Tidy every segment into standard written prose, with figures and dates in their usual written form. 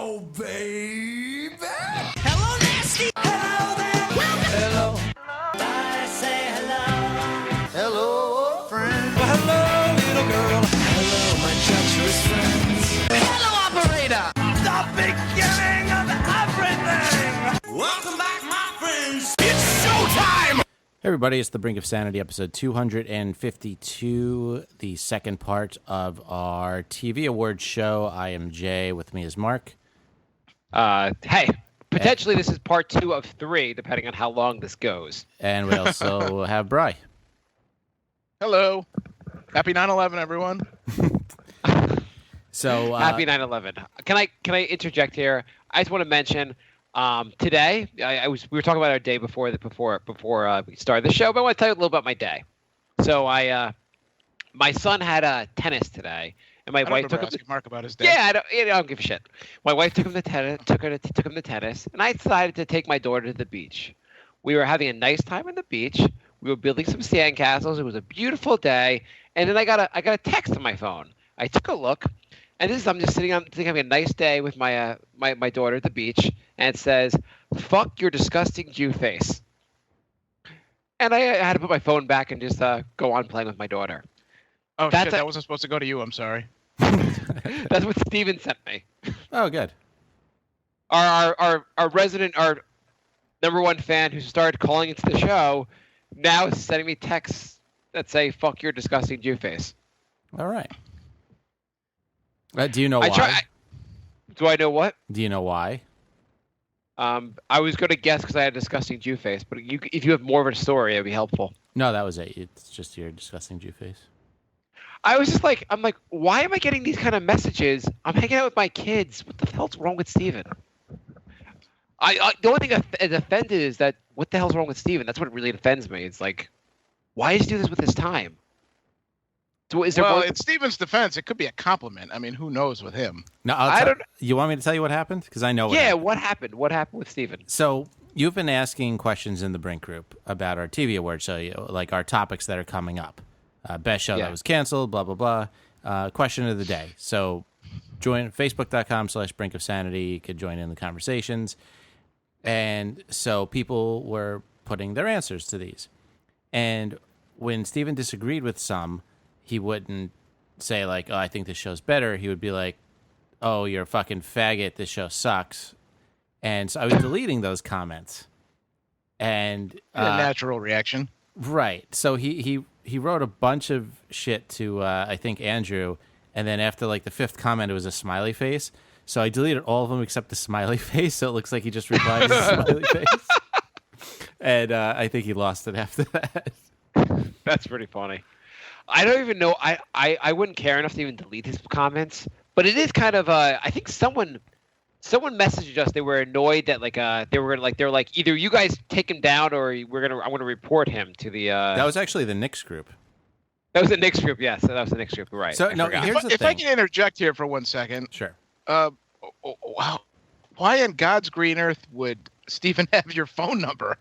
go, baby. Hello, nasty. Hello there. Hello. I say hello. Hello, friend. Well, hello, little girl. Hello, my treacherous friends. Hello, operator. The beginning of everything. Welcome back, my friends. It's showtime. Hey everybody, it's The Brink of Sanity, episode 252, the second part of our TV awards show. I am Jay. With me is Mark. Hey, potentially this is part 2 of 3, depending on how long this goes. And we also have Bry. Hello. Happy 9/11, everyone. So Happy 9/11. Can I interject here? I just want to mention today we were talking about our day before we started the show, but I want to tell you a little about my day. So my son had tennis today, and my wife took him to Mark about his day. Yeah, I don't give a shit. My wife took him to tennis, took him to tennis, and I decided to take my daughter to the beach. We were having a nice time on the beach. We were building some sandcastles. It was a beautiful day, and then I got a text on my phone. I took a look, and I'm just having a nice day with my my daughter at the beach, and it says, "Fuck your disgusting Jew face." And I had to put my phone back and just go on playing with my daughter. Oh, shit, that wasn't supposed to go to you. I'm sorry. That's what Steven sent me. Oh, good. Our resident, our number one fan who started calling into the show now is sending me texts that say, "Fuck your disgusting Jew face." All right. Do you know why? Do I know what? Do you know why? I was going to guess because I had a disgusting Jew face, but if you have more of a story, it would be helpful. No, that was it. It's just your disgusting Jew face. I was just like, why am I getting these kind of messages? I'm hanging out with my kids. What the hell's wrong with Steven? The only thing that offended is that what the hell's wrong with Steven? That's what really offends me. It's like, why does he do this with his time? So is there in Steven's defense, it could be a compliment. I mean, who knows with him? No, You want me to tell you what happened? Because I know. What happened? What happened with Steven? So you've been asking questions in the Brink group about our TV awards show, like our topics that are coming up. Best show that was canceled, blah, blah, blah. Question of the day. So join facebook.com/Brink of Sanity. You could join in the conversations. And so people were putting their answers to these. And when Steven disagreed with some, he wouldn't say like, "Oh, I think this show's better." He would be like, "Oh, you're a fucking faggot. This show sucks." And so I was deleting those comments. And A natural reaction. Right. So he wrote a bunch of shit to I think Andrew, and then after like the fifth comment, it was a smiley face. So I deleted all of them except the smiley face, so it looks like he just replied to the smiley face. And I think he lost it after that. That's pretty funny. I don't even know. I wouldn't care enough to even delete his comments, but it is kind of I think someone messaged us. They were annoyed that they were like either you guys take him down or I want to report him to the. That was actually the Knicks group. That was the Knicks group. Yes, that was the Knicks group. Right. So no, here's the thing. If I can interject here for 1 second. Sure. Wow. Why in God's green earth would Steven have your phone number?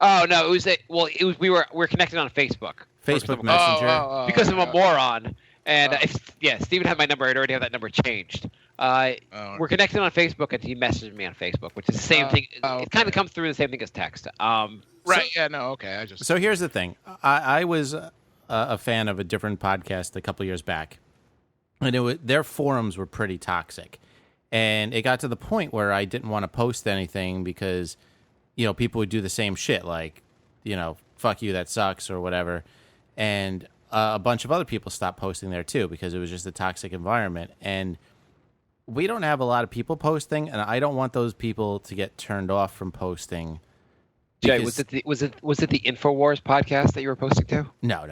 Oh no! We were connected on Facebook. Facebook Messenger. Because I'm a moron. And Steven had my number. I'd already have that number changed. We're connected on Facebook, and he messaged me on Facebook, which is the same thing. Okay. It kind of comes through the same thing as text. Right. Okay. So here's the thing. I was a fan of a different podcast a couple years back, and their forums were pretty toxic. And it got to the point where I didn't want to post anything because, people would do the same shit, like, fuck you, that sucks, or whatever. And a bunch of other people stopped posting there too because it was just a toxic environment. And we don't have a lot of people posting, and I don't want those people to get turned off from posting. Jay, was it the InfoWars podcast that you were posting to? No.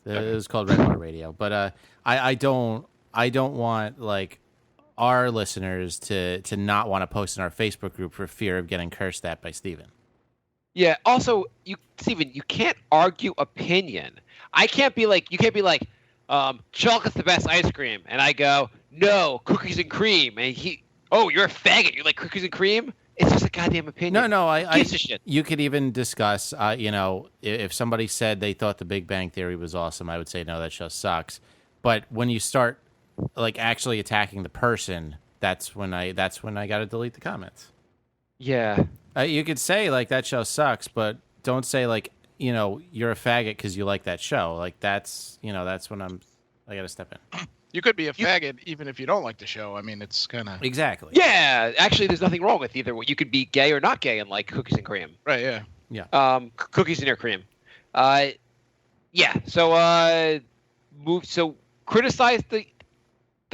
It was called Red Bar Radio. But I don't want like our listeners to not want to post in our Facebook group for fear of getting cursed at by Steven. Yeah. Also, Steven, you can't argue opinion. You can't be like, chocolate's the best ice cream, and I go, no, cookies and cream, and you're a faggot. You like cookies and cream? It's just a goddamn opinion. No, shit. You could even discuss, if somebody said they thought The Big Bang Theory was awesome, I would say, no, that show sucks. But when you start, like, actually attacking the person, that's when I got to delete the comments. Yeah. You could say like that show sucks, but don't say like you're a faggot because you like that show. Like that's when I got to step in. You could be a faggot even if you don't like the show. I mean, it's kind of Exactly. Yeah. Actually, there's nothing wrong with either. You could be gay or not gay and like cookies and cream. right. Yeah. Yeah. Cookies in your cream. Yeah. So criticize the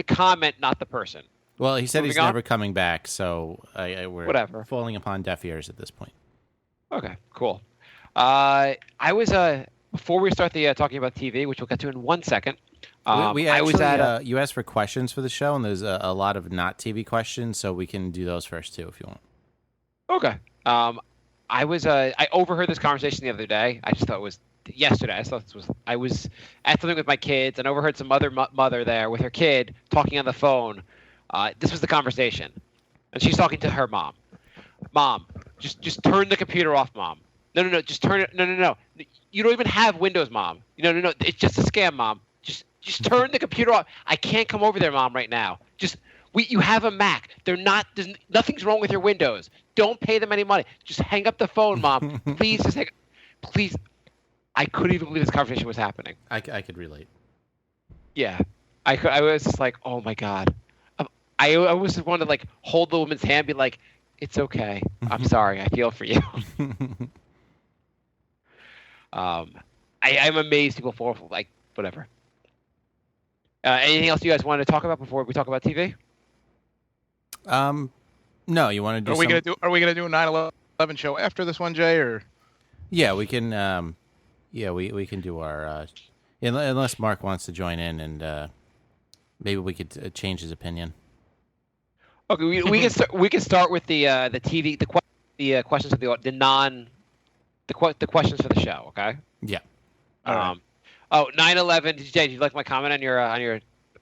comment, not the person. Well, he said he's Moving on? never coming back, so we're Whatever. falling upon deaf ears at this point. Okay. Cool. I was before we start the talking about TV, which we'll get to in 1 second. We I actually, was at you asked for questions for the show, and there's a lot of not TV questions, so we can do those first too if you want. Okay. I overheard this conversation the other day. I just thought it was yesterday. I was at something with my kids and overheard some other mother there with her kid talking on the phone. This was the conversation, and she's talking to her mom. Mom, just turn the computer off, Mom. No, just turn it. No. You don't even have Windows, Mom. No. It's just a scam, Mom. Just turn the computer off. I can't come over there, Mom, right now. You have a Mac. Nothing's wrong with your Windows. Don't pay them any money. Just hang up the phone, Mom. Please, please. I couldn't even believe this conversation was happening. I could relate. Yeah, I was just like, oh my God. I always just wanted to like hold the woman's hand, and be like, it's okay. I'm sorry. I feel for you. I'm amazed people fall for like whatever. Anything else you guys wanted to talk about before we talk about TV? No, you want to do? Are we gonna do a 9/11 show after this one, Jay? Or yeah, we can. We can do our unless Mark wants to join in, and maybe we could change his opinion. Okay, we can start with the TV the questions of the questions for the show. Okay. Yeah. 9/11. Did you like my comment on your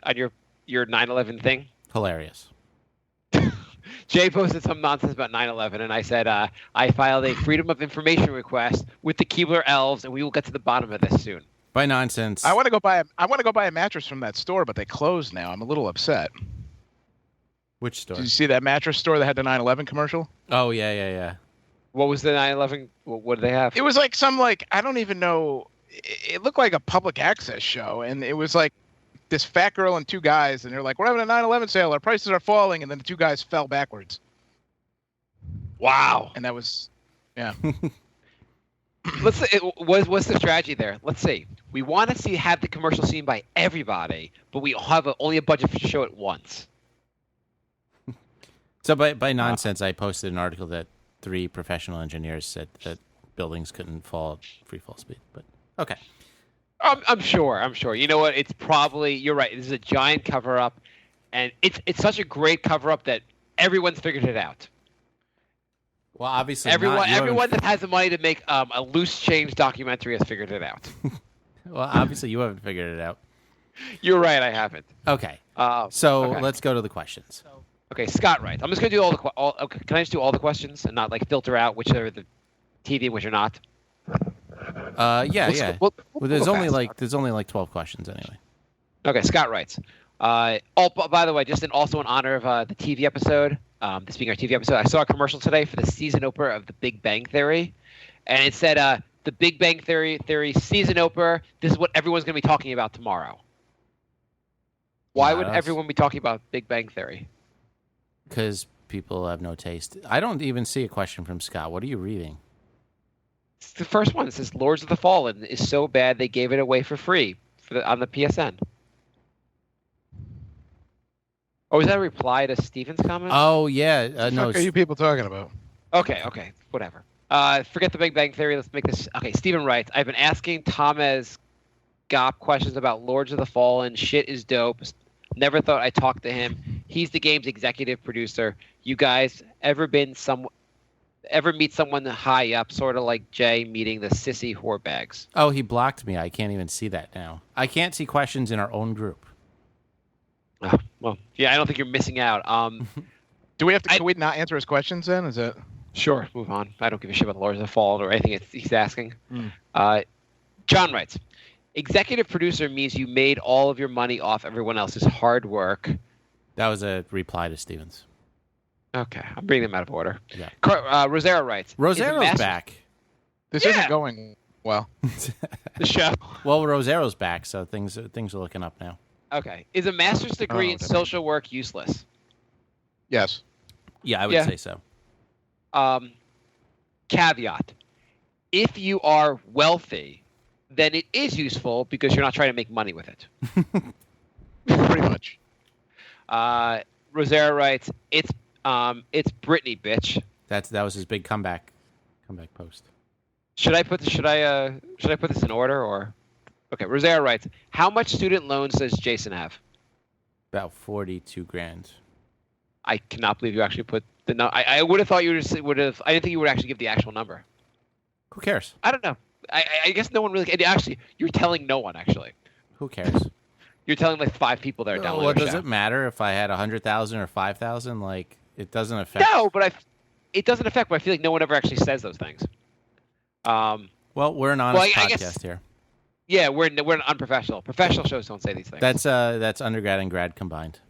9/11 thing? Hilarious. Jay posted some nonsense about 9/11, and I said I filed a Freedom of Information request with the Keebler Elves, and we will get to the bottom of this soon. By nonsense. I want to go buy a mattress from that store, but they closed now. I'm a little upset. Which store? Did you see that mattress store that had the 9/11 commercial? Oh yeah. What was the 9/11? What did they have? It was like I don't even know. It looked like a public access show, and it was like this fat girl and two guys, and they're like, we're having a 9/11 sale. Our prices are falling, and then the two guys fell backwards. Wow. And that was, yeah. What's the strategy there? Let's see. We want to have the commercial seen by everybody, but we have only a budget to show it once. So by nonsense, I posted an article that 3 professional engineers said that buildings couldn't fall at free fall speed. But okay. I'm sure. You know what? It's probably, you're right. This is a giant cover up, and it's such a great cover up that everyone's figured it out. Well, obviously, everyone that has the money to make a loose change documentary has figured it out. Well, obviously, you haven't figured it out. You're right. I haven't. Okay. Okay. Let's go to the questions. Okay, Scott writes. I'm just going to do okay, can I just do all the questions and not like filter out which are the TV and which are not? Yeah. Well, there's only like 12 questions anyway. Okay, Scott writes. By the way, also in honor of the TV episode, speaking of TV episode, I saw a commercial today for the season opener of The Big Bang Theory, and it said, "The Big Bang Theory season opener. This is what everyone's going to be talking about tomorrow." Why would everyone be talking about Big Bang Theory? Because people have no taste. I don't even see a question from Scott. What are you reading? It's the first one. It says Lords of the Fallen is so bad they gave it away for free on the PSN. Oh, is that a reply to Steven's comment? Oh, yeah. What the fuck are you people talking about? Okay, whatever. Forget the Big Bang Theory. Let's make this. Okay, Steven writes, I've been asking Thomas Gop questions about Lords of the Fallen. Shit is dope. Never thought I'd talk to him. He's the game's executive producer. You guys ever meet someone high up, sort of like Jay meeting the sissy whorebags? Oh, he blocked me. I can't even see that now. I can't see questions in our own group. Oh, well, yeah, I don't think you're missing out. Do we have to? Can we not answer his questions then? Is it? Sure, move on. I don't give a shit about the Lords of the Fallen or anything he's asking. John writes, executive producer means you made all of your money off everyone else's hard work. That was a reply to Stevens. Okay, I'm reading them out of order. Yeah. Rosero writes. Rosero's back. This isn't going well. The show. Well, Rosero's back, so things are looking up now. Okay. Is a master's degree in social work useless? Yes. Yeah, I would say so. Caveat. If you are wealthy, then it is useful because you're not trying to make money with it. Pretty much. Rosero writes, it's Britney, bitch. That was his big comeback post. Should I put this in order or? Okay, Rosero writes, how much student loans does Jason have? About $42,000. I cannot believe you actually put the no. I would have thought you would have. I didn't think you would actually give the actual number. Who cares? I don't know. I guess no one really. Actually, you're telling no one. Actually, Who cares? you're telling like 5 people that are downloading. What the does show. it matter if I had 100,000 or 5,000? Like, it doesn't affect. No, but it doesn't affect. But I feel like no one ever actually says those things. Well, we're an honest I podcast guess, here. Yeah, we're an unprofessional. Professional shows don't say these things. That's undergrad and grad combined.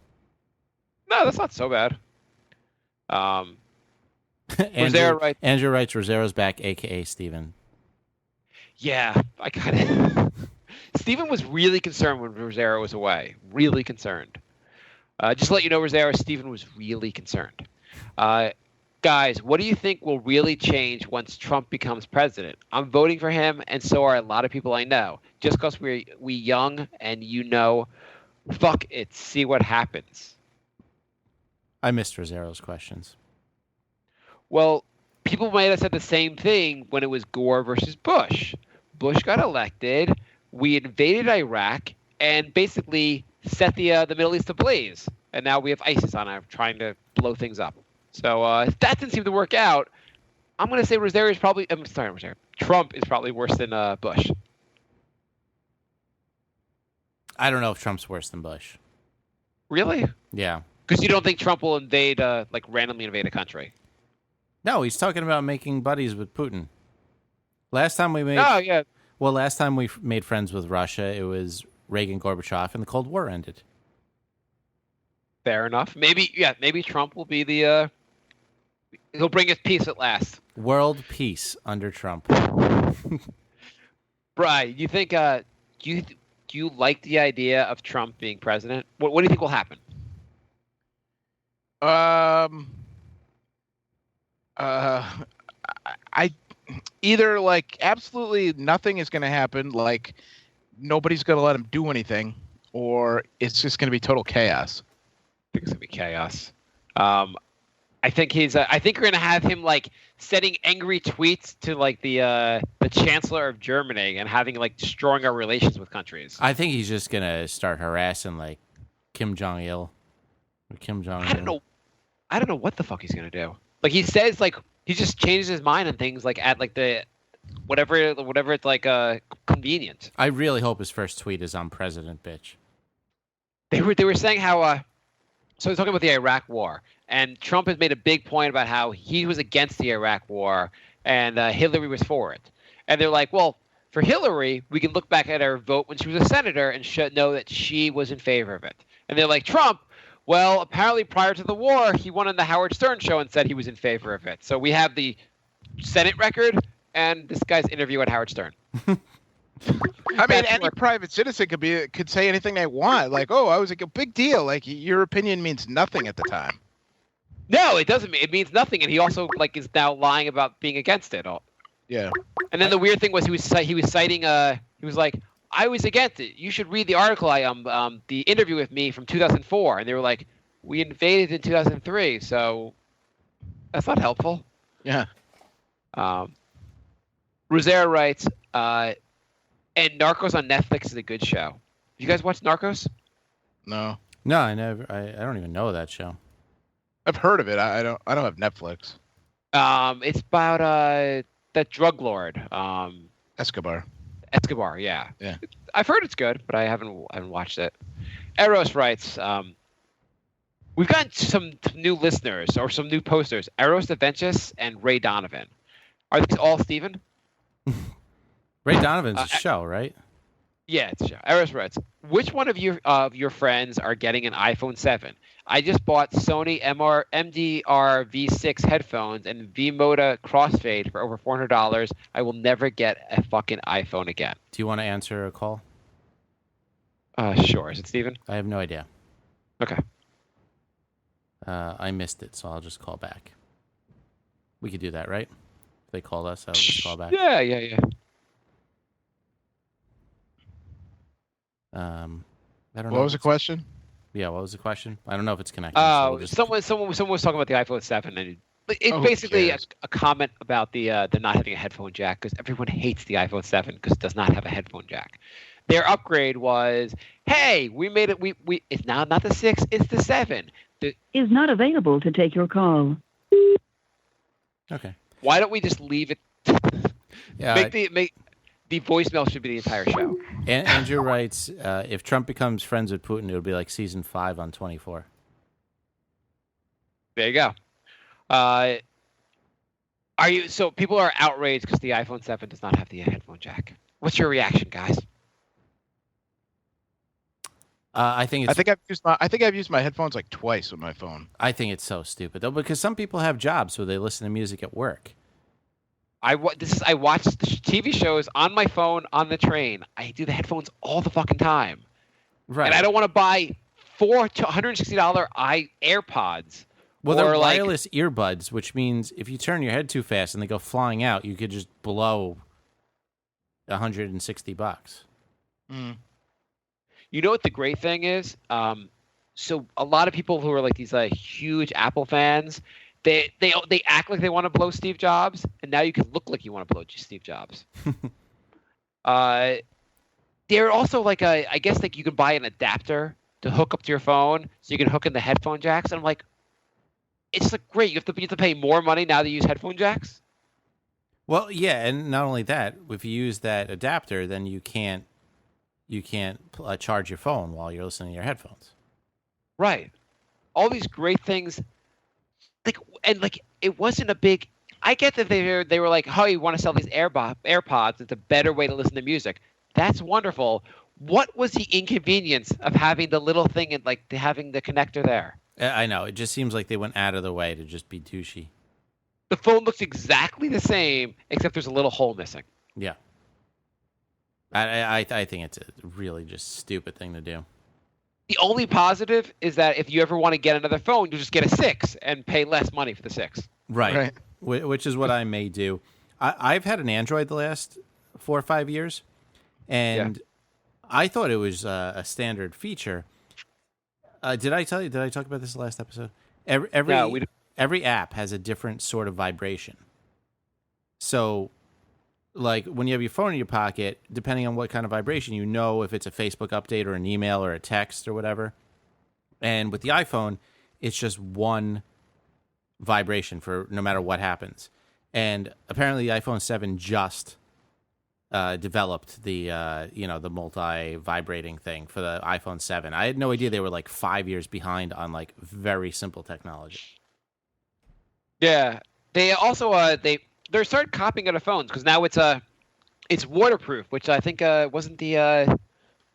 No, that's not so bad. Andrew, writes, Andrew writes, Rosero's back, a.k.a. Steven. Yeah, I got it. Steven was really concerned when Rosero was away. Really concerned. Just to let you know, Rosero, Steven was really concerned. Guys, what do you think will really change once Trump becomes president? I'm voting for him, and so are a lot of people I know. Just because we young and fuck it, see what happens. I missed Rosero's questions. Well, people might have said the same thing when it was Gore versus Bush. Bush got elected, we invaded Iraq, and basically set the Middle East ablaze. And now we have ISIS on it trying to blow things up. So if that didn't seem to work out, I'm going to say Trump is probably worse than Bush. I don't know if Trump's worse than Bush. Really? Yeah. Because you don't think Trump will randomly invade a country? No, he's talking about making buddies with Putin. Last time we made friends with Russia, it was Reagan, Gorbachev, and the Cold War ended. Fair enough. Maybe Trump will be the he'll bring us peace at last. World peace under Trump. Brian, you think do you like the idea of Trump being president? What do you think will happen? I either like absolutely nothing is going to happen, like nobody's going to let him do anything, or it's just going to be total chaos. I think it's going to be chaos. I think I think we're going to have him like sending angry tweets to like the chancellor of Germany and having like destroying our relations with countries. I think he's just going to start harassing like Kim Jong-il. Or Kim Jong-un. I don't know what the fuck he's going to do. Like he says like he just changes his mind on things like at like the whatever it's like convenient. I really hope his first tweet is on president, bitch. They were saying how so they're talking about the Iraq war, and Trump has made a big point about how he was against the Iraq war and Hillary was for it. And they're like, well, for Hillary, we can look back at her vote when she was a senator and know that she was in favor of it. And they're like, Trump, well, apparently prior to the war, he went on the Howard Stern show and said he was in favor of it. So we have the Senate record and this guy's interview at Howard Stern. I mean, any private citizen could say anything they want. Like, oh, I was like a big deal. Like, your opinion means nothing at the time. No, it doesn't. It means nothing. And he also like is now lying about being against it. Yeah. And then the weird thing was he was citing he was like, I was against it. You should read the article the interview with me from 2004. And they were like, we invaded in 2003, so that's not helpful. Yeah. Rosero writes, and Narcos on Netflix is a good show. You guys watch Narcos? No. No, I never. I don't even know that show. I've heard of it. I don't have Netflix. It's about that drug lord. Escobar. Escobar, yeah. Yeah. I've heard it's good, but I haven't watched it. Eros writes, we've gotten some new listeners or some new posters. Eros Aventus and Ray Donovan. Are these all Steven? Ray Donovan's a show, right? Yeah, it's sure. Eros writes, which one of your friends are getting an iPhone 7? I just bought Sony MDR V6 headphones and V-Moda crossfade for over $400. I will never get a fucking iPhone again. Do you want to answer a call? Sure. Is it Steven? I have no idea. Okay. I missed it, so I'll just call back. We could do that, right? If they called us, I'll just call back. Yeah. I don't know. What was the question? Yeah, what was the question? I don't know if it's connected. Oh, so we'll someone was talking about the iPhone 7, and it's who basically cares? a comment about the not having a headphone jack, because everyone hates the iPhone 7 because it does not have a headphone jack. Their upgrade was, hey, we made it. We it's now not the 6, it's the 7. Is not available to take your call. Okay. Why don't we just leave it? Yeah. Make the voicemail should be the entire show. Andrew writes, if Trump becomes friends with Putin, it'll be like season 5 on 24. There you go. So people are outraged because the iPhone 7 does not have the headphone jack. What's your reaction, guys? I think I've used my headphones like twice with my phone. I think it's so stupid though, because some people have jobs where they listen to music at work. I watch the TV shows on my phone on the train. I do the headphones all the fucking time, Right. and I don't want to buy $160 AirPods. Well, they're or like, wireless earbuds, which means if you turn your head too fast and they go flying out, you could just blow $160. Mm. you know what the great thing is? So a lot of people who are like these huge Apple fans, they act like they want to blow Steve Jobs, and now you can look like you want to blow Steve Jobs. They're also like I guess like you can buy an adapter to hook up to your phone, so you can hook in the headphone jacks. And I'm like, it's like great. You have to pay more money now that you use headphone jacks. Well, yeah, and not only that, if you use that adapter, then you can't charge your phone while you're listening to your headphones. Right. All these great things. It wasn't a big. I get that they were like, oh, you want to sell these AirPods? It's a better way to listen to music. That's wonderful. What was the inconvenience of having the little thing and having the connector there? I know. It just seems like they went out of the way to just be douchey. The phone looks exactly the same, except there's a little hole missing. Yeah. I think it's a really just stupid thing to do. The only positive is that if you ever want to get another phone, you just get a 6 and pay less money for the 6. Right. Which is what I may do. I've had an Android the last 4 or 5 years, and I thought it was a standard feature. Did I talk about this last episode? Every app has a different sort of vibration. So, like when you have your phone in your pocket, depending on what kind of vibration, you know if it's a Facebook update or an email or a text or whatever. And with the iPhone, it's just one vibration for no matter what happens. And apparently, the iPhone 7 just developed the the multi-vibrating thing for the iPhone 7. I had no idea they were like 5 years behind on like very simple technology. Yeah, they also they started copying other phones because now it's waterproof, which I think wasn't the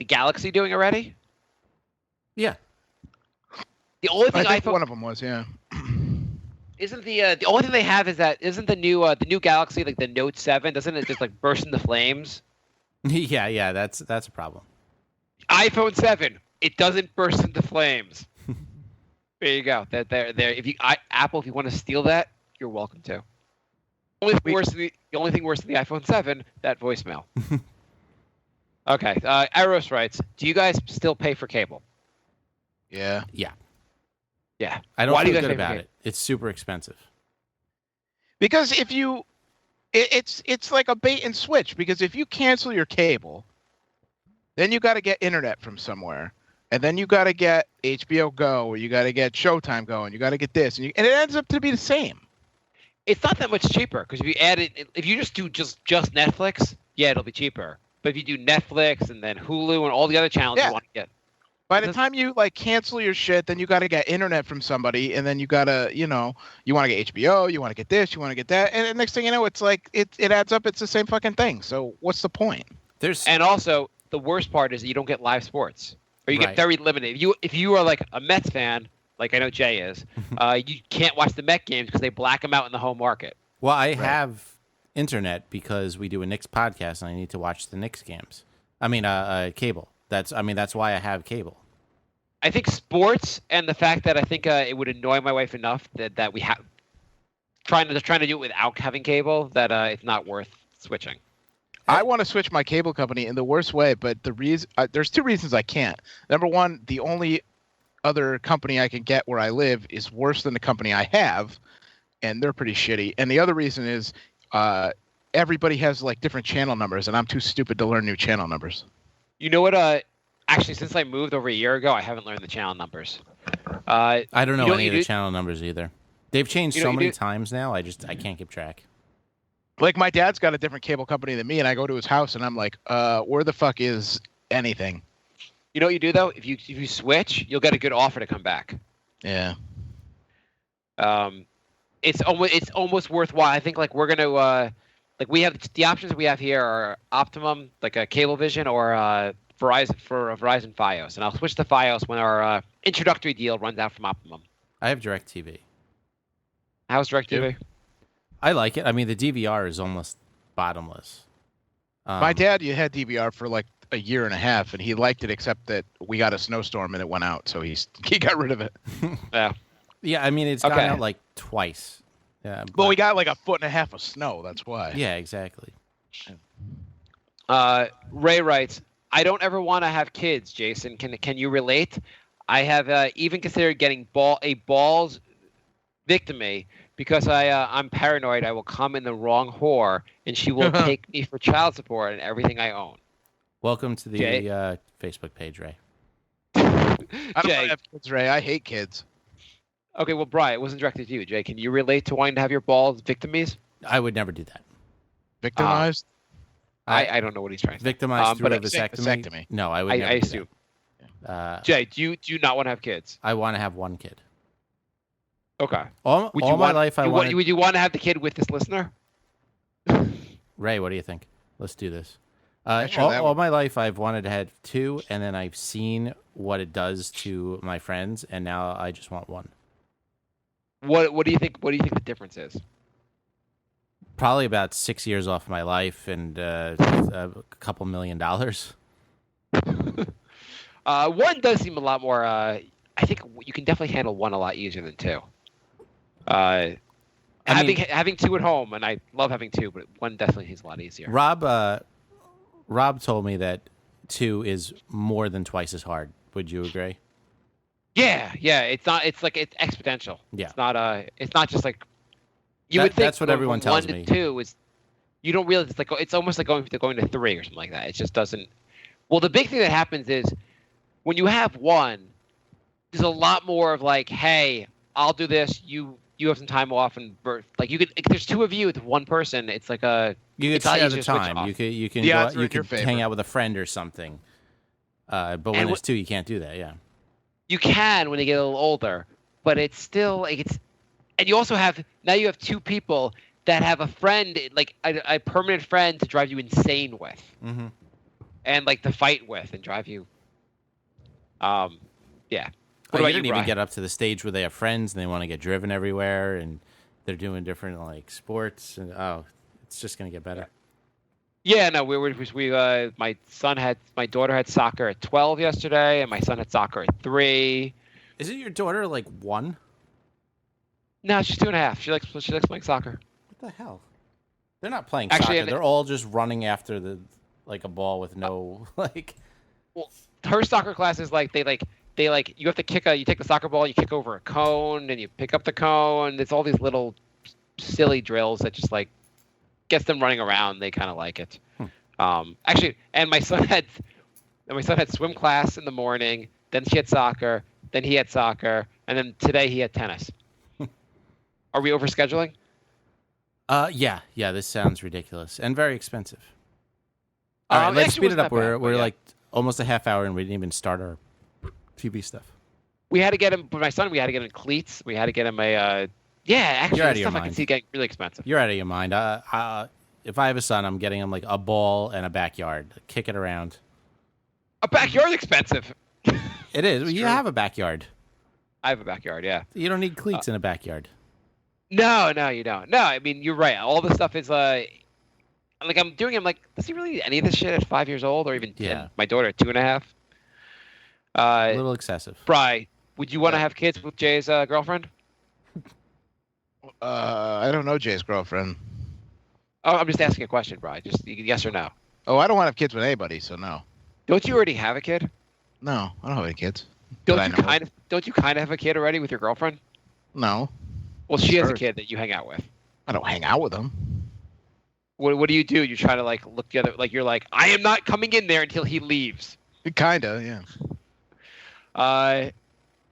Galaxy doing already. Yeah, the only thing I think iPhone one of them was isn't the only thing they have is that isn't the new Galaxy like the Note 7 doesn't it just like burst into flames? yeah, that's a problem. iPhone 7, it doesn't burst into flames. There you go. There. If Apple, if you want to steal that, you're welcome to. The only thing worse than the iPhone 7, that voicemail. Okay. Eros writes, do you guys still pay for cable? Yeah. Yeah. Yeah. I don't Why do feel you guys good pay for about cable? it. It's super expensive. Because if you, it's like a bait and switch. Because if you cancel your cable, then you got to get internet from somewhere, and then you got to get HBO Go, or you got to get Showtime going. You got to get this, and it ends up to be the same. It's not that much cheaper because if you add it, if you just do just Netflix, yeah, it'll be cheaper. But if you do Netflix and then Hulu and all the other channels you want to get, By the time you cancel your shit, then you got to get internet from somebody, and then you got to, you want to get HBO, you want to get this, you want to get that, and next thing you know, it's like it adds up. It's the same fucking thing. So what's the point? and also the worst part is that you don't get live sports, or you Right. get very limited. If you are like a Mets fan, like I know Jay is, you can't watch the Met games because they black them out in the home market. Well, I have internet because we do a Knicks podcast, and I need to watch the Knicks games. I mean, cable. That's why I have cable. I think sports and the fact that I think it would annoy my wife enough that we have trying to do it without having cable that it's not worth switching. I want to switch my cable company in the worst way, but the reason there's two reasons I can't. Number one, the only other company I can get where I live is worse than the company I have, and they're pretty shitty. And the other reason is everybody has like different channel numbers, and I'm too stupid to learn new channel numbers. You know what? Actually, since I moved over a year ago, I haven't learned the channel numbers. I don't know you any of the do? channel numbers either. They've changed You know so what you many do? times now. I can't keep track. Like my dad's got a different cable company than me, and I go to his house, and I'm like, where the fuck is anything? You know what you do though? If you switch, you'll get a good offer to come back. Yeah. It's almost worthwhile. I think like we're gonna like we have the options we have here are Optimum, like a Cablevision, or Verizon FiOS, and I'll switch to FiOS when our introductory deal runs out from Optimum. I have DirecTV. How's DirecTV? I like it. I mean, the DVR is almost bottomless. My dad, you had DVR for like a year and a half, and he liked it, except that we got a snowstorm and it went out, so he got rid of it. Yeah. Yeah, I mean, it's gone Okay. out like twice. Yeah, Well, we got like a foot and a half of snow. That's why. Yeah, exactly. Ray writes, I don't ever want to have kids, Jason. Can you relate? I have even considered getting a balls victomy because I'm paranoid I will come in the wrong whore and she will take me for child support and everything I own. Welcome to the Jay? Facebook page, Ray. I don't Jay. want to have kids, Ray. I hate kids. Okay, well, Brian, it wasn't directed to you. Jay, can you relate to wanting to have your balls victimies? I would never do that. Victimized? I don't know what he's trying to say. Victimized through but a vasectomy? No, I would never I do assume. that. Jay, do you not want to have kids? I want to have one kid. Okay. All Would my you want, life, I you, wanted... would you want to have the kid with this listener? Ray, what do you think? Let's do this. Sure, that all my life, I've wanted to have two, and then I've seen what it does to my friends, and now I just want one. What do you think? What do you think the difference is? Probably about 6 years off my life and a couple $1 million. One does seem a lot more. I think you can definitely handle one a lot easier than two. Having two at home, and I love having two, but one definitely is a lot easier. Rob told me that two is more than twice as hard. Would you agree? Yeah. It's not. It's like it's exponential. Yeah. It's not. It's not just like you would think. That's what going everyone from tells one me. to two is. You don't realize it's like it's almost like going to three or something like that. It just doesn't. Well, the big thing that happens is when you have one, there's a lot more of like, hey, I'll do this. You have some time off, and like you could. If there's two of you with one person, it's like a. You could it's a lot share easier the to switch time. off. You can The go odds out, are you in your could hang favor. out with a friend or something. But when And there's two, you can't do that. Yeah. You can when you get a little older, but it's still like it's. And you also have now you have two people that have a friend, like a permanent friend to drive you insane with, and like to fight with and drive you. Yeah. What You about didn't even Brian? get up to the stage where they have friends and they want to get driven everywhere and they're doing different like sports and it's just gonna get better. Yeah, no, my daughter had soccer at 12 yesterday, and my son had soccer at 3. Isn't your daughter like 1? No, she's 2.5. She likes playing soccer. What the hell? They're not playing Actually, soccer. They're all just running after a ball with no like. Well, her soccer class is like they you have to you take the soccer ball, you kick over a cone, and you pick up the cone. It's all these little silly drills that just like gets them running around. They kind of like it. Actually, and my son had swim class in the morning. Then she had soccer. Then he had soccer, and then today he had tennis. Are we overscheduling? Yeah. This sounds ridiculous and very expensive. All right, let's actually speed it wasn't up. that bad, We're but yeah. like almost a half hour and we didn't even start our TV stuff. We had to get him. For my son, we had to get him cleats. We had to get him a. Yeah, actually, You're out of the your stuff I can mind. see getting really expensive. You're out of your mind. If I have a son, I'm getting him like a ball and a backyard. Kick it around. A backyard's expensive. It is. You true. have a backyard. I have a backyard, yeah. You don't need cleats in a backyard. No, you don't. No, I mean, you're right. All the stuff is like I'm like, does he really need any of this shit at 5 years old, or even Yeah. my daughter at 2.5? A little excessive. Bri, would you want to have kids with Jay's girlfriend? I don't know Jay's girlfriend. Oh, I'm just asking a question, Bri. Just yes or no. Oh, I don't want to have kids with anybody, so no. Don't you already have a kid? No, I don't have any kids. Don't that I you know of. kind of have a kid already with your girlfriend? No, Well, she has a Sure. kid that you hang out with. I don't hang out with them. What do? You try to like look the other, like you're like, I am not coming in there until he leaves. Kinda, yeah.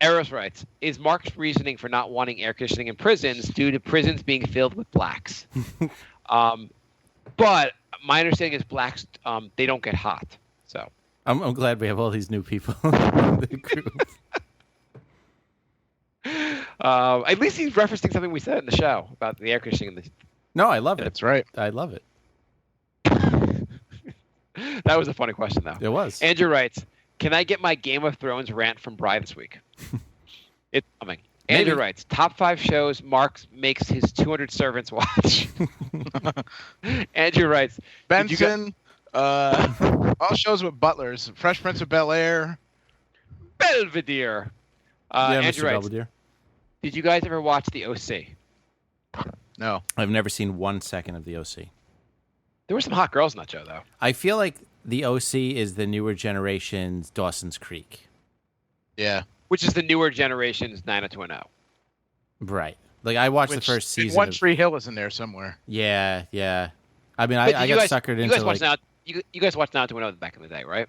Eros writes, is Mark's reasoning for not wanting air conditioning in prisons due to prisons being filled with blacks? But my understanding is blacks, they don't get hot. So I'm glad we have all these new people in the group. at least he's referencing something we said in the show about the air conditioning. No, I love it. That's right. I love it. That was a funny question, though. It was. Andrew writes, can I get my Game of Thrones rant from Bri this week? It's coming. Maybe. Andrew writes, top 5 shows Mark makes his 200 servants watch. Andrew writes, did you Benson, all shows with butlers. Fresh Prince of Bel-Air. Belvedere. Yeah, Andrew Mr. writes, Belvedere. did you guys ever watch The O.C.? No. I've never seen 1 second of the OC. There were some hot girls in that show, though. I feel like the OC is the newer generation's Dawson's Creek. Yeah. Which is the newer generation's 90210. Right. Like, I watched Which, the first season. One of- Tree Hill is in there somewhere. Yeah. I mean, But I you got guys- suckered you into guys watched like. you guys watched 90210 back in the day, right?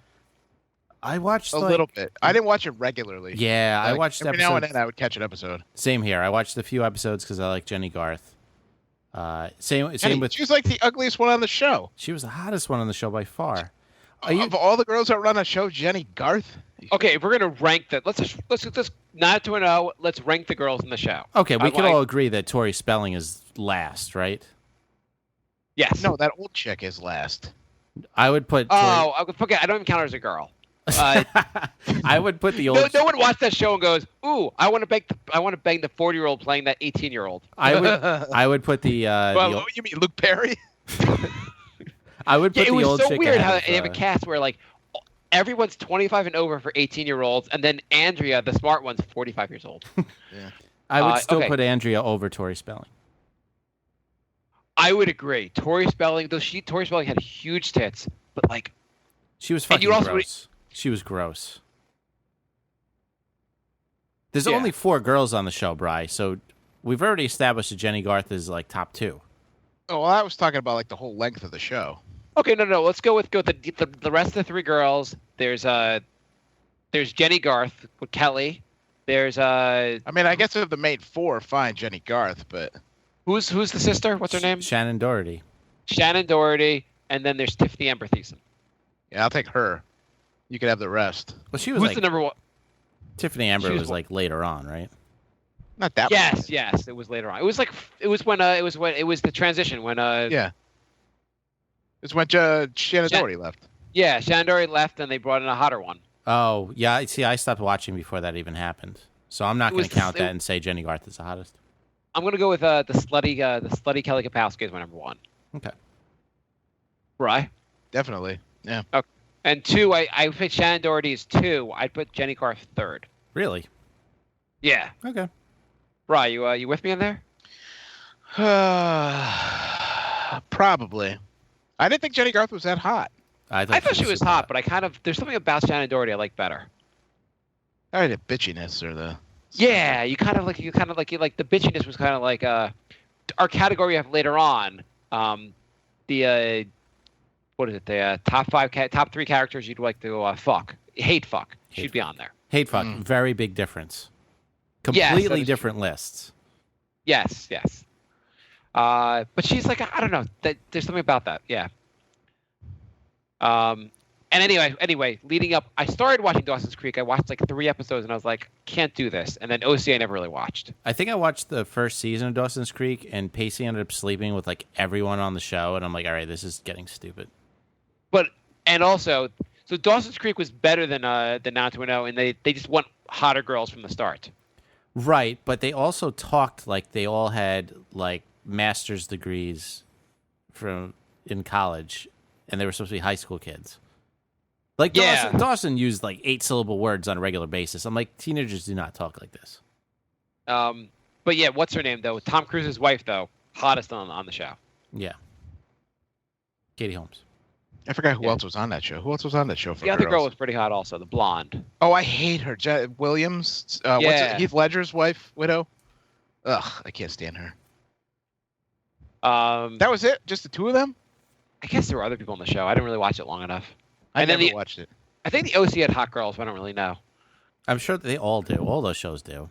I watched A like, little bit. I didn't watch it regularly. Yeah, I Like, watched every episodes. now and then I would catch an episode. Same here. I watched a few episodes because I like Jenny Garth. Same with. She was like the ugliest one on the show. She was the hottest one on the show by far. Of all the girls that run a show, Jenny Garth. Okay, if we're gonna rank that, let's 90210. Let's rank the girls in the show. Okay, we can I- all agree that Tori Spelling is last, right? Yes. No, that old chick is last. I would put. Oh, I forget. I don't even count her as a girl. I would put the old. No one watched that show and goes, "Ooh, I want to bang the 40-year-old playing that 18-year-old." I would put the. Well, the old, you mean Luke Perry? I would Yeah, put it the was old so chick weird ahead how of, they have a cast where like everyone's 25 and over for 18-year-olds, and then Andrea, the smart one's 45 years old. I would still okay. put Andrea over Tori Spelling. I would agree. Tori Spelling had huge tits, but like She was And fucking you also- gross. She was gross. There's Yeah. only 4 girls on the show, Bri, so we've already established that Jenny Garth is like top 2. Oh, well, I was talking about like the whole length of the show. okay, no. Let's go with the rest of the 3 girls. There's Jenny Garth with Kelly. There's I mean, I guess if the made 4, fine, Jenny Garth, but who's the sister? What's her name? Shannon Doherty. Shannon Doherty, and then there's Tiffany Amber Thiessen. yeah, I'll take her. You could have the rest. Well, she was Who's like the number one? Tiffany Amber she was was like later on, right? Not that Yes, it was later on. It was the transition when Yeah. It's when Shannon Doherty left. yeah, Shannon Doherty left and they brought in a hotter one. Oh, yeah. See, I stopped watching before that even happened. So I'm not It going was- to count it- that and say Jenny Garth is the hottest. I'm gonna go with the slutty Kelly Kapowski is my number 1. Okay. Right. Definitely. Yeah. And 2, I put Shannon Doherty as 2. I'd put Jenny Garth 3rd. Really? Yeah. Okay. Right, you with me in there? Probably. I didn't think Jenny Garth was that hot. I I thought she was super hot, but there's something about Shannon Doherty I like better. I had the bitchiness or the. Yeah, you kind of like the bitchiness was kind of like our category we have later on. The what is it? The top 3 characters you'd like to fuck, hate fuck. She'd be on there. Hate fuck. Very big difference. Yes, Completely that is different lists. Yes. But she's like I don't know. There's something about that. Yeah. And anyway, leading up, I started watching Dawson's Creek. I watched like 3 episodes, and I was like, can't do this. And then OC, I never really watched. I think I watched the first season of Dawson's Creek, and Pacey ended up sleeping with like everyone on the show, and I'm like, all right, this is getting stupid. But and also, So Dawson's Creek was better than 90210, and they just want hotter girls from the start. Right, but they also talked like they all had like master's degrees from in college, and they were supposed to be high school kids. Like Dawson used like 8-syllable words on a regular basis. I'm like, teenagers do not talk like this. But yeah, what's her name though? Tom Cruise's wife though, hottest on the show. Yeah, Katie Holmes. I forgot who else was on that show. Who else was on that show for The other girls? girl was pretty hot also, the blonde. Oh, I hate her. Williams. What's Yeah. it? Heath Ledger's wife, widow. Ugh, I can't stand her. That was it? Just the two of them? I guess there were other people on the show. I didn't really watch it long enough. I And then never watched it. I think the OC had hot girls, but I don't really know. I'm sure they all do. All those shows do.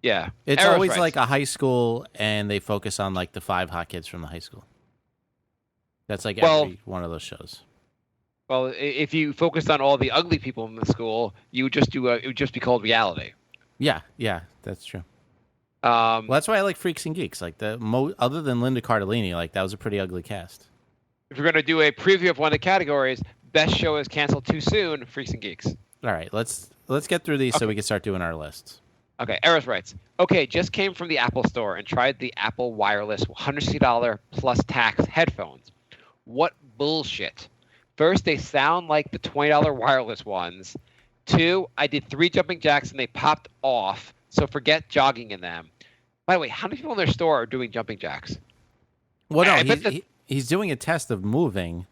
Yeah. It's Arrow's always right. like a high school, and they focus on like the 5 hot kids from the high school. That's like every one of those shows. Well, if you focused on all the ugly people in the school, you would just do it would just be called reality. Yeah, that's true. Well, that's why I like Freaks and Geeks. Like other than Linda Cardellini, like that was a pretty ugly cast. If you're going to do a preview of one of the categories, best show is canceled too soon, Freaks and Geeks. All right, let's get through these so we can start doing our lists. Okay, Eros writes, okay, just came from the Apple store and tried the Apple wireless $160 plus tax headphones. What bullshit. First, they sound like the $20 wireless ones. 2, I did 3 jumping jacks and they popped off, so forget jogging in them. By the way, how many people in their store are doing jumping jacks? Well, I no, bet he's doing a test of moving.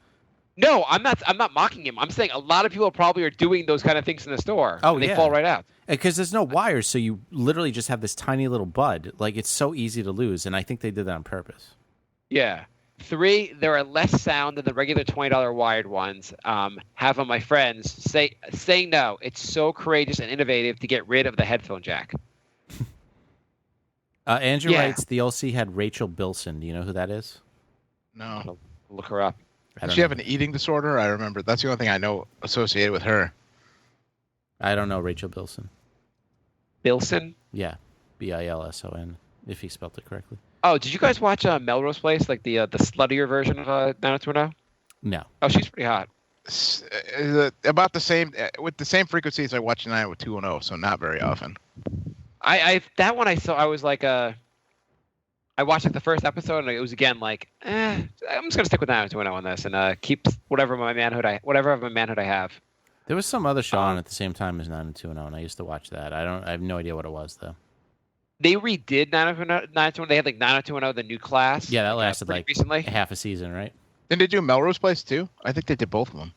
No, I'm not mocking him. I'm saying a lot of people probably are doing those kind of things in the store. Oh, and they yeah. fall right out. Because there's no wires, so you literally just have this tiny little bud. Like, it's so easy to lose, and I think they did that on purpose. Yeah. 3, there are less sound than the regular $20 wired ones. Half of my friends say no. It's so courageous and innovative to get rid of the headphone jack. Andrew writes, the LC had Rachel Bilson. Do you know who that is? No. I'll look her up. I Does don't she have know. an eating disorder? I remember. That's the only thing I know associated with her. I don't know Rachel Bilson. Bilson? Yeah, Bilson, if he spelled it correctly. Oh, did you guys watch Melrose Place, like the sluttier version of 90210? No. Oh, she's pretty hot. About the same, with the same frequency as I watch 90210, so not very often. That one I saw. I was like, I watched like the first episode, and it was again like, I'm just gonna stick with 90210 on this and keep whatever of my manhood I have. There was some other show on at the same time as 90210, and I used to watch that. I have no idea what it was, though. They redid 90210. They had like 90210, the new class. Yeah, that lasted pretty like recently. half a season, right? Didn't they do Melrose Place too? I think they did both of them.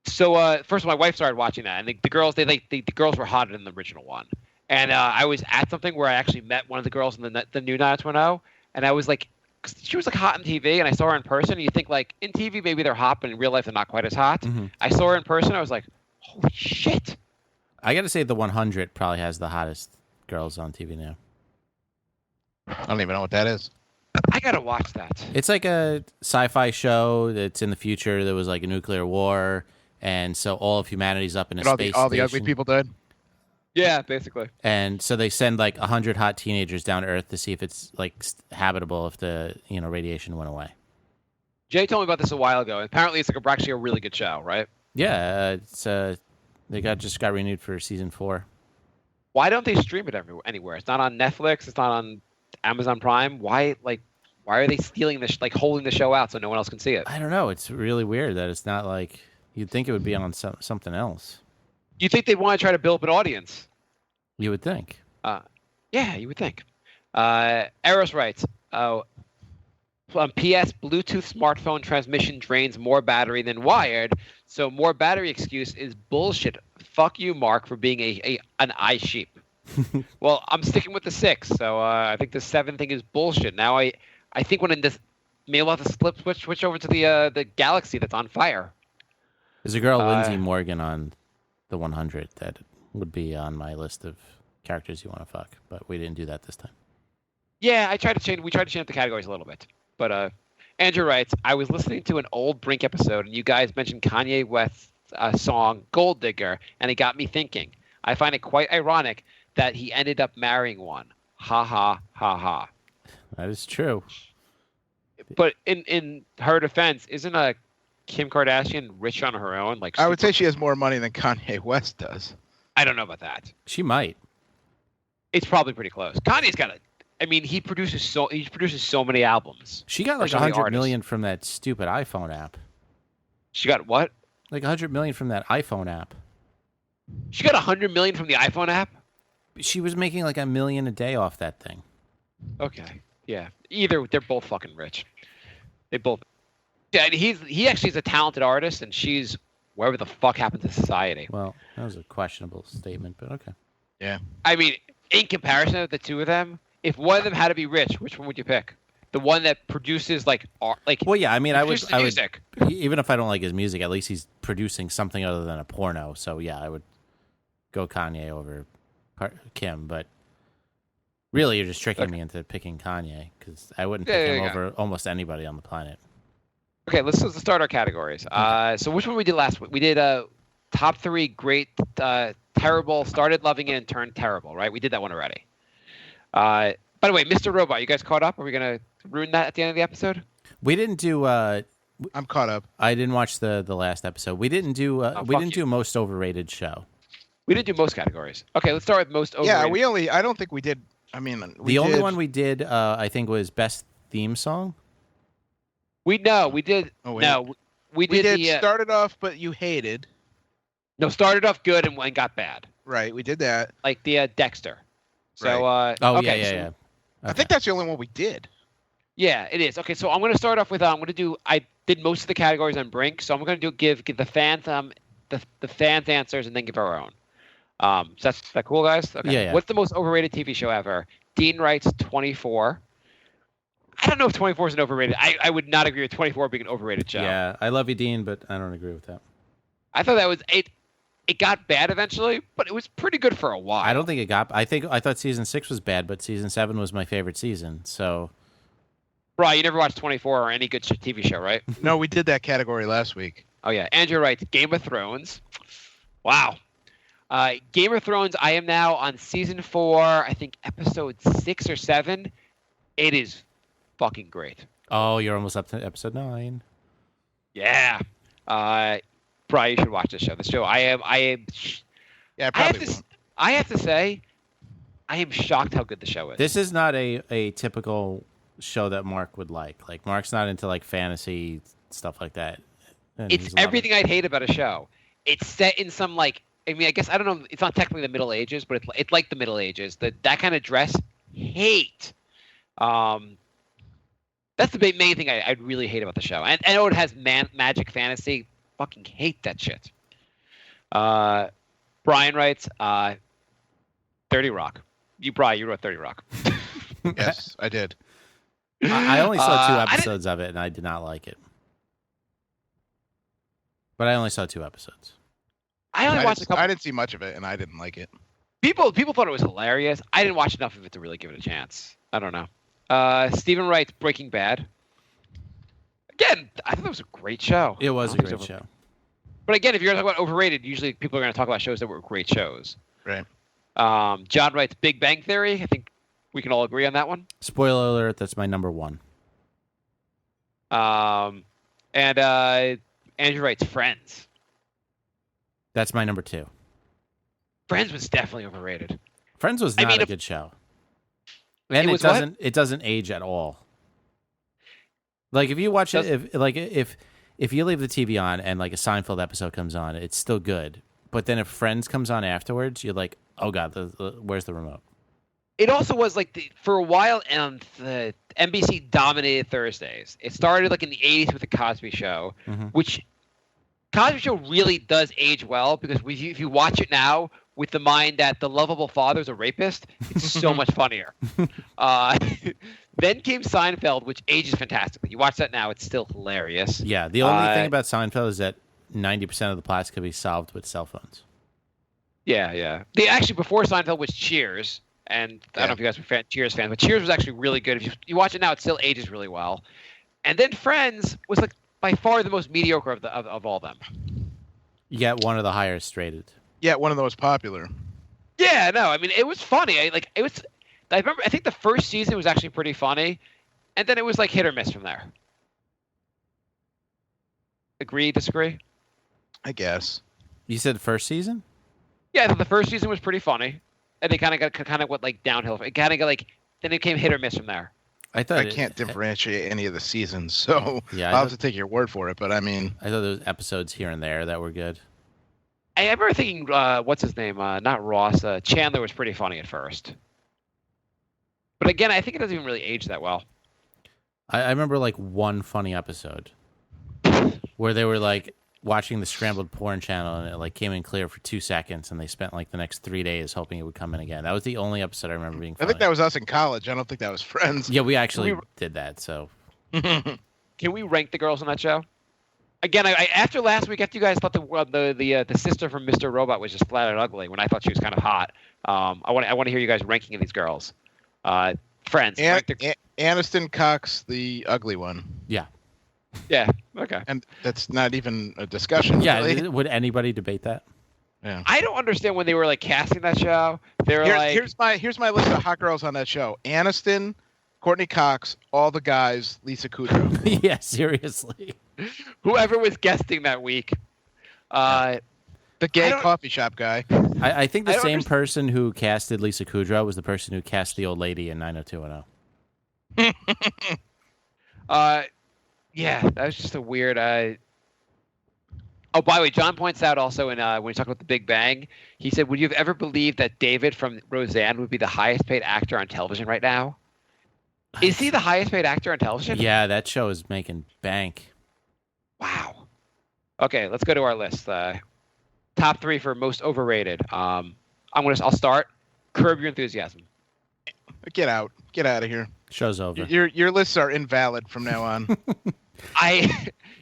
So first, my wife started watching that, and the girls the girls were hotter than the original one. And I was at something where I actually met one of the girls in the new 90210, and I was like, she was like hot on TV, and I saw her in person. And you think like in TV maybe they're hot, but in real life they're not quite as hot. Mhm. I saw her in person. I was like, holy shit. I got to say the 100 probably has the hottest girls on TV now. I don't even know what that is. I gotta watch that. It's like a sci-fi show that's in the future. There was like a nuclear war, and so all of humanity's up in a And space all the station. ugly people died. Yeah, basically. And so they send like 100 hot teenagers down to Earth to see if it's like habitable if the radiation went away. Jay told me about this a while ago. Apparently, it's like actually a really good show, right? Yeah, it's they just got renewed for season 4. Why don't they stream it anywhere? It's not on Netflix. It's not on Amazon Prime. Why are they stealing this, like holding the show out so no one else can see it? I don't know. It's really weird that it's not like you'd think it would be on something else. You think they want to try to build up an audience? You would think. Yeah, you would think. Eros writes, PS, Bluetooth smartphone transmission drains more battery than wired, so more battery excuse is bullshit. Fuck you, Mark, for being an eye sheep. Well, I'm sticking with the 6, so I think the 7 thing is bullshit. Now I think when in this, maybe we'll have to switch over to the Galaxy that's on fire. There's a girl, Lindsay Morgan, on the 100 that would be on my list of characters you want to fuck, but we didn't do that this time. Yeah, we tried to change up the categories a little bit. But Andrew writes, I was listening to an old Brink episode, and you guys mentioned Kanye West's song Gold Digger, and it got me thinking. I find it quite ironic that he ended up marrying one. Ha ha ha ha. That is true. But in her defense, isn't Kim Kardashian rich on her own? Like I would say she has more money than Kanye West does. I don't know about that. She might. It's probably pretty close. Kanye's got a. I mean, he produces so many albums. She got For like so many 100 million artists. from that stupid iPhone app. She got what? Like 100 million from that iPhone app. She got 100 million from the iPhone app. She was making like $1 million a day off that thing. Okay. Yeah. Either they're both fucking rich. They both. Yeah. And he actually is a talented artist, and she's wherever the fuck happened to society. Well, that was a questionable statement, but okay. Yeah. I mean, in comparison of the two of them, if one of them had to be rich, which one would you pick? The one that produces like art, like. Well, yeah, I mean, I would, music. even if I don't like his music, at least he's producing something other than a porno. So yeah, I would go Kanye over Kim. But really, you're just tricking me into picking Kanye because I wouldn't pick him over almost anybody on the planet. Okay, let's start our categories. So which one we did last week? We did top 3 great, terrible, started loving it and turned terrible, right? We did that one already. By the way, Mr. Robot, you guys caught up? Are we gonna ruin that at the end of the episode? We didn't do. I'm caught up. I didn't watch the last episode. We didn't do. We didn't do most overrated show. We didn't do most categories. Okay, let's start with most overrated. Yeah, I don't think we did. I mean, The only one we did, I think, was best theme song. We did. Oh, wait. No, we We did. did started off, but you hated. No, started off good and got bad, Right, we did that. like the Dexter. So. Oh okay, yeah, so- yeah. I think that's the only one we did. Yeah, it is. Okay, so I'm going to start off with I did most of the categories on Brink, so I'm going to give the fans the fans answers and then give our own. So that's that cool, guys? Okay. Yeah. What's the most overrated TV show ever? Dean writes 24. I don't know if 24 is an overrated. I would not agree with 24 being an overrated show. Yeah, I love you, Dean, but I don't agree with that. I thought that was it. It got bad eventually, but it was pretty good for a while. I don't think it got. I thought season 6 was bad, but season 7 was my favorite season. So, Bri, you never watched 24 or any good TV show, right? No, we did that category last week. Oh yeah, Andrew writes Game of Thrones. Wow. Game of Thrones. I am now on season 4. I think episode 6 or 7. It is fucking great. oh, you're almost up to episode 9. Yeah. Bri, you should watch this show. This show. I am. Yeah, I probably. have to. I have to say, I am shocked how good the show is. This is not a typical show that Mark would like. Like Mark's not into like fantasy stuff like that. And It's he's loving everything I'd hate about a show. It's set in some like. I mean, I guess I don't know. It's not technically the Middle Ages, but it's like the Middle Ages. That kind of dress, hate. That's the main thing I'd really hate about the show. And I know it has magic fantasy. Fucking hate that shit. Brian writes, 30 Rock. You wrote 30 Rock. Yes, I did. I only saw 2 I didn't- episodes of it, and I did not like it. But I only saw 2 episodes. I only watched a couple. I didn't see much of it, and I didn't like it. People thought it was hilarious. I didn't watch enough of it to really give it a chance. I don't know. Steven writes Breaking Bad. Again, I thought it was a great show. It was I a don't think great it's show. But again, if you're going to talk about overrated, usually people are going to talk about shows that were great shows. Right. John writes Big Bang Theory. I think we can all agree on that one. Spoiler alert, that's my number 1. And Andrew writes Friends. That's my number 2. Friends was definitely overrated. Friends was I not mean, a if- good show. And It it was what? doesn't age at all. Like if you watch it, if you leave the TV on and like a Seinfeld episode comes on, it's still good. But then if Friends comes on afterwards, you're like, oh god, where's the remote? It also was like for a while, the NBC dominated Thursdays. It started like in the 80s with the Cosby Show, which Cosby Show really does age well because if you watch it now with the mind that the lovable father's a rapist, it's so much funnier. Then came Seinfeld, which ages fantastically. You watch that now, it's still hilarious. Yeah, the only thing about Seinfeld is that 90% of the plots could be solved with cell phones. Yeah. Actually, before Seinfeld was Cheers, and I don't know if you guys were Cheers fans, but Cheers was actually really good. If you watch it now, it still ages really well. And then Friends was like by far the most mediocre of all of them. Yet one of the highest rated. Yeah, one of the most popular. Yeah, no, I mean it was funny. I remember. I think the first season was actually pretty funny, and then it was like hit or miss from there. Agree, disagree? I guess. You said the first season? Yeah, I thought the first season was pretty funny, and they kind of went like downhill. It kind of got like then it came hit or miss from there. I thought I can't differentiate any of the seasons, so I'll have to take your word for it. But I mean, I thought there was episodes here and there that were good. I remember thinking, what's his name? Not Ross. Chandler was pretty funny at first. But again, I think it doesn't even really age that well. I remember like one funny episode where they were like watching the scrambled porn channel and it like came in clear for 2 seconds and they spent like the next 3 days hoping it would come in again. That was the only episode I remember being funny. I think that was us in college. I don't think that was Friends. Yeah, we actually did that. So can we rank the girls on that show? Again, after last week, after you guys thought the sister from Mr. Robot was just flat out ugly, when I thought she was kind of hot, I want to hear you guys ranking of these girls. Friends. Aniston Cox, the ugly one. yeah. Yeah. Okay. And that's not even a discussion. Yeah. Really. Would anybody debate that? Yeah. I don't understand when they were like casting that show. They were Here's my list of hot girls on that show: Aniston, Courtney Cox, all the guys, Lisa Kudrow. Yeah, seriously. whoever was guesting that week. The gay coffee shop guy. I think the same person who casted Lisa Kudrow was the person who cast the old lady in 90210. Yeah, that was just a weird. Oh, by the way, John points out also when we talk about The Big Bang, he said, "Would you have ever believed that David from Roseanne would be the highest paid actor on television right now?" Is he the highest paid actor on television? Yeah, that show is making bank. Wow. Okay, let's go to our list. Top 3 for most overrated. I'll start. Curb Your Enthusiasm. Get out of here. Show's over. Your lists are invalid from now on.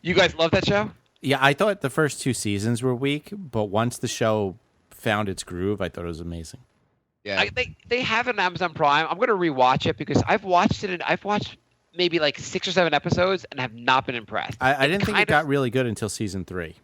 You guys love that show? Yeah, I thought the first 2 seasons were weak, but once the show found its groove, I thought it was amazing. Yeah. They have it on Amazon Prime. I'm going to rewatch it because I've watched it and I've watched maybe like 6 or 7 episodes and have not been impressed. I didn't think it got really good until season 3.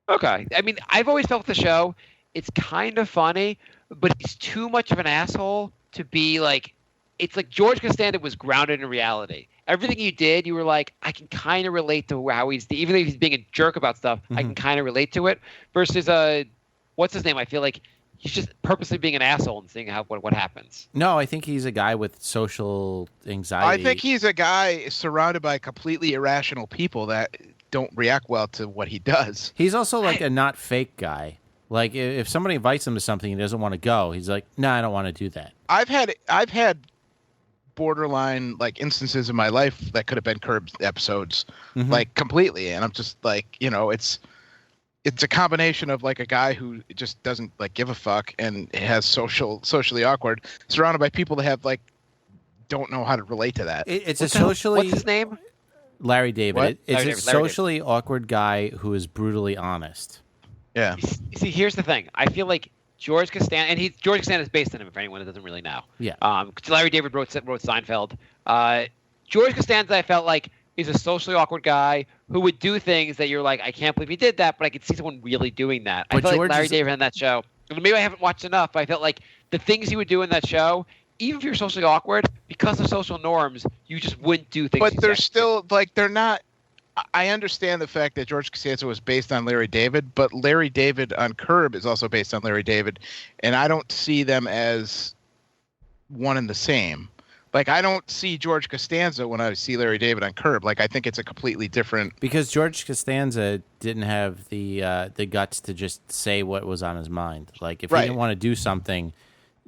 Okay. I mean, I've always felt the show, it's kind of funny, but he's too much of an asshole to be like, it's like George Costanza was grounded in reality. Everything you did, you were like, I can kind of relate to how even though he's being a jerk about stuff, I can kind of relate to it. Versus, what's his name? I feel like he's just purposely being an asshole and seeing what happens. No, I think he's a guy with social anxiety. I think he's a guy surrounded by completely irrational people that don't react well to what he does. He's also like a not fake guy. Like if somebody invites him to something he doesn't want to go, he's like, "No, I don't want to do that." I've had borderline like instances in my life that could have been Curb episodes, like completely, and I'm just like, it's a combination of like a guy who just doesn't like give a fuck and has socially awkward, surrounded by people that have like don't know how to relate to that. It's what's his name? Larry David. What? It's a socially awkward guy who is brutally honest. Yeah. See, here's the thing. I feel like George Costanza, and George Costanza is based on him. For anyone that doesn't really know, Yeah. Larry David wrote Seinfeld. George Costanza, I felt like, is a socially awkward guy who would do things that you're like, I can't believe he did that, but I could see someone really doing that. But I felt George like Larry is- David in that show. Maybe I haven't watched enough, but I felt like the things he would do in that show, even if you're socially awkward, because of social norms, you just wouldn't do things. But they're still like they're not. I understand the fact that George Costanza was based on Larry David, but Larry David on Curb is also based on Larry David, and I don't see them as one and the same. Like, I don't see George Costanza when I see Larry David on Curb. Like, I think it's a completely different. Because George Costanza didn't have the guts to just say what was on his mind. Like, if he didn't want to do something,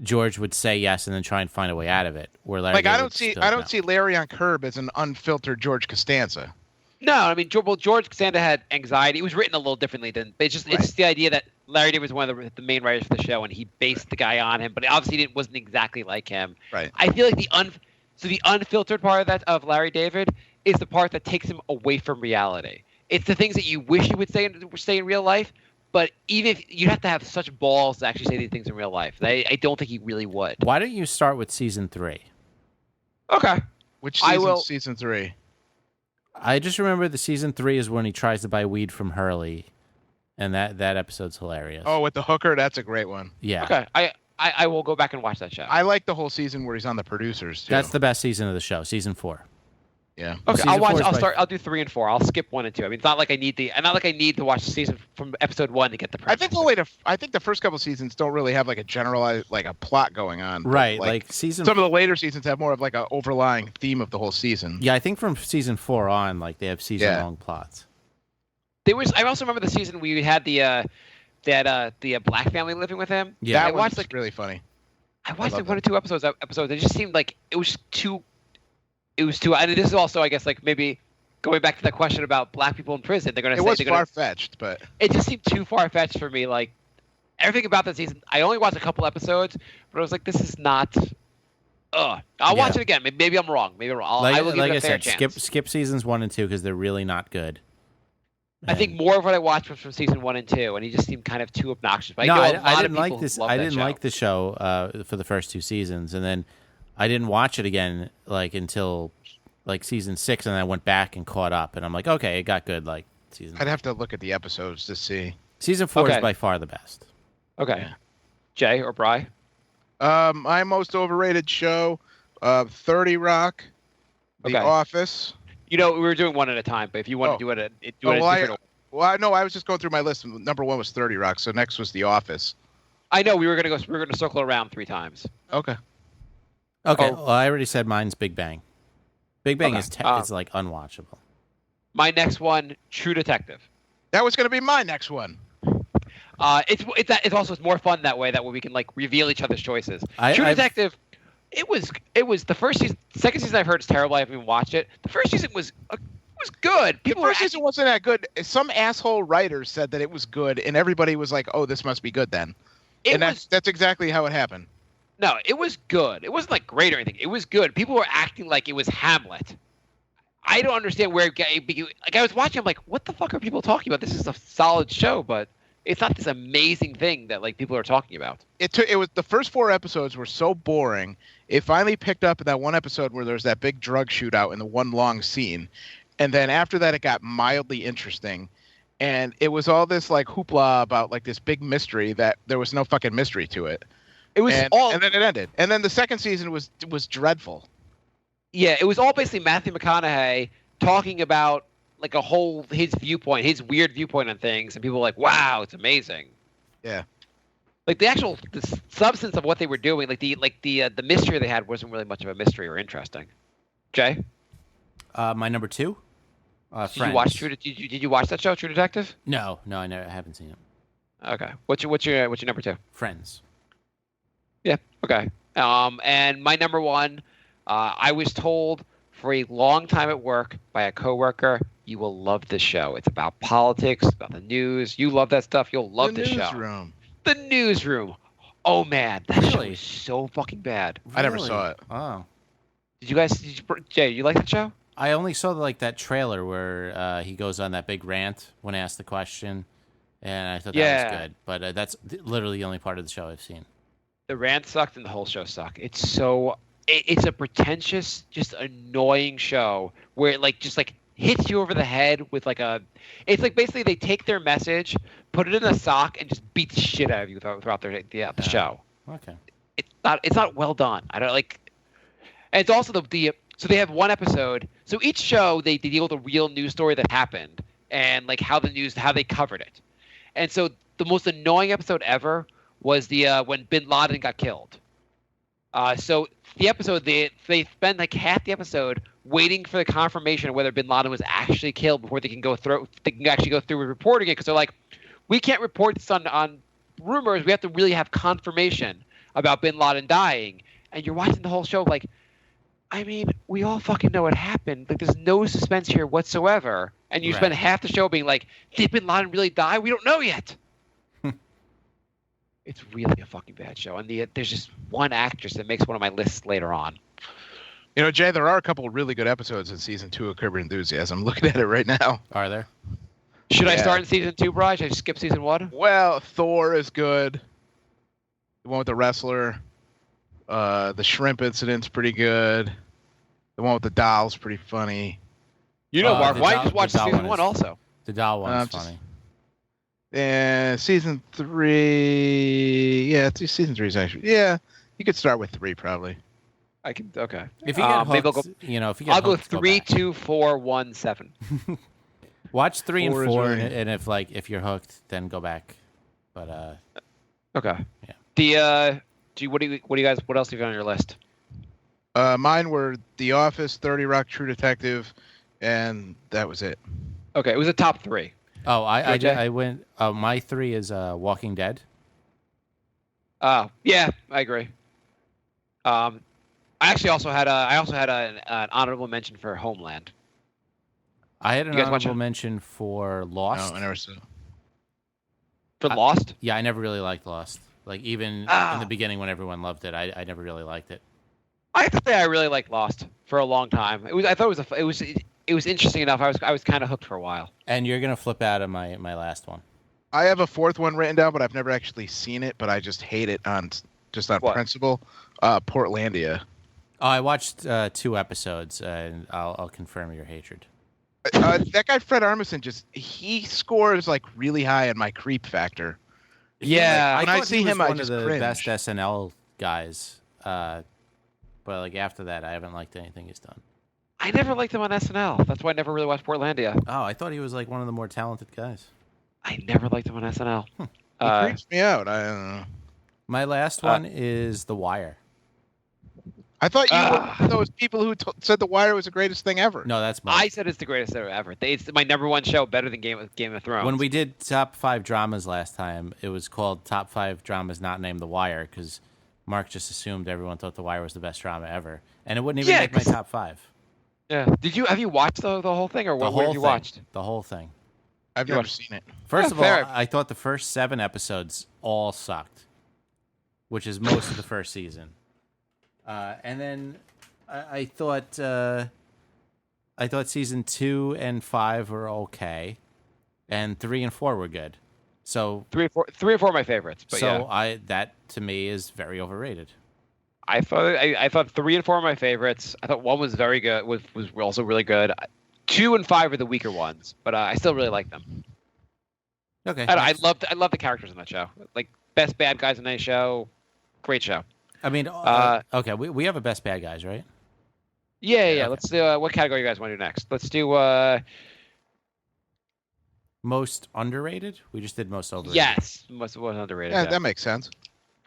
George would say yes and then try and find a way out of it. Where Larry, I don't see Larry on Curb as an unfiltered George Costanza. No, I mean, George Costanza had anxiety. It was written a little differently than. It's just the idea that Larry David was one of the main writers for the show, and he based the guy on him, but obviously it wasn't exactly like him. Right. I feel like the unfiltered part of Larry David is the part that takes him away from reality. It's the things that you wish you would say in real life, but even if you'd have to have such balls to actually say these things in real life, I don't think he really would. Why don't you start with season 3? Okay. Which season? Season 3. I just remember the season 3 is when he tries to buy weed from Hurley, and that episode's hilarious. Oh, with the hooker, that's a great one. Yeah. Okay. I will go back and watch that show. I like the whole season where he's on the producers, too. That's the best season of the show, season 4. Yeah. Okay, Season I'll watch. 4 is I'll by- start. I'll do 3 and 4. I'll skip 1 and 2. I mean, it's not like I need to watch the season from episode 1 to get the. I think I think the first couple seasons don't really have like a generalized like a plot going on. but, Right, like season. Some of the later seasons have more of like an overlying theme of the whole season. Yeah, I think from season 4 on, like they have season-long plots. There was. I also remember the season we had the black family living with him. Yeah, that I watched was really funny. I watched love like 1 or 2 episodes. It just seemed like it was too. And this is also, I guess, like maybe going back to that question about black people in prison. They're gonna It say was they're gonna. far fetched, but It just seemed too far fetched for me. Like everything about that season, I only watched a couple episodes, but I was like, this is not. I'll watch it again. Maybe I'm wrong. Maybe I'm wrong. I will give it a fair chance. skip seasons 1 and 2 because they're really not good. I think more of what I watched was from season 1 and 2, and he just seemed kind of too obnoxious. But No, I know a I lot didn't of like people this. love I that didn't show. like the show for the first 2 seasons, and then I didn't watch it again like until like season 6, and then I went back and caught up, and I'm like, okay, it got good. Like season. I'd have to look at the episodes to see. Season 4 is Okay. by far the best. Okay. Yeah. Jay or Bri? My most overrated show, 30 Rock, The Okay. Office. You know, we were doing one at a time, but if you want to do it, a different order. Well, I know I was just going through my list. Number 1 was 30 Rock, so next was The Office. I know we were gonna circle around 3 times. Okay. Okay, Oh. well, I already said mine's Big Bang. Big Bang Okay. is like unwatchable. My next one, True Detective. That was going to be my next one. It's also more fun that way. That way we can like reveal each other's choices. True Detective. It was the first season. Second season I've heard is terrible. I haven't even watched it. The first season was good. The first season wasn't that good. Some asshole writer said that it was good, and everybody was like, "Oh, this must be good then." That's exactly how it happened. No, it was good. It wasn't like great or anything. It was good. People were acting like it was Hamlet. I don't understand where like I was watching. I'm like, what the fuck are people talking about? This is a solid show, but it's not this amazing thing that like people are talking about. It was the first 4 episodes were so boring. It finally picked up in that one episode where there's that big drug shootout in the one long scene, and then after that it got mildly interesting, and it was all this like hoopla about like this big mystery that there was no fucking mystery to it. It was and then it ended. And then the second season was dreadful. Yeah, it was all basically Matthew McConaughey talking about like his viewpoint, his weird viewpoint on things, and people were like, "Wow, it's amazing." Yeah. Like the substance of what they were doing, the mystery they had wasn't really much of a mystery or interesting. Jay, My number 2. did you watch did you watch that show, True Detective? No, I haven't seen it. Okay, what's your number 2? Friends. Yeah. Okay. And my number 1, I was told for a long time at work by a coworker, you will love this show. It's about politics, about the news. You love that stuff. You'll love this show. Newsroom. The Newsroom. Oh man, that show Really? is so fucking bad. I never Really? saw it. Oh. Jay, you like that show? I only saw like that trailer where he goes on that big rant when asked the question, and I thought that was good. But that's literally the only part of the show I've seen. The rant sucked and the whole show sucked. It's a pretentious, just annoying show where it just hits you over the head with it's like basically they take their message, put it in a sock, and just beat the shit out of you throughout the show. Okay. It's not well done. I don't like. And it's also so they have one episode. So each show they deal with a real news story that happened and like how they covered it. And so the most annoying episode ever was when Bin Laden got killed. So the episode they spend like half the episode waiting for the confirmation of whether Bin Laden was actually killed before they can actually go through with reporting it, because they're like, we can't report this on rumors. We have to really have confirmation about Bin Laden dying. And you're watching the whole show like, I mean, we all fucking know what happened. Like, there's no suspense here whatsoever. And you spend half the show being like, did Bin Laden really die? We don't know yet. It's really a fucking bad show. And there's just one actress that makes one of my lists later on. You know, Jay, there are a couple of really good episodes in season 2 of Curb Your Enthusiasm. I'm looking at it right now. Are there? Should I Yeah. start in season 2, Bri? Should I skip season 1? Well, Thor is good. The one with the wrestler. The shrimp incident's pretty good. The one with the doll's pretty funny. You know, Mark, the why doll- don't you just watch the doll season one 1 is- also? The doll one's just- funny. And season 3, season 3 is actually, yeah, you could start with 3 probably. I can. Okay. If you get hooked, maybe I'll go. if you get I'll go hooked, 3, back. 2, 4, 1, 7. Watch 3 and 4 is 4, right. and if you're hooked, then go back. But Okay. Yeah. What do you guys? What else have you got on your list? Mine were The Office, 30 Rock, True Detective, and that was it. Okay, it was a top 3. oh, Okay. I went. My 3 is Walking Dead. Yeah, I agree. I actually also had an honorable mention for Homeland. I had an You guys watch honorable it? mention for Lost. No, I never saw. For Lost? Yeah, I never really liked Lost. Like even in the beginning when everyone loved it, I never really liked it. I have to say I really liked Lost for a long time. I thought it was interesting enough. I was kind of hooked for a while. And you're gonna flip out of my last one. I have a 4th one written down, but I've never actually seen it. But I just hate it on What? principle. Portlandia. Oh, I watched 2 episodes, and I'll confirm your hatred. That guy Fred Armisen he scores like really high on my creep factor. Yeah, When I thought see he was him, I one just of the cringe. best SNL guys. But like after that, I haven't liked anything he's done. I never liked him on SNL. That's why I never really watched Portlandia. Oh, I thought he was like one of the more talented guys. I never liked him on SNL. He creeps me out. I don't know. My last one is The Wire. I thought you were one of those people who said The Wire was the greatest thing ever. No, that's mine. I said it's the greatest show ever. It's my number 1 show, better than Game of Thrones. When we did top 5 dramas last time, it was called Top 5 Dramas Not Named The Wire because Mark just assumed everyone thought The Wire was the best drama ever, and it wouldn't even make my top 5. Yeah. Have you watched the whole thing, or what have you watched? The whole thing. I've never seen it. First of all, fair. I thought the first 7 episodes all sucked, which is most of the first season, and then I thought season 2 and 5 were okay, and 3 and 4 were good. So 3 and 4 are my favorites. But yeah. that to me is very overrated. I thought 3 and 4 are my favorites. I thought 1 was very good. Was also really good. 2 and 5 are the weaker ones, but I still really like them. Okay. I love the characters in that show. Like best bad guys in any show. Great show. I mean, okay, we have a best bad guys, right? Yeah. Okay. Let's do what category you guys want to do next? Let's do Most underrated? We just did most overrated. yes, most underrated. Yeah, Yeah. that makes sense.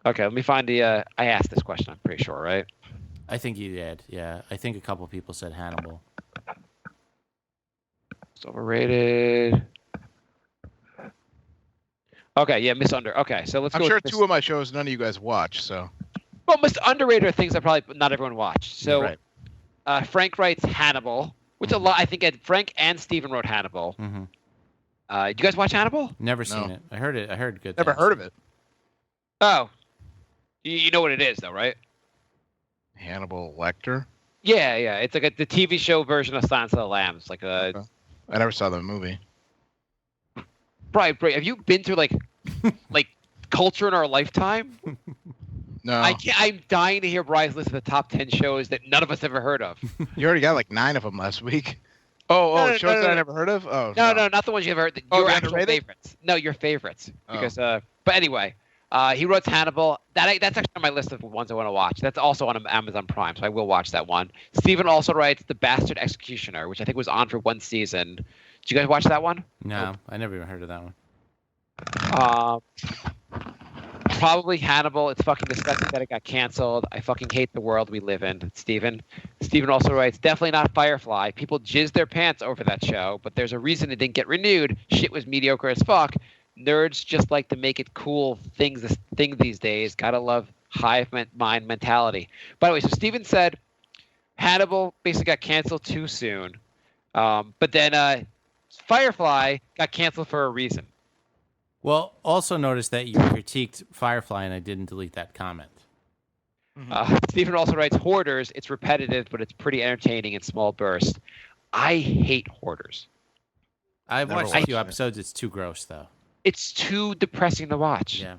Okay, let me find the. I asked this question. I'm pretty sure, right? I think you did. Yeah, I think a couple people said Hannibal. It's overrated. Okay, yeah, Miss Under. Okay, so let's I'm go. sure with Miss- 2 of my shows none of you guys watch, so. Well, Miss Underrated are things that probably not everyone watched. So, Right. Frank writes Hannibal, which a lot. I think Frank and Steven wrote Hannibal. Mm-hmm. You guys watch Hannibal? Never seen No. it. I heard it. I heard good. Never things. heard of it. Oh, you know what it is, though, right? Hannibal Lecter? Yeah. It's like the TV show version of Silence of the Lambs. Like a Okay. I never saw the movie. Brian, have you been through like culture in our lifetime? No. I'm dying to hear Brian's list of the top 10 shows that none of us ever heard of. You already got like 9 of them last week. Oh, shows that I never heard of? Oh, No, not the ones you ever heard. Oh, Your the actual underrated? favorites. No, your favorites. Oh. Because, but anyway, he wrote Hannibal. That's actually on my list of ones I want to watch. That's also on Amazon Prime, so I will watch that one. Steven also writes The Bastard Executioner, which I think was on for 1 season. Did you guys watch that one? No, I never even heard of that one. Probably Hannibal. It's fucking disgusting that it got canceled. I fucking hate the world we live in. Steven also writes, definitely not Firefly. People jizz their pants over that show, but there's a reason it didn't get renewed. Shit was mediocre as fuck. Nerds just like to make it cool thing these days. Gotta love hive mind mentality. By the way, so Steven said Hannibal basically got canceled too soon. But then Firefly got canceled for a reason. Well, also notice that you critiqued Firefly, and I didn't delete that comment. Stephen also writes Hoarders. It's repetitive, but it's pretty entertaining in small bursts. I hate Hoarders. I've Never watched a watched few it. episodes. It's too gross, though. It's too depressing to watch. Yeah.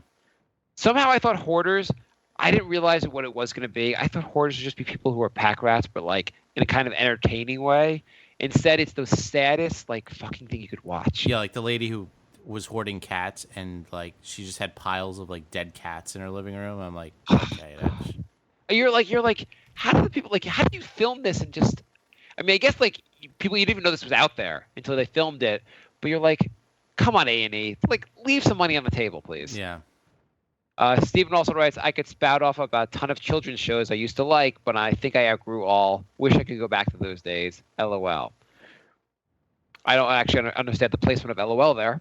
Somehow I thought Hoarders, I didn't realize what it was going to be. I thought Hoarders would just be people who are pack rats, but like in a kind of entertaining way. Instead, it's the saddest like fucking thing you could watch. Yeah, like the lady who was hoarding cats, and like she just had piles of like dead cats in her living room. I'm like, okay, that's... You're like, how do the people how do you film this and just? I mean, I guess like people you didn't even know this was out there until they filmed it. But you're like, come on, A&E, like leave some money on the table, please. Yeah. Steven also writes, I could spout off about a ton of children's shows I used to like, but I think I outgrew all. Wish I could go back to those days. LOL. I don't actually understand the placement of LOL there.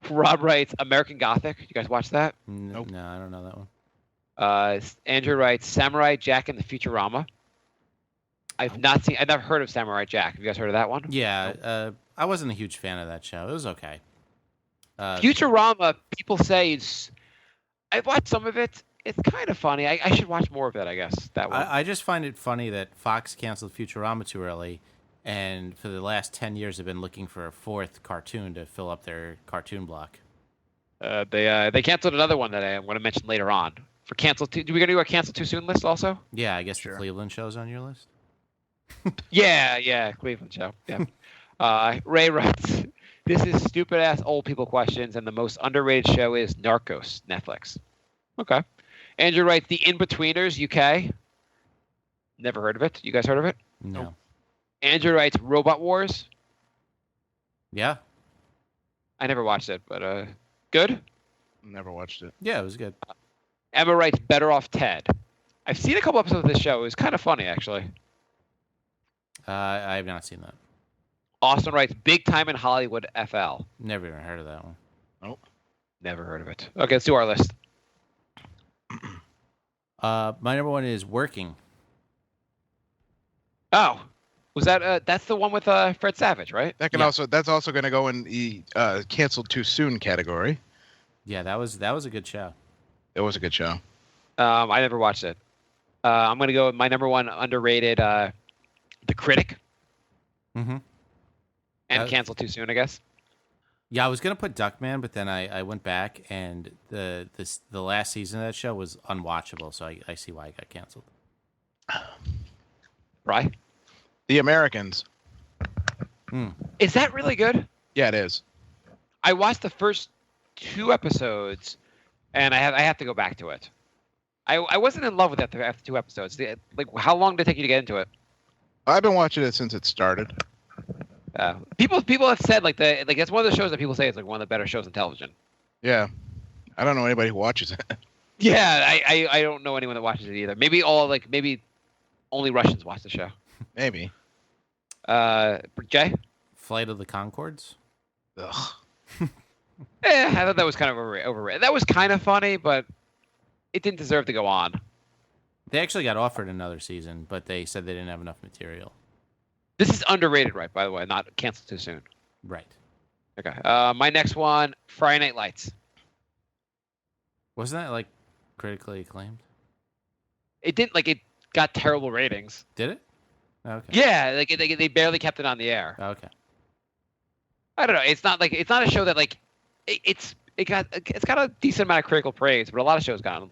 Rob writes, American Gothic. You guys watch that? Nope. No, I don't know that one. Andrew writes, Samurai Jack and the Futurama. I've never heard of Samurai Jack. Have you guys heard of that one? Yeah, I wasn't a huge fan of that show. It was okay. Futurama, people say I've watched some of it. It's kind of funny. I should watch more of it, I guess. That one. I just find it funny that Fox canceled Futurama too early, and for the last 10 years have been looking for a fourth cartoon to fill up their cartoon block. They canceled another one that I'm going to mention later on. For cancel too. Do we going to do a cancel too soon list also? Yeah, I guess the Cleveland show's on your list. Yeah, Cleveland show. Yeah. Ray writes, this is stupid ass old people questions, and the most underrated show is Narcos, Netflix. Okay. Andrew writes, The In-Betweeners, UK. Never heard of it. You guys heard of it? No. Andrew writes, Robot Wars. Yeah. I never watched it, but good. Never watched it. Yeah, it was good. Emma writes, Better Off Ted. I've seen a couple episodes of this show. It was kind of funny, actually. I have not seen that. Austin writes, Big Time in Hollywood FL. Never even heard of that one. Nope. Never heard of it. Okay, let's do our list. My number one is Working. Oh, was that that's the one with Fred Savage, right? That can that's also going to go in the canceled too soon category. Yeah, that was a good show. It was a good show. I never watched it. I'm going to go with my number one underrated, The Critic. Mm-hmm. And canceled too soon, I guess. Yeah, I was gonna put Duckman, but then I went back, and the last season of that show was unwatchable, so I see why it got canceled. Right? The Americans. Is that really good? Yeah, it is. I watched the first 2 episodes, and I have to go back to it. I wasn't in love with it after 2 episodes. Like, how long did it take you to get into it? I've been watching it since it started. People have said it's one of the shows that people say is like one of the better shows on television. Yeah, I don't know anybody who watches it. Yeah, I don't know anyone that watches it either. Maybe only Russians watch the show. Maybe. Jay? Flight of the Conchords? Ugh. I thought that was kind of overrated. That was kind of funny, but it didn't deserve to go on. They actually got offered another season, but they said they didn't have enough material. This is underrated, right? By the way, not canceled too soon. Right. Okay. My next one, Friday Night Lights. Wasn't that like critically acclaimed? It didn't it got terrible ratings. Did it? Okay. Yeah, they barely kept it on the air. Okay. I don't know. It's not a show that it's got a decent amount of critical praise, but a lot of shows got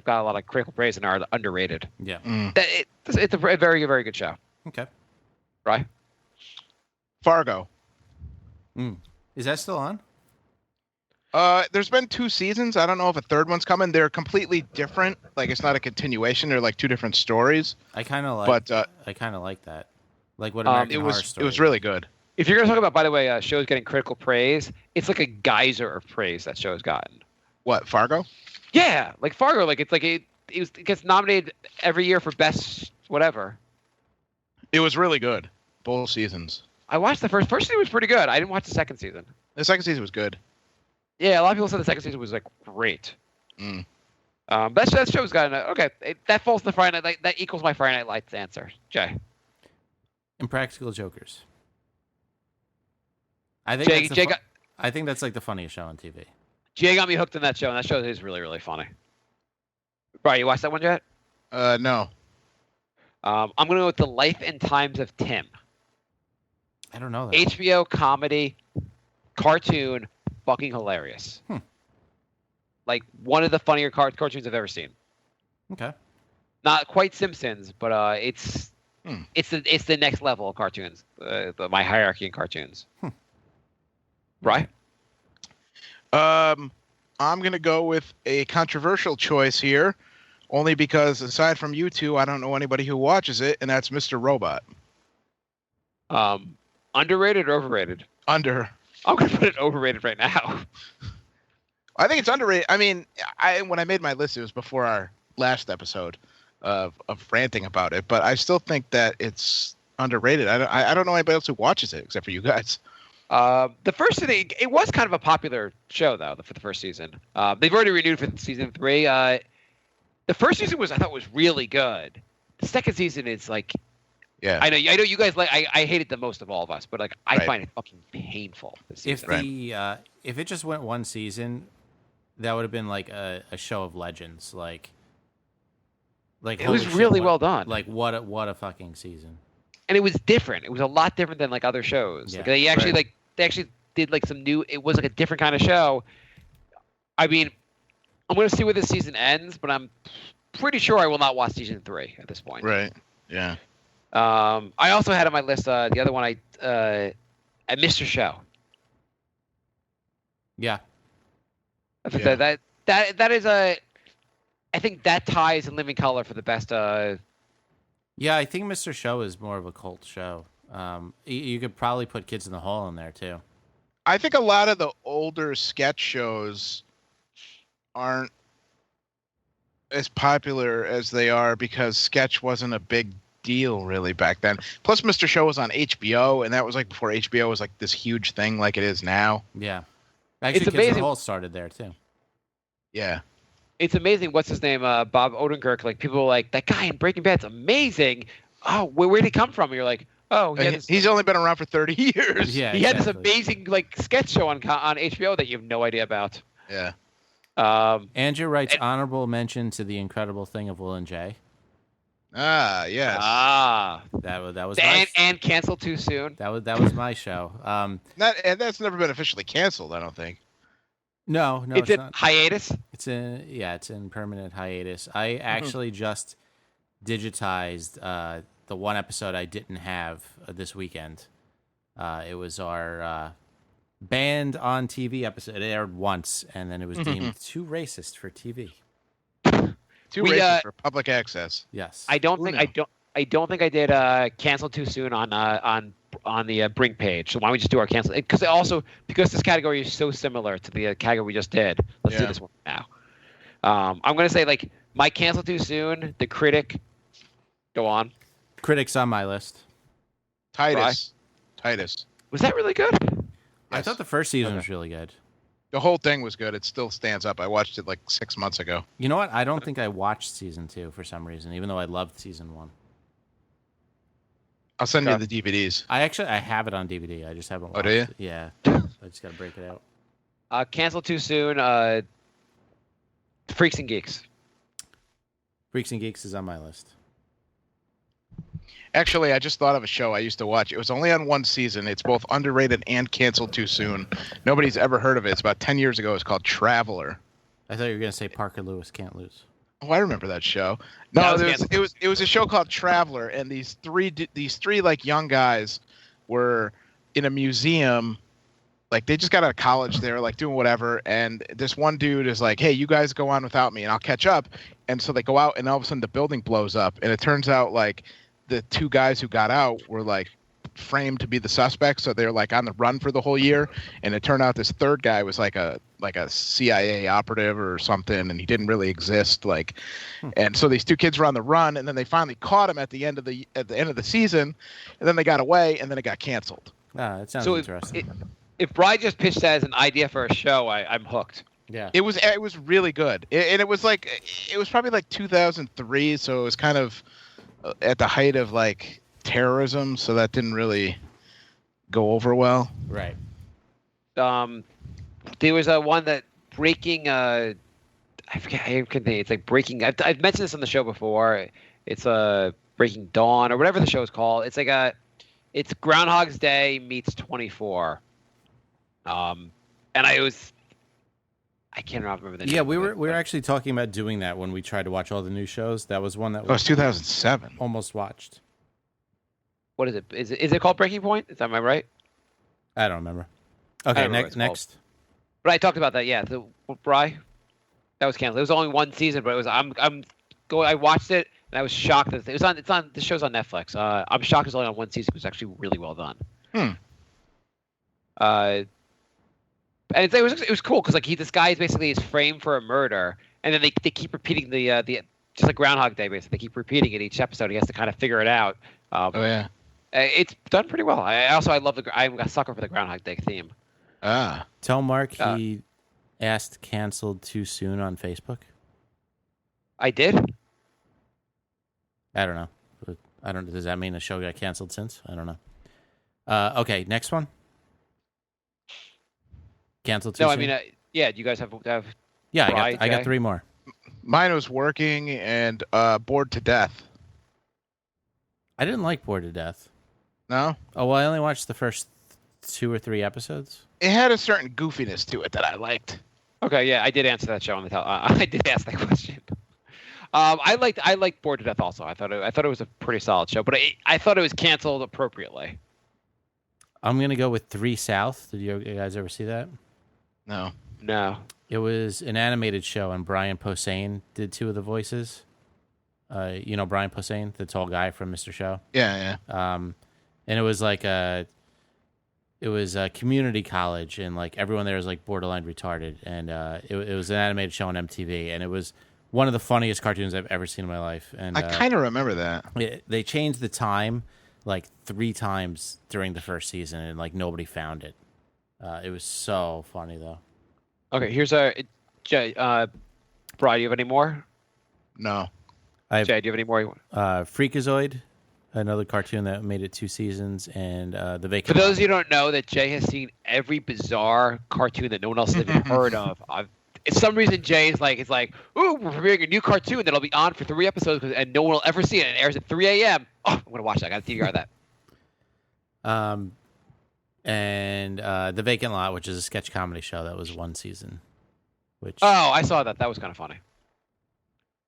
a lot of critical praise and are underrated. Yeah. It's a very, very good show. Okay. Right? Fargo. Is that still on? There's been 2 seasons. I don't know if a third one's coming. They're completely different. Like, it's not a continuation. They're like 2 different stories. I kind of like that. Like what American Horror Story. It was really good. If you're going to talk about, by the way, shows getting critical praise, it's like a geyser of praise that show's gotten. What, Fargo? Yeah, like Fargo. It gets nominated every year for best whatever. It was really good. Both seasons. I watched the first season was pretty good. I didn't watch the second season. The second season was good. Yeah, a lot of people said the second season was great. That show's got that falls in the Friday Night. That equals my Friday Night Lights answer. Jay. Impractical Jokers. I think I think that's like the funniest show on TV. Jay got me hooked on that show, and that show is really, really funny. Brian, you watched that one yet? No. I'm gonna go with The Life and Times of Tim. I don't know that. HBO comedy, cartoon, fucking hilarious. Like one of the funnier cartoons I've ever seen. Okay. Not quite Simpsons, but it's the next level of cartoons. My hierarchy in cartoons. Right? I'm gonna go with a controversial choice here. Only because aside from you two, I don't know anybody who watches it, and that's Mr. Robot. Underrated or overrated? Under. I'm gonna put it overrated right now. I think it's underrated. I mean, when I made my list, it was before our last episode of ranting about it, but I still think that it's underrated. I don't know anybody else who watches it except for you guys. The first season, it was kind of a popular show though for the first season. They've already renewed for season 3. The first season I thought was really good. The second season is like, yeah, I know you guys like. I hate it the most of all of us, but like I find it fucking painful. This If season. if it just went one season, that would have been like a show of legends. Like it was really well done. Like what a fucking season. And it was different. It was a lot different than like other shows. Yeah, like they actually did like some new. It was like a different kind of show. I mean, I'm going to see where this season ends, but I'm pretty sure I will not watch season 3 at this point. Right. Yeah. I also had on my list the other one. I Mr. Show. Yeah. I think that is a. I think that ties in Living Color for the best. Yeah, I think Mr. Show is more of a cult show. You could probably put Kids in the Hall in there too. I think a lot of the older sketch shows aren't as popular as they are because sketch wasn't a big deal really back then. Plus, Mr. Show was on HBO, and that was like before HBO was like this huge thing like it is now. Yeah. Actually, It's Kids in amazing. the Hall started there too. Yeah. It's amazing. What's his name? Bob Odenkirk. Like people are like that guy in Breaking Bad's amazing. Oh, where'd he come from? And you're like, oh, He's only been around for 30 years. Yeah, he had this exactly. amazing like sketch show on HBO that you have no idea about. Yeah. Andrew writes honorable mention to The Incredible Thing of Will and Jay. Ah, yes. That was my and canceled too soon. that was my show. And that's never been officially canceled, I don't think. No, it's it's in not. hiatus. It's in permanent hiatus. I actually just digitized the one episode I didn't have this weekend. It was our banned on TV episode. It aired once, and then it was deemed too racist for TV. Too racist for public access. Yes. I don't think I did cancel too soon on the Brink page. So why don't we just do our cancel? Because this category is so similar to the category we just did. Let's do this one now. I'm gonna say like my cancel too soon. The Critic. Go on. Critics on my list. Titus. Was that really good? I thought the first season was really good. The whole thing was good. It still stands up. I watched it like 6 months ago. You know what? I don't think I watched season 2 for some reason, even though I loved season 1. I'll send you the DVDs. I have it on DVD. I just haven't watched do you? it. Yeah. I just got to break it out. Cancel too soon. Freaks and Geeks. Freaks and Geeks is on my list. Actually, I just thought of a show I used to watch. It was only on one season. It's both underrated and canceled too soon. Nobody's ever heard of it. It's about 10 years ago. It's called Traveler. I thought you were going to say Parker Lewis Can't Lose. Oh, I remember that show. No, it was a show called Traveler, and these three like young guys were in a museum. Like they just got out of college. They were like doing whatever, and this one dude is like, "Hey, you guys go on without me, and I'll catch up." And so they go out, and all of a sudden the building blows up, and it turns out like the two guys who got out were like framed to be the suspects, so they're like on the run for the whole year. And it turned out this third guy was like a CIA operative or something, and he didn't really exist. And so these two kids were on the run, and then they finally caught him at the end of the season, and then they got away, and then it got canceled. Ah, that sounds interesting. If Bri just pitched that as an idea for a show, I'm hooked. Yeah, it was really good, and it was probably like 2003, so it was kind of at the height of like terrorism, so that didn't really go over well. Right. There was one that Breaking. I forget. It's like Breaking. I've mentioned this on the show before. It's Breaking Dawn or whatever the show is called. It's like it's Groundhog's Day meets 24. And I can't remember the name. Yeah, we were actually talking about doing that when we tried to watch all the new shows. That was one that it was 2007. Almost watched. What is it? Is it called Breaking Point? Am I right? I don't remember. Okay, next. But I talked about that. Yeah, Bri. That was canceled. It was only one season, but it was. I'm I watched it and I was shocked that the show's on Netflix. I'm shocked it's only on one season. It was actually really well done. And it was cool because like this guy is basically is framed for a murder, and then they keep repeating the just like Groundhog Day basically. They keep repeating it each episode. He has to kind of figure it out. It's done pretty well. I'm a sucker for the Groundhog Day theme. Tell Mark he asked canceled too soon on Facebook. I did. I don't know. Does that mean the show got canceled since? I don't know. Okay, next one. Canceled too soon? No, I mean, yeah. Do you guys have? Yeah, I got 3 more. Mine was working and bored to death. I didn't like Bored to Death. No? Oh, well, I only watched the first 2 or 3 episodes. It had a certain goofiness to it that I liked. Okay, yeah, I did answer that show on the I did ask that question. I liked Bored to Death also. I thought it was a pretty solid show, but I thought it was canceled appropriately. I'm gonna go with 3 South. Did you guys ever see that? No. It was an animated show, and Brian Posehn did 2 of the voices. You know Brian Posehn, the tall guy from Mr. Show. Yeah. And it was like a community college, and like everyone there was like borderline retarded, and it was an animated show on MTV, and it was one of the funniest cartoons I've ever seen in my life. And I kind of remember that. They changed the time like 3 times during the first season, and like nobody found it. It was so funny though. Okay, here's Jay. Brian, do you have any more? No. Jay, do you have any more? Freakazoid, another cartoon that made it 2 seasons, and The Vacant. For those of you who don't know, that Jay has seen every bizarre cartoon that no one else has ever heard of. For some reason, Jay is like, ooh, we're premiering a new cartoon that'll be on for 3 episodes, and no one will ever see it. And it airs at 3 a.m. Oh, I'm gonna watch that. I gotta DVR that. And The Vacant Lot, which is a sketch comedy show that was 1 season. Oh, I saw that. That was kind of funny.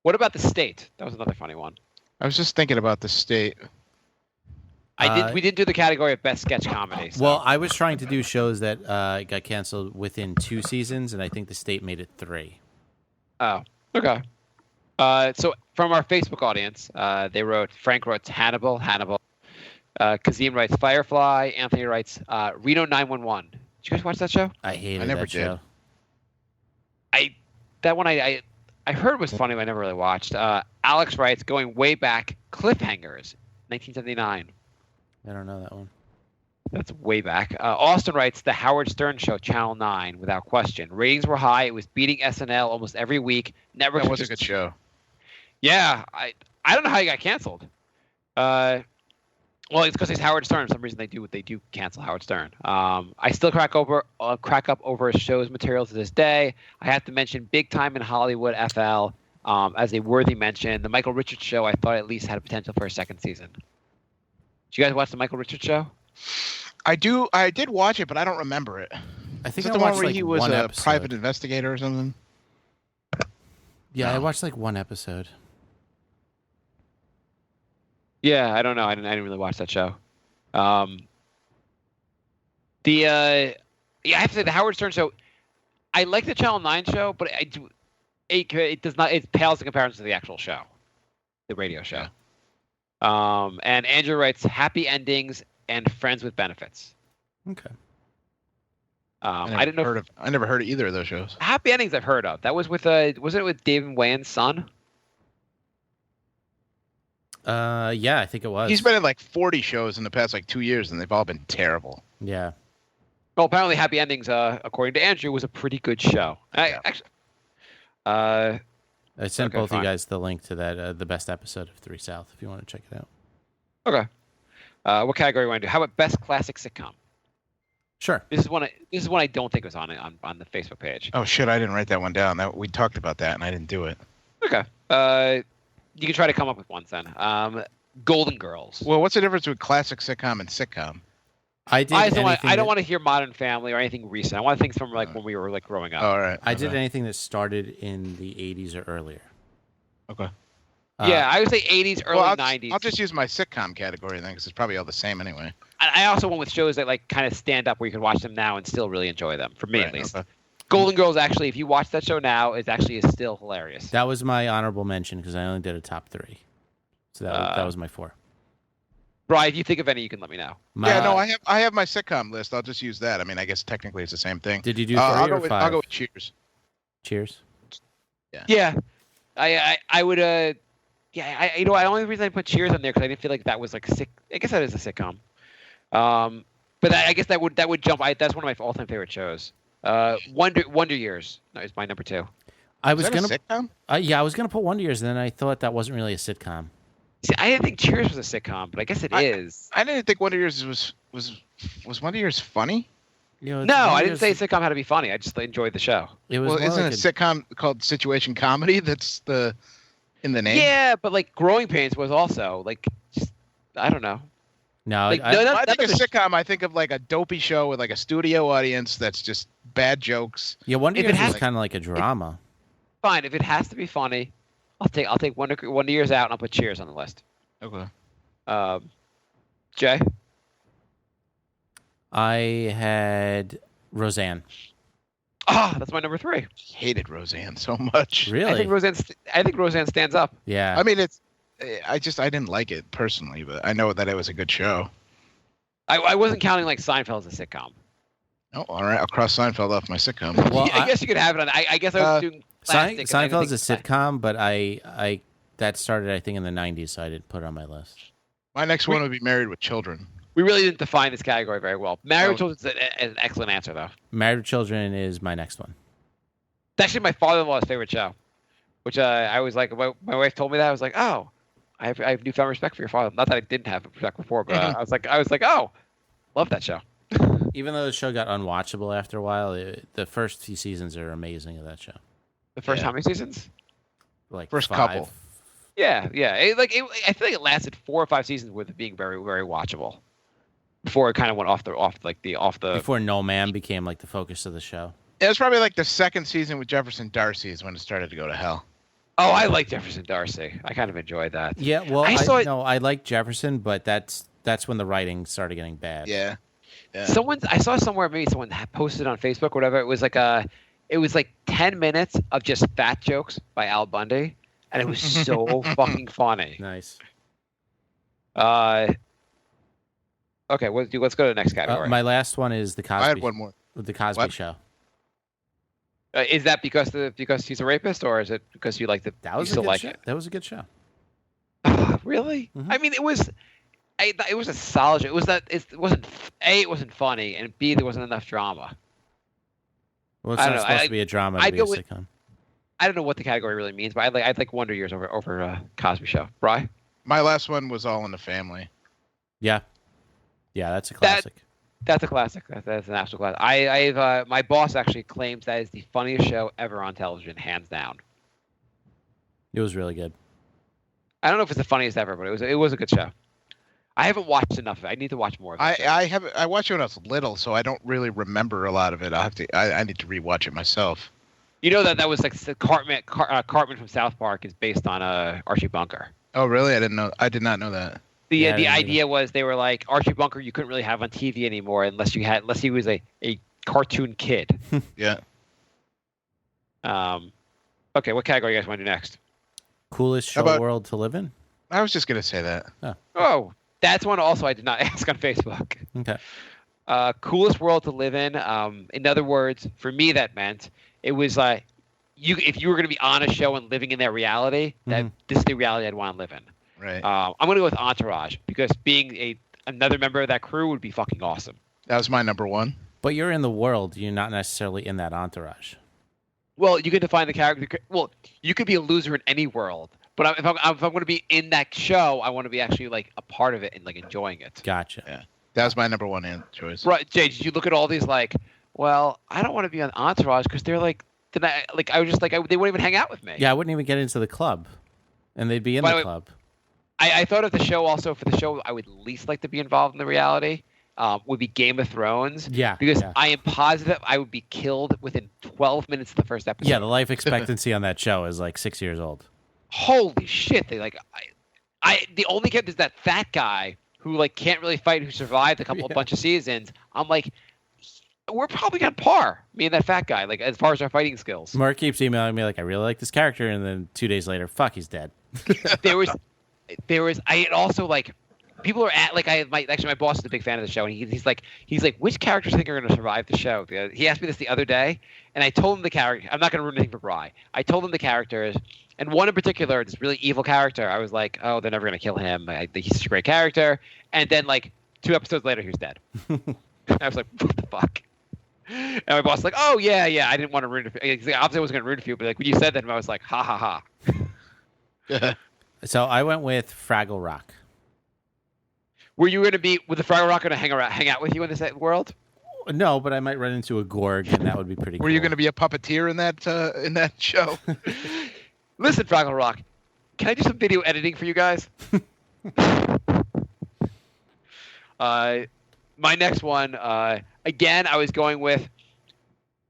What about The State? That was another funny one. I was just thinking about The State. We didn't do the category of best sketch comedy. So. Well, I was trying to do shows that got canceled within 2 seasons, and I think The State made it 3. Oh, okay. So from our Facebook audience, Frank wrote Hannibal. Kazim writes Firefly. Anthony writes Reno 911. Did you guys watch that show? I hated never that show. That one I heard was funny, but I never really watched. Alex writes Going Way Back, Cliffhangers, 1979. I don't know that one. That's way back. Austin writes The Howard Stern Show, Channel 9, without question. Ratings were high. It was beating SNL almost every week. That was a good show. Yeah, I don't know how he got canceled. Well, it's because he's Howard Stern. For some reason, they do cancel Howard Stern. I still crack up over his show's material to this day. I have to mention Big Time in Hollywood FL as a worthy mention. The Michael Richards Show, I thought at least had potential for a 2nd season. Did you guys watch the Michael Richards Show? I did watch it, but I don't remember it. I think Is I that the one watched where like he was one a episode. private investigator or something? Yeah, I watched like 1 episode. Yeah, I don't know. I didn't really watch that show. I have to say the Howard Stern Show. I like the Channel 9 show, but it does not. It pales in comparison to the actual show, the radio show. And Andrew writes Happy Endings and Friends with Benefits. Okay. I didn't know. I never heard of either of those shows. Happy Endings I've heard of. That was with wasn't it with David Wayne's son? Yeah, I think it was. He's been in like 40 shows in the past like 2 years, and they've all been terrible. Yeah. Well, apparently Happy Endings, according to Andrew, was a pretty good show. Yeah. I sent both fine. you guys the link to that, the best episode of 3 South, if you want to check it out. Okay. What category do you want to do? How about best classic sitcom? Sure. This is one I don't think was on the Facebook page. Oh shit! I didn't write that one down. We talked about that, and I didn't do it. Okay. You can try to come up with one then. Golden Girls. Well, what's the difference between classic sitcom and sitcom? I don't want to hear Modern Family or anything recent. I want things from like when we were like growing up. Oh, all right. I did anything that started in the 80s or earlier. Okay. Yeah, I would say 80s, early 90s. I'll just use my sitcom category then, because it's probably all the same anyway. I also went with shows that like kind of stand up where you can watch them now and still really enjoy them. For me, at least. Okay. Golden Girls actually, if you watch that show now, is still hilarious. That was my honorable mention because I only did a top 3. So that was my 4. Brian, if you think of any, you can let me know. Yeah, no, I have my sitcom list. I'll just use that. I mean, I guess technically it's the same thing. Did you do 3 or 5? I'll go with Cheers. Cheers. Yeah. I would the only reason I put Cheers on there because I didn't feel like that was like I guess that is a sitcom. But I guess that would jump. That's one of my all-time favorite shows. Wonder Years is my number 2. I was gonna sitcom? I was gonna put Wonder Years, and then I thought that wasn't really a sitcom. See, I didn't think Cheers was a sitcom, but I guess it is. I didn't think Wonder Years was Wonder Years funny? You know, No, I didn't say sitcom had to be funny. I just enjoyed the show. It was Well, more isn't like a sitcom called situation comedy? That's in the name. Yeah, but like Growing Pains was also like, I don't know. No, Like, I no, When I think of That's a- sitcom, I think of like a dopey show with like a studio audience that's just bad jokes. yeah, Wonder if it Years has- was kind of like a drama. Fine, if it has to be funny, I'll take Wonder Years out and I'll put Cheers on the list. Okay. Jay? I had Roseanne. That's my number 3. Hated Roseanne so much. Really? I think Roseanne stands up. Yeah. I mean, I didn't like it personally, but I know that it was a good show. I wasn't counting like Seinfeld as a sitcom. Oh, all right. I'll cross Seinfeld off my sitcom. Well, I guess you could have it on. I guess I was doing. plastic, and I Seinfeld's a didn't think- sitcom, but I that started I think in the 90s, so I didn't put it on my list. My next one would be Married with Children. We really didn't define this category very well. Married with No. Children is an excellent answer, though. Married with Children is my next one. It's actually my father-in-law's favorite show, which I was like, my wife told me that. I was like, oh, I have newfound respect for your father. Not that I didn't have respect before, but I was like, oh, love that show. Even though the show got unwatchable after a while, the first few seasons are amazing of that show. The first Yeah. how many seasons? Like First 5. couple. Yeah. I feel like it lasted 4 or 5 seasons with it being very, very watchable. Before it kind of went off the. Before No Man became like the focus of the show. It was probably like the second season with Jefferson Darcy is when it started to go to hell. Oh, I like Jefferson Darcy. I kind of enjoyed that. Yeah, well, I like Jefferson, but that's when the writing started getting bad. Yeah. I saw somewhere maybe someone had posted on Facebook or whatever. It was like 10 minutes of just fat jokes by Al Bundy, and it was so fucking funny. Nice. Okay, let's go to the next category. My last one is the Cosby. I had one more. The Cosby What? Show. Is that because he's a rapist, or is it because you like the That was you a still good like show. it? That was a good show. Really? Mhm. I mean, it was a solid show. It wasn't funny, and B, there wasn't enough drama. Well, it's I not don't know. supposed to be a drama to I'd be a go with- sitcom. I don't know what the category really means, but I'd like Wonder Years over Cosby Show. Bri? My last one was All in the Family. Yeah, that's a classic. That's a classic. That's an absolute classic. My boss actually claims that is the funniest show ever on television, hands down. It was really good. I don't know if it's the funniest ever, but it was a good show. I haven't watched enough of it. I need to watch more of it. I watched it when I was little, so I don't really remember a lot of it. I need to rewatch it myself. You know that was like Cartman from South Park is based on Archie Bunker. Oh, really? I did not know that. The Yeah, I didn't idea was they were like Archie Bunker you couldn't really have on TV anymore unless he was a cartoon kid. Yeah. Okay, what category you guys want to do next? Coolest show about- world to live in. I was just gonna say that. Oh, that's one also I did not ask on Facebook. Okay. Coolest world to live in. In other words, for me that meant it was like if you were going to be on a show and living in that reality, that this is the reality I'd want to live in. Right. I'm going to go with Entourage because being another member of that crew would be fucking awesome. That was my number one. But you're in the world. You're not necessarily in that entourage. Well, you can define the character. Well, you could be a loser in any world, but if I'm going to be in that show, I want to be actually like a part of it and like enjoying it. Gotcha. Yeah. That was my number one choice. Right, Jay? Did you look at all these like? Well, I don't want to be on Entourage because they're like. Then I was just like they wouldn't even hang out with me. Yeah, I wouldn't even get into the club, and they'd be in By the the way, club. I thought of the show also for the show I would least like to be involved in the reality would be Game of Thrones. Yeah, Because yeah. I am positive I would be killed within 12 minutes of the first episode. Yeah, the life expectancy on that show is like 6 years old. Holy shit! They like the only kid is that fat guy who like can't really fight, who survived a bunch of seasons. I'm like, we're probably on par. Me and that fat guy, like as far as our fighting skills. Mark keeps emailing me like, I really like this character, and then 2 days later, fuck, he's dead. there was. I had also like. People are at like my boss is a big fan of the show, and he's like which characters do you think are going to survive the show? He asked me this the other day, and I told him the character. I'm not going to ruin anything for Bri. I told him the characters, and one in particular, this really evil character. I was like, oh, they're never going to kill him. He's such a great character. And then like 2 episodes later, he was dead. I was like, what the fuck? And my boss was like, oh yeah, I didn't want to ruin it. Obviously, I wasn't going to ruin it for you, but like when you said that, I was like, ha ha ha. So I went with Fraggle Rock. Were you going to be with the Fraggle Rock going to hang out with you in this world? No, but I might run into a Gorg, and that would be pretty cool. Were you going to be a puppeteer in that show? Listen, Fraggle Rock, can I do some video editing for you guys? My next one, again, I was going with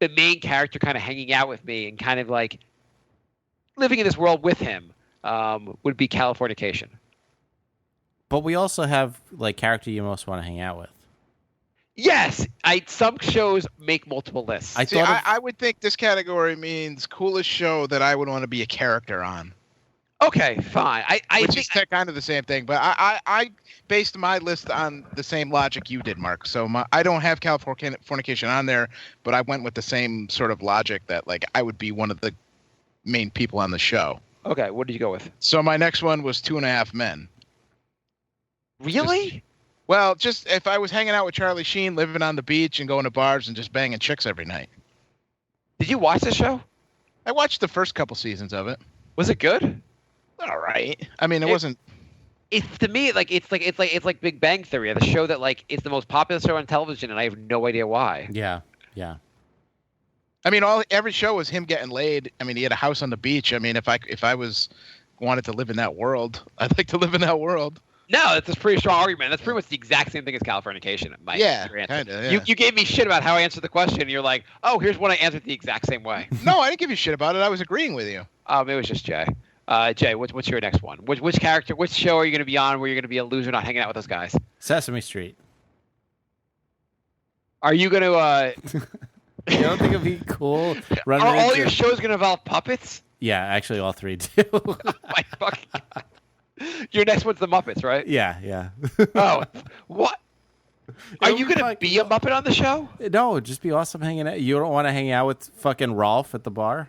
the main character kind of hanging out with me and kind of like living in this world with him would be Californication. But we also have like character you most want to hang out with. Yes, some shows make multiple lists. I would think this category means coolest show that I would want to be a character on. Okay, fine. Which is kind of the same thing, but I based my list on the same logic you did, Mark. So I don't have Californication on there, but I went with the same sort of logic that like I would be one of the main people on the show. Okay, what did you go with? So my next one was 2.5 Men. Really? Just if I was hanging out with Charlie Sheen, living on the beach and going to bars and just banging chicks every night. Did you watch the show? I watched the first couple seasons of it. Was it good? All right. I mean, it wasn't. It's to me it's like Big Bang Theory, the show that like is the most popular show on television, and I have no idea why. Yeah. I mean, every show was him getting laid. I mean, he had a house on the beach. I mean, if I wanted to live in that world, I'd like to live in that world. No, that's a pretty strong argument. That's pretty much the exact same thing as Californication. Yeah, kind of. Yeah. You gave me shit about how I answered the question, and you're like, oh, here's one I answered the exact same way. No, I didn't give you shit about it. I was agreeing with you. It was just Jay. Jay, what's your next one? Which character, which show are you going to be on where you're going to be a loser not hanging out with those guys? Sesame Street. Are you going to... You don't think it'd be cool? Are all your shows going to involve puppets? Yeah, actually all 3 do. Oh my fucking God. Your next one's the Muppets, right? Yeah. Oh, what? Are you going to be a Muppet on the show? No, just be awesome hanging out. You don't want to hang out with fucking Rolf at the bar?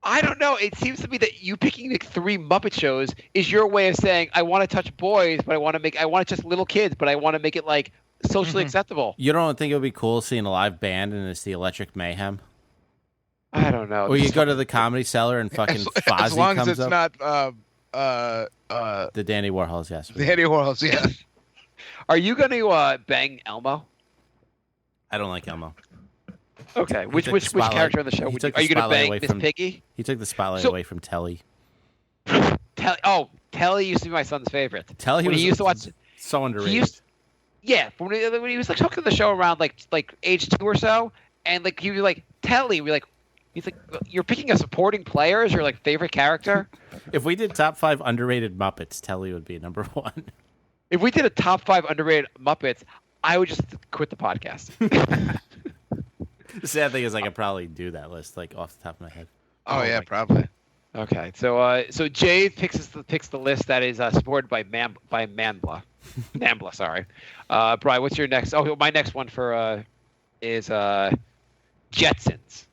I don't know. It seems to me that you picking the 3 Muppet shows is your way of saying, I want to touch boys, but I want to touch little kids, but I want to make it like socially acceptable. You don't think it would be cool seeing a live band and it's the Electric Mayhem? I don't know. Or you go to the Comedy Cellar and fucking Fozzie comes up? As long as it's not... the Dandy Warhols, yes. The Dandy Warhols, yeah. Are you going to bang Elmo? I don't like Elmo. Okay, which character on the show? Are you going to bang Miss Piggy? He took the spotlight away from Telly. Telly used to be my son's favorite. Telly he used to watch. So underrated. When he was like hooking the show around like age 2 or so, and like he was like Telly, he's like, you're picking a supporting player as your like favorite character. If we did top 5 underrated Muppets, Telly would be number 1. If we did a top 5 underrated Muppets, I would just quit the podcast. The sad thing is I could probably do that list like off the top of my head. Oh yeah, probably. Okay, so Jay picks the list that is supported by Nambla. Nambla, sorry. Brian, what's your next? Oh, my next one for is Jetsons.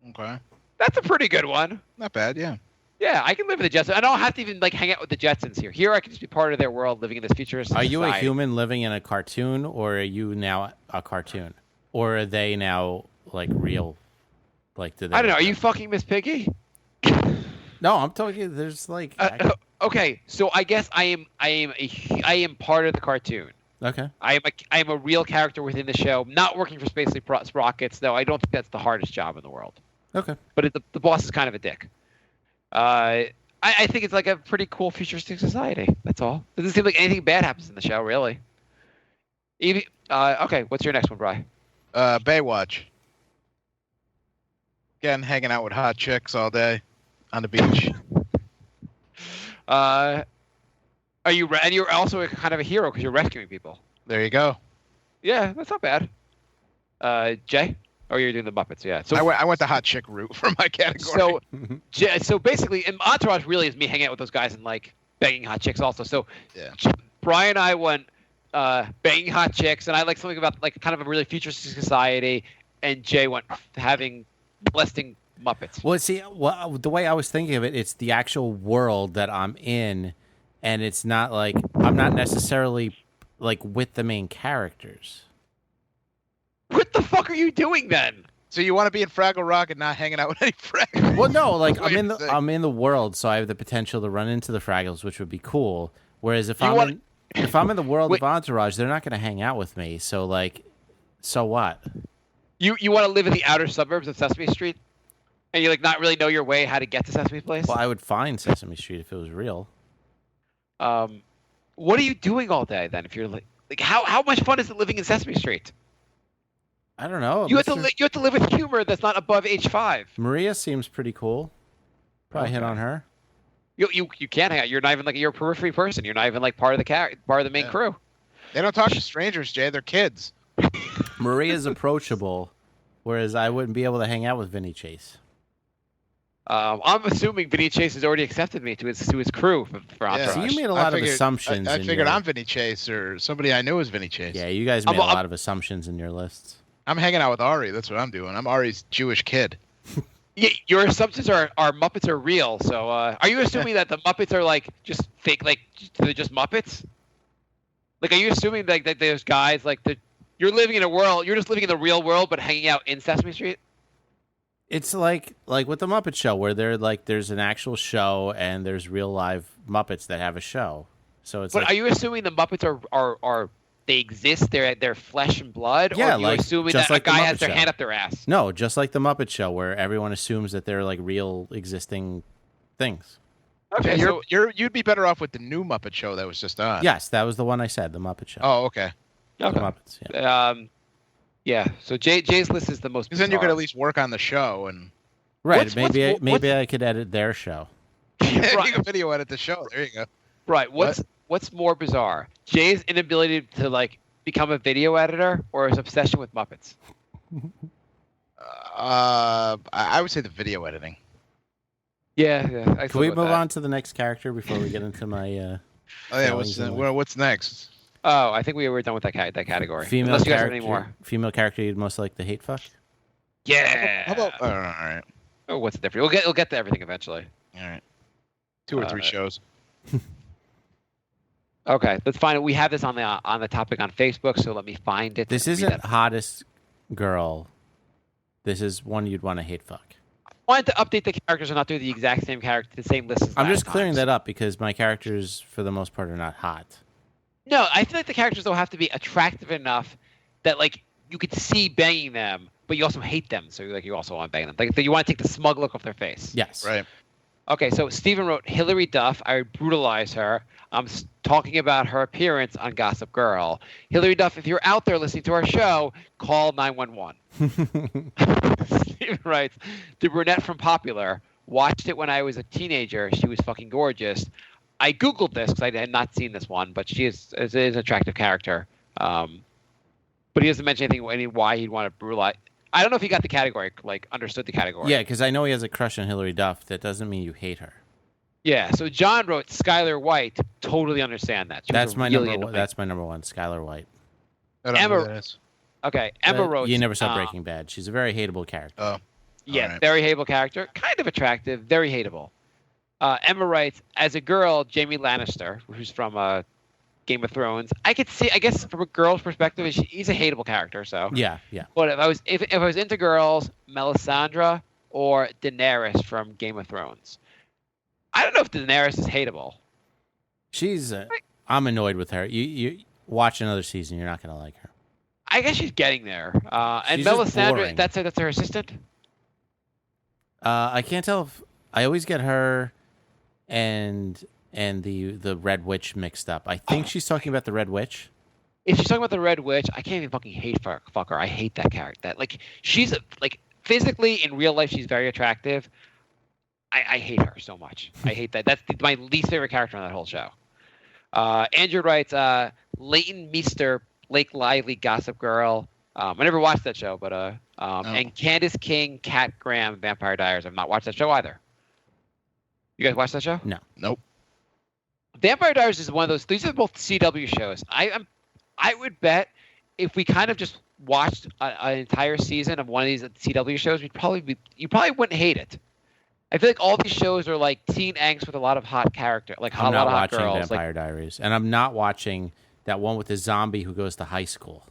Okay. That's a pretty good one. Not bad, yeah. Yeah, I can live with the Jetsons. I don't have to even like hang out with the Jetsons here. Here, I can just be part of their world, living in this futuristic society. Are you a human living in a cartoon, or are you now a cartoon, or are they now like real? Like, do they? I don't know. Are you fucking Miss Piggy? No, I'm talking. There's like. Okay, so I guess I am part of the cartoon. Okay. I am a real character within the show, not working for Space Sprockets. No, I don't think that's the hardest job in the world. Okay. But the boss is kind of a dick. I think it's like a pretty cool futuristic society. That's all. Doesn't seem like anything bad happens in the show, really. Okay, what's your next one, Bri? Baywatch. Again, hanging out with hot chicks all day on the beach. Are you? And you're also kind of a hero because you're rescuing people. There you go. Yeah, that's not bad. Jay? Or you're doing the Muppets? Yeah. So I went the hot chick route for my category. So basically, in Entourage really is me hanging out with those guys and like banging hot chicks also. So Yeah. Brian and I went banging hot chicks, and I like something about like kind of a really futuristic society, and Jay went having molesting Muppets. Well, see, the way I was thinking of it, it's the actual world that I'm in, and it's not like I'm not necessarily like with the main characters. What the fuck are you doing then? So you want to be in Fraggle Rock and not hanging out with any Fraggles? Well, no, like That's what I'm in the world, so I have the potential to run into the Fraggles, which would be cool. Whereas if I'm in the world of Entourage, they're not going to hang out with me. So like, so what? You want to live in the outer suburbs of Sesame Street, and you like not really know your way how to get to Sesame Place? Well, I would find Sesame Street if it was real. What are you doing all day then? If you're like how much fun is it living in Sesame Street? I don't know. You have to live with humor that's not above age 5. Maria seems pretty cool. Probably hit on her. You can't hang out. You're not even like you're a periphery person. You're not even like part of the main crew. They don't talk to strangers, Jay. They're kids. Maria's approachable, whereas I wouldn't be able to hang out with Vinny Chase. I'm assuming Vinny Chase has already accepted me to his crew for Entourage. So you made a lot of assumptions. I figured I'm Vinny Chase, or somebody I knew was Vinny Chase. Yeah, you guys made a lot of assumptions in your lists. I'm hanging out with Ari. That's what I'm doing. I'm Ari's Jewish kid. Yeah, your assumptions are Muppets are real. So are you assuming that the Muppets are like just fake? Like they're just Muppets? Like, are you assuming like that there's guys like you're living in a world? You're just living in the real world, but hanging out in Sesame Street? It's like with the Muppet Show, where there's an actual show and there's real live Muppets that have a show. So it's. But are you assuming the Muppets are they exist? They're flesh and blood. Yeah, or are you assuming that like a guy the has Muppet their Show. hand up their ass? No, just like the Muppet Show, where everyone assumes that they're like real existing things. Okay, Yeah, so you'd be better off with the new Muppet Show that was just on. Yes, that was the one I said, the Muppet Show. Oh, okay. The okay. Muppets. Yeah. Yeah. So Jay's list is the most. Because then you could bizarre. at least work on the show and Right. Maybe I could edit their show. you Right. can video edit the show. There you go. Right. What's more bizarre? Jay's inability to like become a video editor or his obsession with Muppets? I would say the video editing. Yeah. Can we move on to the next character before we get into my? Oh yeah. feelings and What's next? Oh, I think we were done with that category. Female Unless you guys have character. any more. Female character you'd most like to hate fuck. Yeah. How about? All right. Oh, what's the difference? We'll get to everything eventually. All right. 2 or 3 shows. Okay, let's find it. We have this on the topic on Facebook, so let me find it. This isn't hottest girl. This is one you'd want to hate fuck. I wanted to update the characters and not do the exact same character, the same list as I'm last just clearing time. that up because my characters, for the most part, are not hot. No, I feel like the characters don't have to be attractive enough that like you could see banging them, but you also hate them, so you also want to bang them. Like you want to take the smug look off their face. Yes. Right. Okay, so Steven wrote Hillary Duff. I would brutalize her. I'm talking about her appearance on Gossip Girl. Hillary Duff, if you're out there listening to our show, call 911. Steven writes, the brunette from Popular. Watched it when I was a teenager. She was fucking gorgeous. I Googled this because I had not seen this one, but she is an attractive character. But he doesn't mention anything why he'd want to brutalize. I don't know if he got the category, like understood the category. Yeah, because I know he has a crush on Hillary Duff. That doesn't mean you hate her. Yeah, so John wrote Skylar White. Totally understand that. She was That's my really number. annoying. That's my number one, Skylar White. I don't know Emma- who that is. Okay, Emma wrote. You never saw Breaking Bad. She's a very hateable character. Oh. Yeah, Alright. very hateable character. Kind of attractive, very hateable. Emma writes, as a girl, Jamie Lannister, who's from Game of Thrones. I could see, I guess, from a girl's perspective, he's a hateable character. So Yeah. But if I was into girls, Melisandre or Daenerys from Game of Thrones. I don't know if Daenerys is hateable. She's. I'm annoyed with her. You watch another season, you're not gonna like her. I guess she's getting there. And She's just Melisandre, boring. that's her assistant. I can't tell if I always get her and the Red Witch mixed up. I think she's talking about the Red Witch. If she's talking about the Red Witch, I can't even fucking hate fuck her. I hate that character. She's physically in real life, she's very attractive. I hate her so much. I hate that. That's my least favorite character on that whole show. Andrew writes, Leighton Meester, Blake Lively, Gossip Girl. I never watched that show, but and Candace King, Cat Graham, Vampire Diaries. I've not watched that show either. You guys watch that show? No. Nope. Vampire Diaries is one of those. These are both CW shows. I would bet if we kind of just watched an entire season of one of these CW shows, you probably wouldn't hate it. I feel like all these shows are like teen angst with a lot of hot character, like I'm a lot not of hot watching girls. Vampire Diaries, and I'm not watching that one with the zombie who goes to high school.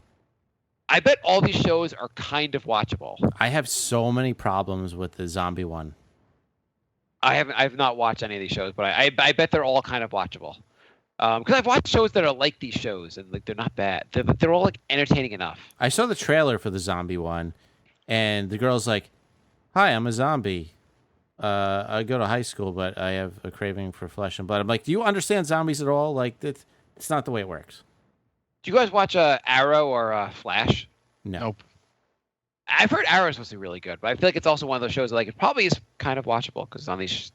I bet all these shows are kind of watchable. I have so many problems with the zombie one. I've not watched any of these shows, but I bet they're all kind of watchable. Because I've watched shows that are like these shows, and like they're not bad. They're all like entertaining enough. I saw the trailer for the zombie one, and the girl's like, "Hi, I'm a zombie. I go to high school, but I have a craving for flesh and blood." I'm like, "Do you understand zombies at all? Like, it's not the way it works." Do you guys watch Arrow or Flash? No. Nope. I've heard Arrow is supposed to be really good, but I feel like it's also one of those shows that like it probably is kind of watchable because on these.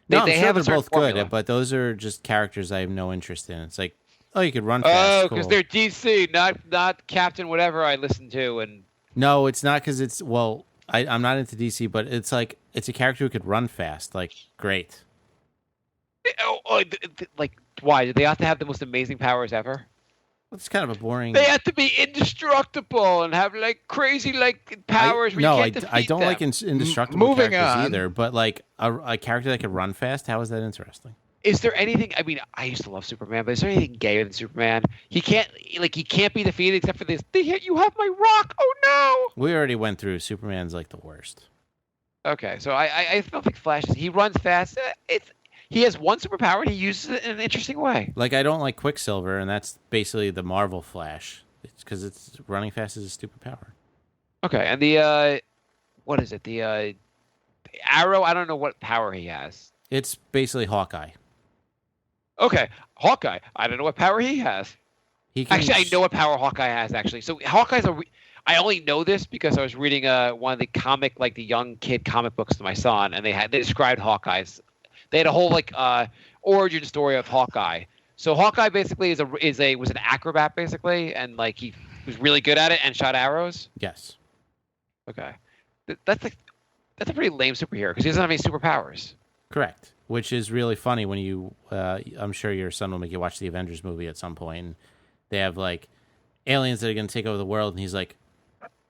No, I'm sure have a they're certain both formula. good, but those are just characters I have no interest in. It's like, oh, you could run fast. Oh, because they're DC, not Captain whatever I listen to, and No, it's not because it's I'm not into DC, but it's like it's a character who could run fast. Like, great. Like why do they have to have the most amazing powers ever? It's kind of a boring. They have to be indestructible and have like crazy like powers. Where you can't defeat I don't them. like indestructible Moving characters on. either. But like a character that could run fast, how is that interesting? Is there anything? I mean, I used to love Superman, but is there anything gayer than Superman? He can't be defeated except for this. You have my rock. Oh We already went through Superman's like the worst. no. Okay, so I don't think Flash. He runs fast. He has one superpower and he uses it in an interesting way. Like, I don't like Quicksilver, and that's basically the Marvel Flash. It's because it's running fast is a stupid power. Okay, and the what is it? The Arrow. I don't know what power he has. It's basically Hawkeye. Okay, Hawkeye. I don't know what power he has. He can Actually, I know what power Hawkeye has. Actually, so Hawkeye's I only know this because I was reading one of the the young kid comic books to my son, and they described Hawkeye's. They had a whole origin story of Hawkeye. So Hawkeye basically was an acrobat basically, and like he was really good at it and shot arrows. Yes. Okay, that's a pretty lame superhero because he doesn't have any superpowers. Correct. Which is really funny when you. I'm sure your son will make you watch the Avengers movie at some point, and they have like aliens that are going to take over the world, and he's like,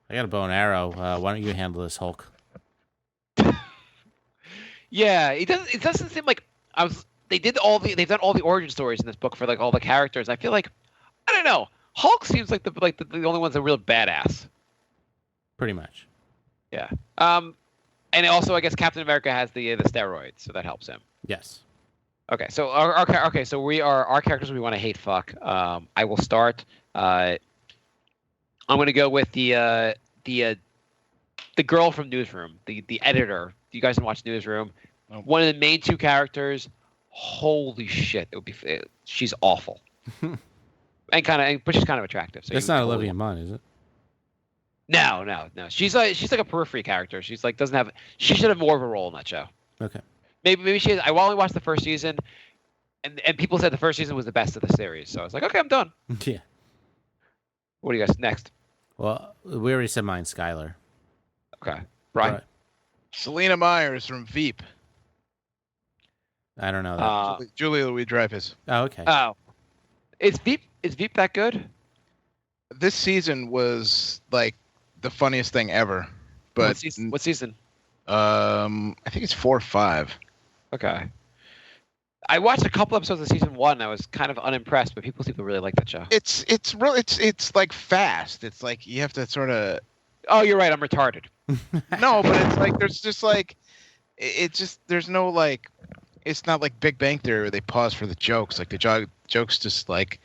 "I got a bow and arrow. Why don't you handle this, Hulk?" Yeah, it doesn't seem like they've done all the origin stories in this book for like all the characters. I feel like I don't know. Hulk seems like the only one's a real badass. Pretty much. Yeah. And also I guess Captain America has the steroids, so that helps him. Yes. Okay, so our characters we want to hate fuck. I will start. I'm going to go with the girl from Newsroom, the editor. You guys can watch Newsroom. Oh. One of the main two characters. Holy shit! She's awful. but she's kind of attractive. So That's not Olivia Munn, is it? No. She's like a periphery character. She's like she should have more of a role in that show. Okay. Maybe she is. I only watched the first season, and people said the first season was the best of the series. So I was like, okay, I'm done. Yeah. What do you guys next? Well, we already said mine, Skylar. Okay, Brian. Right. Selena Myers from Veep. I don't know that. Julia Louis-Dreyfus. Oh, okay. Is Veep that good? This season was like the funniest thing ever. But What season? I think it's 4 or 5. Okay. I watched a couple episodes of season 1. And I was kind of unimpressed, but people seem to really like that show. It's like fast. It's like you have to sort of. Oh, you're right. I'm retarded. No, but it's like there's no like. It's not like Big Bang Theory where they pause for the jokes. Like the jokes just like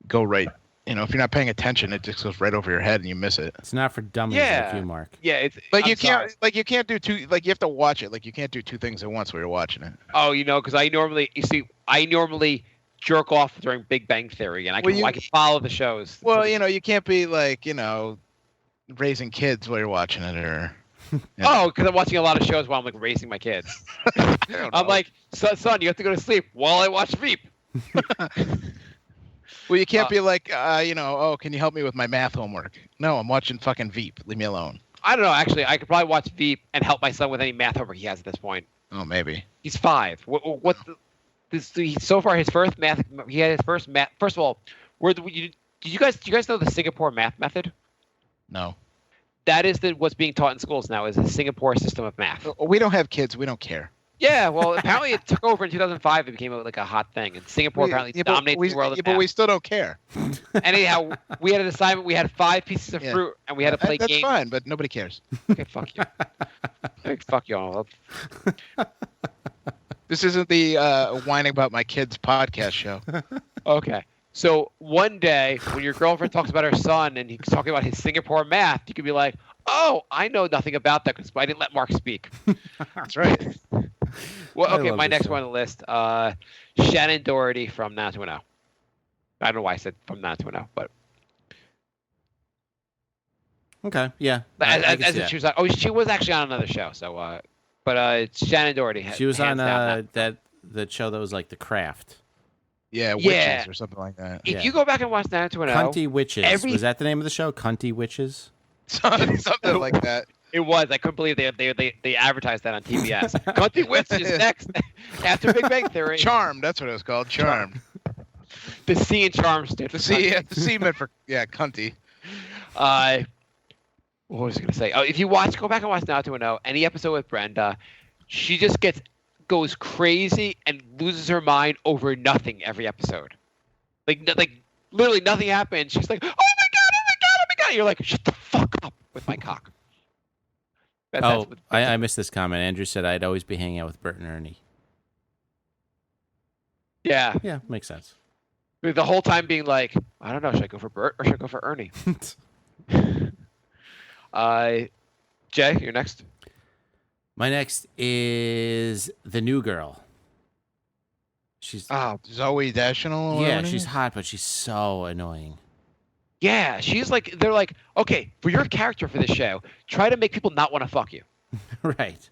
go right. You know, if you're not paying attention, it just goes right over your head and you miss it. It's not for dummies Yeah. like you, Mark. Yeah, it's Like I'm you can't sorry. you can't do two. Like you have to watch it. Like you can't do two things at once while you're watching it. Oh, because I normally jerk off during Big Bang Theory, and I can follow the shows. Well, you can't be like raising kids while you're watching it or. Yeah. Oh, because I'm watching a lot of shows while I'm like raising my kids. I'm like, son, you have to go to sleep while I watch Veep. Well, you can't be like, oh, can you help me with my math homework? No, I'm watching fucking Veep. Leave me alone. I don't know. Actually, I could probably watch Veep and help my son with any math homework he has at this point. Oh, maybe. He's 5. So far, his first math. He had his first math. First of all, do you guys know the Singapore math method? No. That is what's being taught in schools now is the Singapore system of math. We don't have kids. We don't care. Yeah, well, apparently it took over in 2005. It became like a hot thing, and Singapore apparently dominates the world of math. But we still don't care. Anyhow, we had an assignment. We had 5 pieces of fruit, and we had to play games. That's fine, but nobody cares. Okay, fuck you. Okay, fuck you all. This isn't the whining about my kids podcast show. Okay. So one day, when your girlfriend talks about her son and he's talking about his Singapore math, you could be like, "Oh, I know nothing about that because I didn't let Marc speak." That's right. Well, okay, my next one on the list, Shannon Doherty from 90210. I don't know why I said from 90210, but Okay, yeah. as if she was, she was actually on another show. So, but it's Shannon Doherty. She was on that show that was like The Craft. Yeah, Witches or something like that. If you go back and watch 90210, Cunty Witches. Was that the name of the show? Cunty Witches? Something like that. It was. I couldn't believe they advertised that on TBS. Cunty Witches next after Big Bang Theory. Charmed. That's what it was called. Charmed. The C in Charmed stood for the C meant for Cunty. What was I going to say? Oh, if you go back and watch 90210, any episode with Brenda, she just goes crazy and loses her mind over nothing every episode. Like literally nothing happens. She's like, "Oh my god! Oh my god! Oh my god!" You're like, "Shut the fuck up with my cock." I missed this comment. Andrew said I'd always be hanging out with Bert and Ernie. Yeah. Yeah, makes sense. The whole time being like, I don't know, should I go for Bert or should I go for Ernie? Jay, you're next. My next is the new girl. She's Zoe Deschanel. Yeah, she's hot, but she's so annoying. Yeah, she's like, they're like, okay, for your character for this show, try to make people not want to fuck you. Right.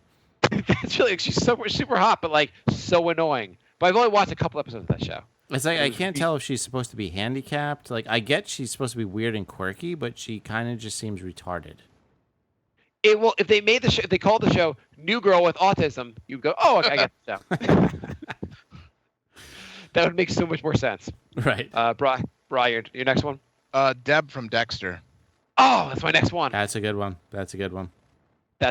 That's really, she's super hot, but like so annoying. But I've only watched a couple episodes of that show. It's like I can't tell if she's supposed to be handicapped. Like I get she's supposed to be weird and quirky, but she kind of just seems retarded. If they made the show, if they called the show "New Girl with Autism," you'd go, "Oh, I get the show." That would make so much more sense. Right. Brian, your next one. Deb from Dexter. Oh, that's my next one. That's a good one. That's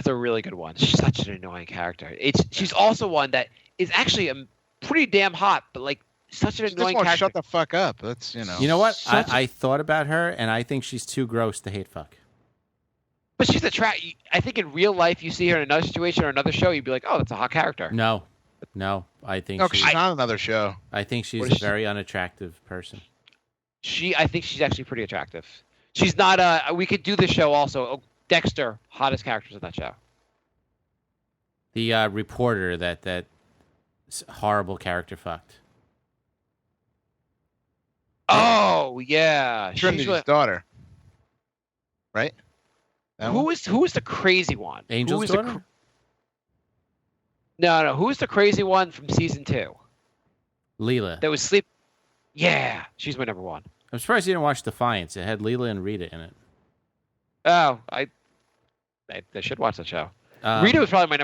a really good one. She's such an annoying character. She's also one that is actually pretty damn hot, but like such an annoying character. Shut the fuck up. That's You know what? I thought about her, and I think she's too gross to hate fuck. But she's attractive. I think in real life, you see her in another situation or another show, you'd be like, "Oh, that's a hot character." No, I think she's on another show. I think she's a very unattractive person. I think she's actually pretty attractive. She's not. We could do this show also. Oh, Dexter, hottest characters in that show. The reporter that horrible character fucked. Oh yeah, Trinity's daughter. Right. Who is the crazy one? Angel's daughter? No. Who's the crazy one from season 2? Leela. That was sleep. Yeah, she's my number 1. I'm surprised you didn't watch Defiance. It had Leela and Rita in it. Oh, I should watch that show. Rita was probably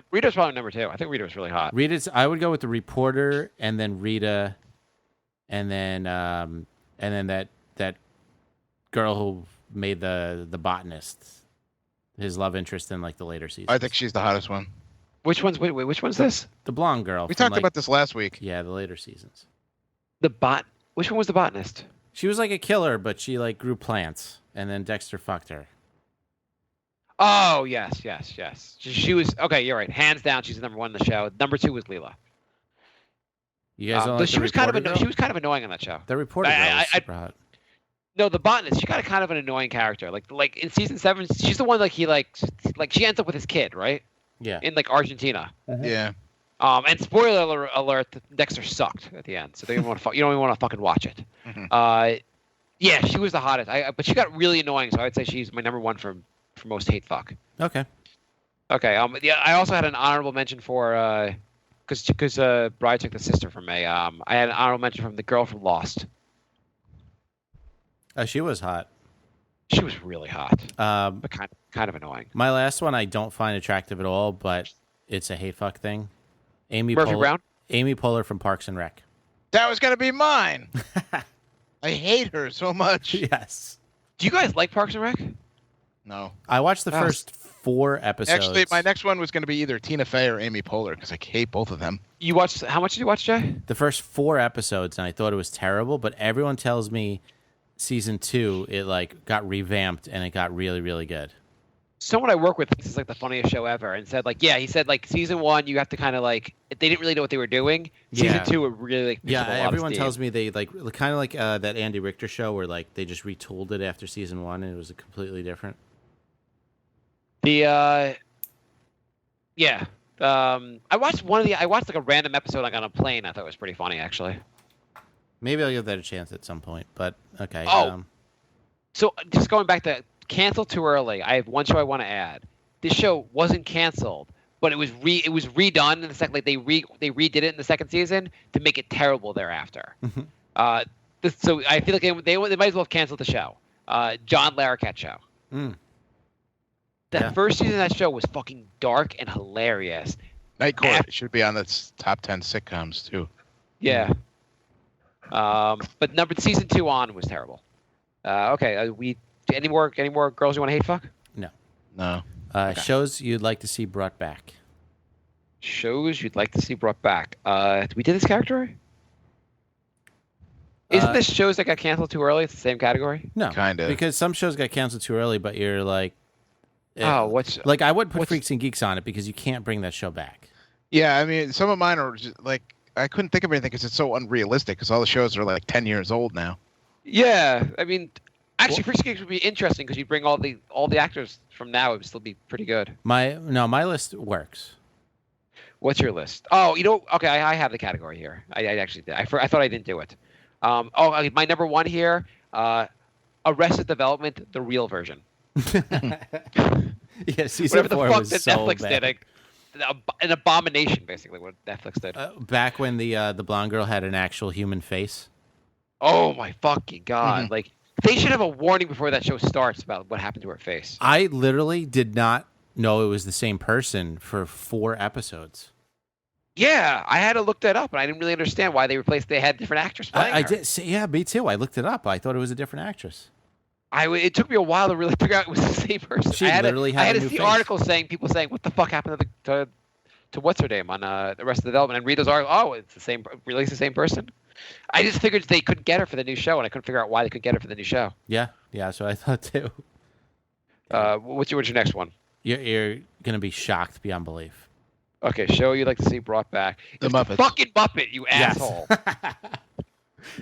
number 2. I think Rita was really hot. I would go with the reporter and then Rita, and then that girl who made the botanist. His love interest in like the later seasons. I think she's the hottest one. Which one's which one's this? The blonde girl. We talked about this last week. Yeah, the later seasons. Which one was the botanist? She was like a killer, but she like grew plants, and then Dexter fucked her. Oh yes. She was okay. You're right. Hands down, she's the number 1 in the show. Number 2 was Leela. You guys don't like she was kind of annoying on that show. The reporter girl was super hot. No, the botanist. She got kind of an annoying character. Like in season 7, she's the one like he like she ends up with his kid, right? Yeah. In like Argentina. Mm-hmm. Yeah. And spoiler alert, Dexter sucked at the end, so you don't even want to fucking watch it. Mm-hmm. Yeah, she was the hottest. But she got really annoying, so I'd say she's my number 1 for most hate fuck. Okay. Okay. Yeah, I also had an honorable mention for because Bride took the sister from me. I had an honorable mention from the girl from Lost. She was hot. She was really hot, but kind of annoying. My last one I don't find attractive at all, but it's a hate fuck thing. Amy Murphy Brown? Amy Poehler from Parks and Rec. That was gonna be mine. I hate her so much. Yes. Do you guys like Parks and Rec? No. I watched the first 4 episodes. Actually, my next one was going to be either Tina Fey or Amy Poehler because I hate both of them. You watched? How much did you watch, Jay? The first 4 episodes, and I thought it was terrible. But everyone tells me season 2 it like got revamped and it got really, really good. Someone I work with thinks it's like the funniest show ever, and said like, yeah, he said like season 1 you have to kind of like they didn't really know what they were doing. Season Yeah. 2 it really like Yeah, everyone tells me they like kind of like that Andy Richter show where like they just retooled it after season 1 and it was completely different. I watched I watched like a random episode like on a plane. I thought it was pretty funny actually. Maybe I'll give that a chance at some point. But okay. Oh. So just going back to cancel too early. I have one show I want to add. This show wasn't canceled, but it was redone in the second. Like they redid it in the second season to make it terrible thereafter. So I feel like they might as well have canceled the show. John Larroquette show. That first season of that show was fucking dark and hilarious. Night Court should be on the top 10 sitcoms too. Yeah. But season 2 on was terrible. Okay. Any more girls you want to hate fuck? No. Shows you'd like to see brought back. Shows you'd like to see brought back. We did this category? Isn't this shows that got canceled too early? It's the same category? No. Kind of. Because some shows got canceled too early, but you're like... what's... Like, I would put Freaks and Geeks on it because you can't bring that show back. Yeah, I mean, some of mine are just, like... I couldn't think of anything because it's so unrealistic because all the shows are like 10 years old now. Yeah, I mean... Actually, Freaks and Geeks would be interesting because you bring all the actors from now. It would still be pretty good. My list works. What's your list? Oh, okay, I have the category here. I actually did. I thought I didn't do it. My number 1 here, Arrested Development, the real version. Yeah, season Whatever 4 the fuck was that so Netflix bad. did, an abomination, basically, what Netflix did. Back when the blonde girl had an actual human face. Oh my fucking god! Like they should have a warning before that show starts about what happened to her face. I literally did not know it was the same person for 4 episodes. Yeah, I had to look that up, and I didn't really understand why they had different actors playing I her. did. Yeah, me too. I looked it up. I thought it was a different actress. It took me a while to really figure out it was the same person. She I literally had I had a to new see face. articles people saying, "What the fuck happened to what's her name on the rest of the development?" And read those articles. Oh, it's the same. Really, the same person. I just figured they couldn't get her for the new show, and I couldn't figure out why they couldn't get her for the new show. Yeah, so I thought too. What's your next one? You're gonna be shocked beyond belief. Okay, show you'd like to see brought back. The It's Muppets. Fucking Muppet, you Yes. asshole.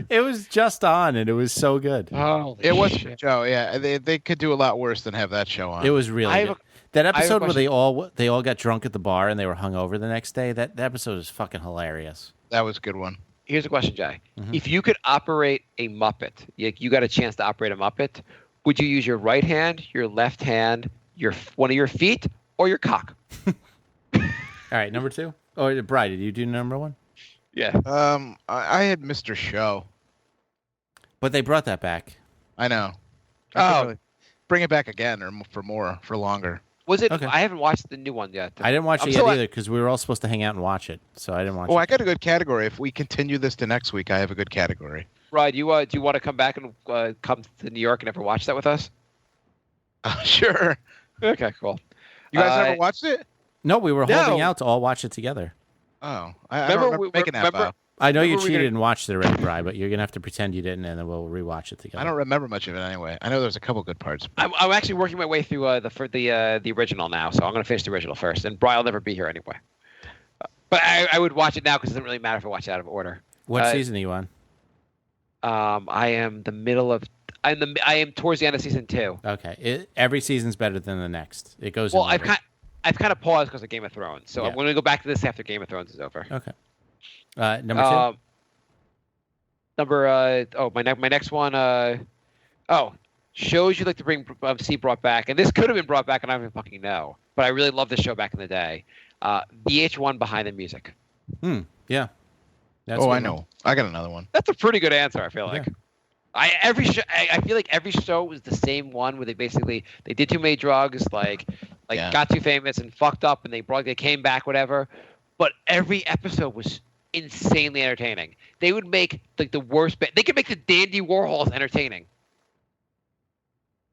It was just on, and it was so good. Holy It was shit. a show, yeah. They could do a lot worse than have that show on. It was really I have good. a- That have a episode where question. they all got drunk at the bar and they were hungover the next day. That episode is fucking hilarious. That was a good one. Here's a question, Jay. If you could operate a Muppet, you got a chance to operate a Muppet, would you use your right hand, your left hand, one of your feet, or your cock? All right, number 2. Oh, Bri, did you do number 1? Yeah. I had Mr. Show. But they brought that back. I know. Oh. Bring it back again or for longer. Was it? Okay. I haven't watched the new one yet. I didn't watch I'm it yet still- either because we were all supposed to hang out and watch it. So I didn't watch Oh, it. I got a good category. If we continue this to next week, I have a good category. Right. Do you want to come back and come to New York and ever watch that with us? Sure. Okay, cool. You guys Uh, ever watched it? No, we were holding No. out to all watch it together. Oh, I Remember don't remember we- making that remember- vow. I know you Remember we cheated gonna- and watched it already, Bri, but you're going to have to pretend you didn't, and then we'll rewatch it together. I don't remember much of it anyway. I know there's a couple good parts. I'm actually working my way through the original now, so I'm going to finish the original first. And Brian will never be here anyway. But I would watch it now because it doesn't really matter if I watch it out of order. What season are you on? I am the middle of. I am towards the end of season 2. Okay. Every season's better than the next. It goes Well, in I've order. kind of paused because of Game of Thrones, so Yeah. I'm going to go back to this after Game of Thrones is over. Okay. Number 2? My next one. Shows you'd like to see brought back, and this could have been brought back, and I don't even fucking know. But I really loved this show back in the day. VH1 Behind the Music. Yeah. That's Oh, a I good know. one. I got another one. That's a pretty good answer. I feel like. I feel like every show was the same one where they did too many drugs, got too famous and fucked up, and they came back, whatever. But every episode was insanely entertaining. They would make like the worst. They could make the Dandy Warhols entertaining.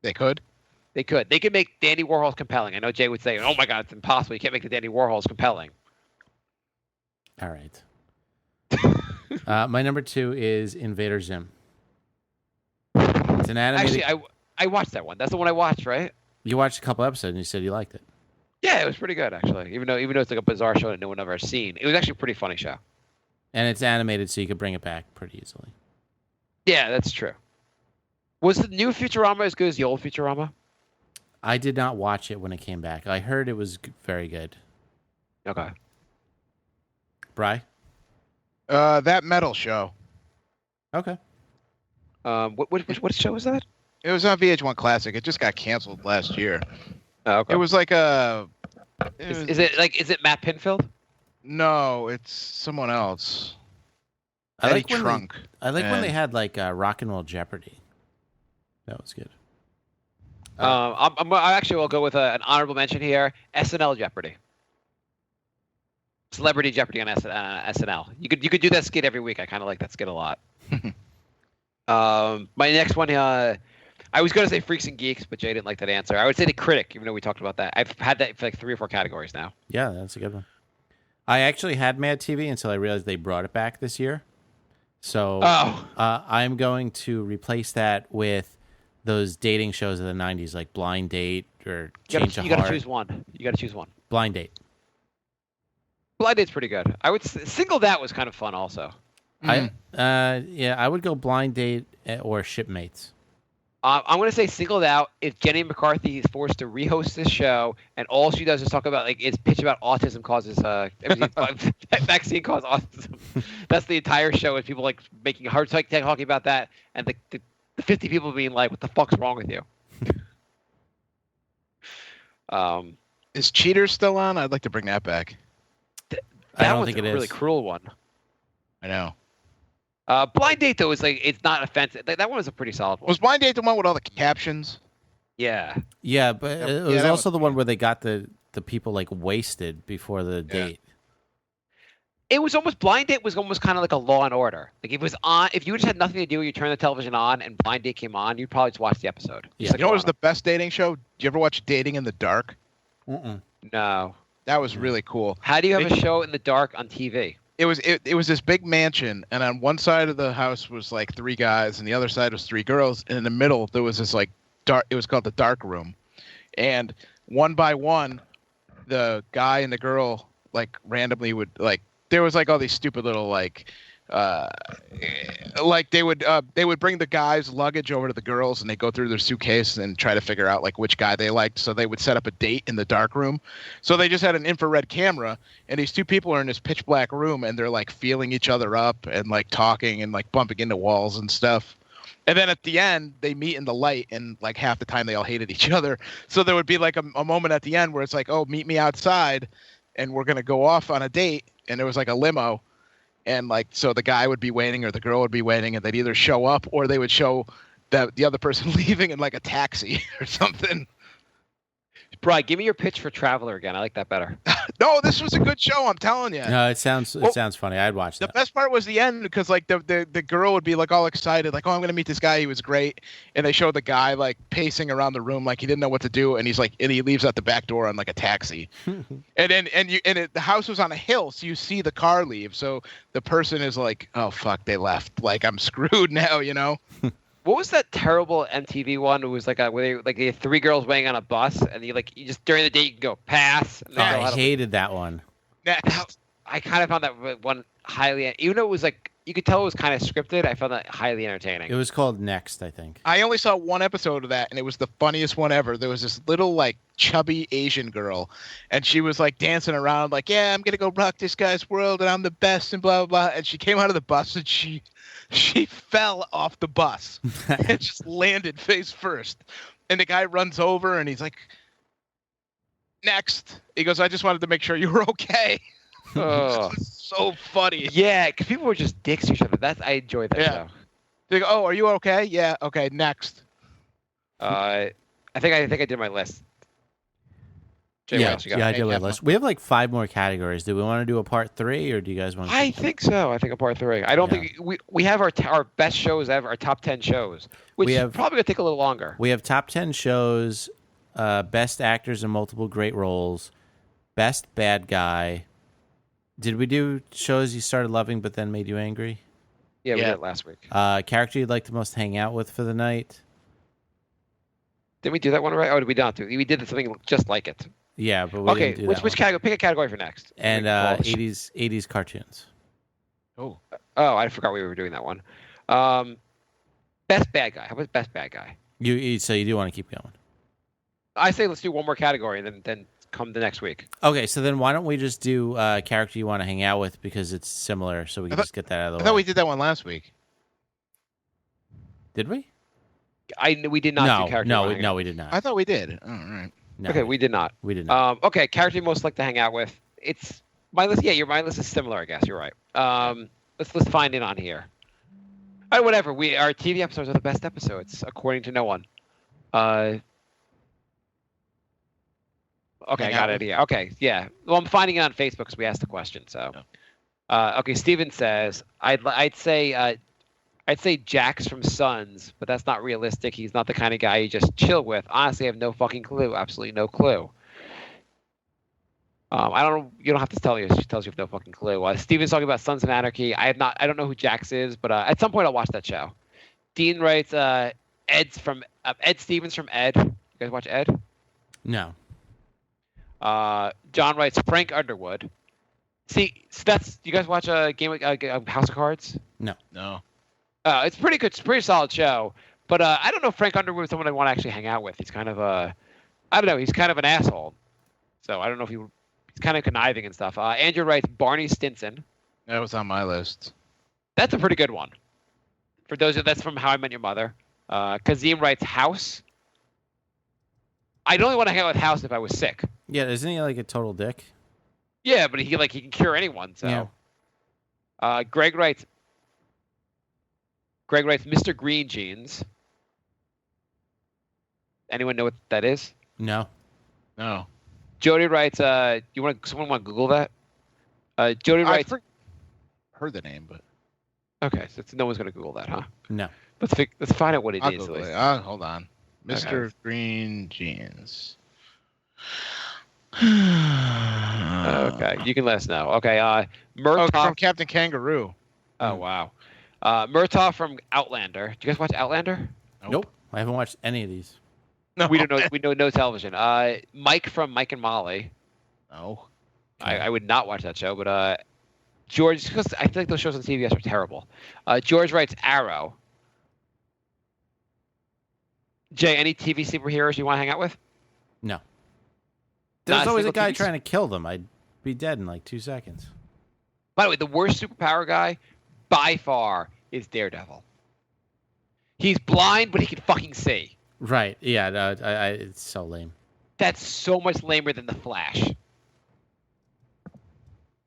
They could. They could. They could make Dandy Warhols compelling. I know Jay would say, "Oh my God, it's impossible. You can't make the Dandy Warhols compelling." All right. My number 2 is Invader Zim. It's an animated. Actually, I watched that one. That's the one I watched, right? You watched a couple episodes and you said you liked it. Yeah, it was pretty good actually. Even though it's like a bizarre show that no one ever seen, it was actually a pretty funny show. And it's animated, so you could bring it back pretty easily. Yeah, that's true. Was the new Futurama as good as the old Futurama? I did not watch it when it came back. I heard it was very good. Okay. Bri? That metal show. Okay. What show was that? It was on VH1 Classic. It just got canceled last year. Oh, okay. It was like a. Is it Matt Pinfield? No, it's someone else. I Eddie like when Trunk. when they had like Rock and Roll Jeopardy. That was good. I actually will go with an honorable mention here. SNL Jeopardy. Celebrity Jeopardy on SNL. You could do that skit every week. I kind of like that skit a lot. My next one, I was going to say Freaks and Geeks, but Jay didn't like that answer. I would say The Critic, even though we talked about that. I've had that for like 3 or 4 categories now. Yeah, that's a good one. I actually had Mad TV until I realized they brought it back this year. So I'm going to replace that with those dating shows of the 90s, like Blind Date or Change of Heart. You got to choose one. You got to choose one. Blind Date. Blind Date's pretty good. I would Single That was kind of fun also. I would go Blind Date or Shipmates. I'm going to say Singled Out if Jenny McCarthy is forced to rehost this show and all she does is talk about, is pitch about autism causes, vaccine causes autism. That's the entire show, is people making a hard time talking about that, and the 50 people being like, what the fuck's wrong with you? Is Cheaters still on? I'd like to bring that back. I don't was think a it is. really cruel one. I know. Blind Date, though, is it's not offensive. That one was a pretty solid one. Was Blind Date the one with all the captions? Yeah. Yeah, but it was also the one where they got the people wasted before the date. It was almost Blind Date was almost kind of like a Law and Order. Like, it was on. If you just had nothing to do, you turn the television on and Blind Date came on, you'd probably just watch the episode. Yeah. You know what was the best dating show? Did you ever watch Dating in the Dark? No. That was really cool. How do you have a show in the dark on TV? It was this big mansion, and on one side of the house was 3 guys, and the other side was 3 girls, and in the middle there was this dark. It was called the dark room, and one by one, the guy and the girl randomly would there was all these stupid little they would bring the guy's luggage over to the girls, and they go through their suitcase and try to figure out which guy they liked. So they would set up a date in the dark room. So they just had an infrared camera, and these 2 people are in this pitch black room, and they're feeling each other up and talking and bumping into walls and stuff. And then at the end, they meet in the light, and half the time they all hated each other. So there would be a moment at the end where it's oh, meet me outside, and we're gonna go off on a date. And there was a limo. And so the guy would be waiting or the girl would be waiting, and they'd either show up or they would show the other person leaving in a taxi or something. Brian, give me your pitch for Traveler again. I like that better. No, this was a good show. I'm telling you. No, it sounds funny. I'd watch that. The best part was the end, because the girl would be all excited, oh, I'm gonna meet this guy. He was great. And they showed the guy pacing around the room he didn't know what to do, and he leaves out the back door on a taxi. The house was on a hill, so you see the car leave. So the person is oh fuck, they left. I'm screwed now, you know. What was that terrible MTV one? It was where they had 3 girls waiting on a bus, and you just during the day you can go pass. And I hated that one. Next. I kind of found that one highly, even though it was you could tell it was kind of scripted. I found that highly entertaining. It was called Next, I think. I only saw one episode of that, and it was the funniest one ever. There was this little chubby Asian girl, and she was dancing around yeah, I'm gonna go rock this guy's world, and I'm the best, and blah blah blah. And she came out of the bus, and she fell off the bus and just landed face first. And the guy runs over, and he's next. He goes, I just wanted to make sure you were okay. Oh. So funny. Yeah, because people were just dicks to each other. I enjoyed that show. They go, oh, are you okay? Yeah. Okay. Next. I think I did my list. Jay, what Yeah, else you got? yeah, I did my Yeah. list. We have like 5 more categories. Do we want to do a part 3, or do you guys want to? I think so. I think a part 3. I don't Yeah. think we have our best shows ever, our top 10 shows, which We is have- probably gonna take a little longer. We have top 10 shows, best actors in multiple great roles, best bad guy. Did we do shows you started loving but then made you angry? Yeah, we Yeah. did it last week. Character you'd like to most hang out with for the night? Didn't we do that one right? Oh, did we not do? We did something just like it. Yeah, but we Okay, didn't do which that one. category? Pick a category for next. And Well, 80s cartoons. Oh. Oh, I forgot we were doing that one. Best bad guy. How about best bad guy? So you do want to keep going. I say let's do one more category and then come the next week. Okay, so then why don't we just do character you want to hang out with because it's similar, so we can just get that out of the I way. thought we did that one last week. Did we? We did not do character. No, we did not. I thought we did. All right. No, Okay, we did not. we did not. Okay, character you most like to hang out with. It's my list. Yeah, my list is similar. I guess you're right. Let's find it on here. All right, whatever. Our TV episodes are the best episodes according to no one. Okay, I Hang got out it. Yeah. Okay. Yeah. Well, I'm finding it on Facebook because we asked the question. So, okay. Steven says I'd say Jax from Sons, but that's not realistic. He's not the kind of guy you just chill with. Honestly, I have no fucking clue. Absolutely no clue. I don't know. You don't have to tell me. She tells you have no fucking clue. Steven's talking about Sons of Anarchy. I don't know who Jax is, but at some point I'll watch that show. Dean writes Ed Stevens from Ed. You guys watch Ed? No. John writes Frank Underwood. See, so that's you guys watch a game House of Cards? No. It's pretty good. It's a pretty solid show. But I don't know if Frank Underwood is someone I want to actually hang out with. He's kind of I don't know. He's kind of an asshole. So I don't know if he's kind of conniving and stuff. Andrew writes Barney Stinson. That was on my list. That's a pretty good one. For those that's from How I Met Your Mother. Kazim writes House. I'd only want to hang out with House if I was sick. Yeah, isn't he like a total dick? Yeah, but he can cure anyone. So, Yeah. Greg writes Mr. Green Jeans. Anyone know what that is? No. No. Jody writes. Someone want to Google that? Jody writes. Heard the name, but Okay, so no one's gonna Google that, huh? No. Let's find out what it I'll is. Google at it. least. Hold on. Mr. Green Jeans. Okay, you can let us know. Okay, Oh, Murtaugh. from Captain Kangaroo. Oh wow. Murtaugh from Outlander. Do you guys watch Outlander? Nope. I haven't watched any of these. No. We don't know. We know no television. Mike from Mike and Molly. No. I would not watch that show, but George, because I feel like those shows on CBS are terrible. George writes Arrow. Jay, any TV superheroes you want to hang out with? No. There's Not a always a single guy TV trying to kill them. I'd be dead in like 2 seconds. By the way, the worst superpower guy, by far, is Daredevil. He's blind, but he can fucking see. Right. Yeah. No, it's so lame. That's so much lamer than the Flash.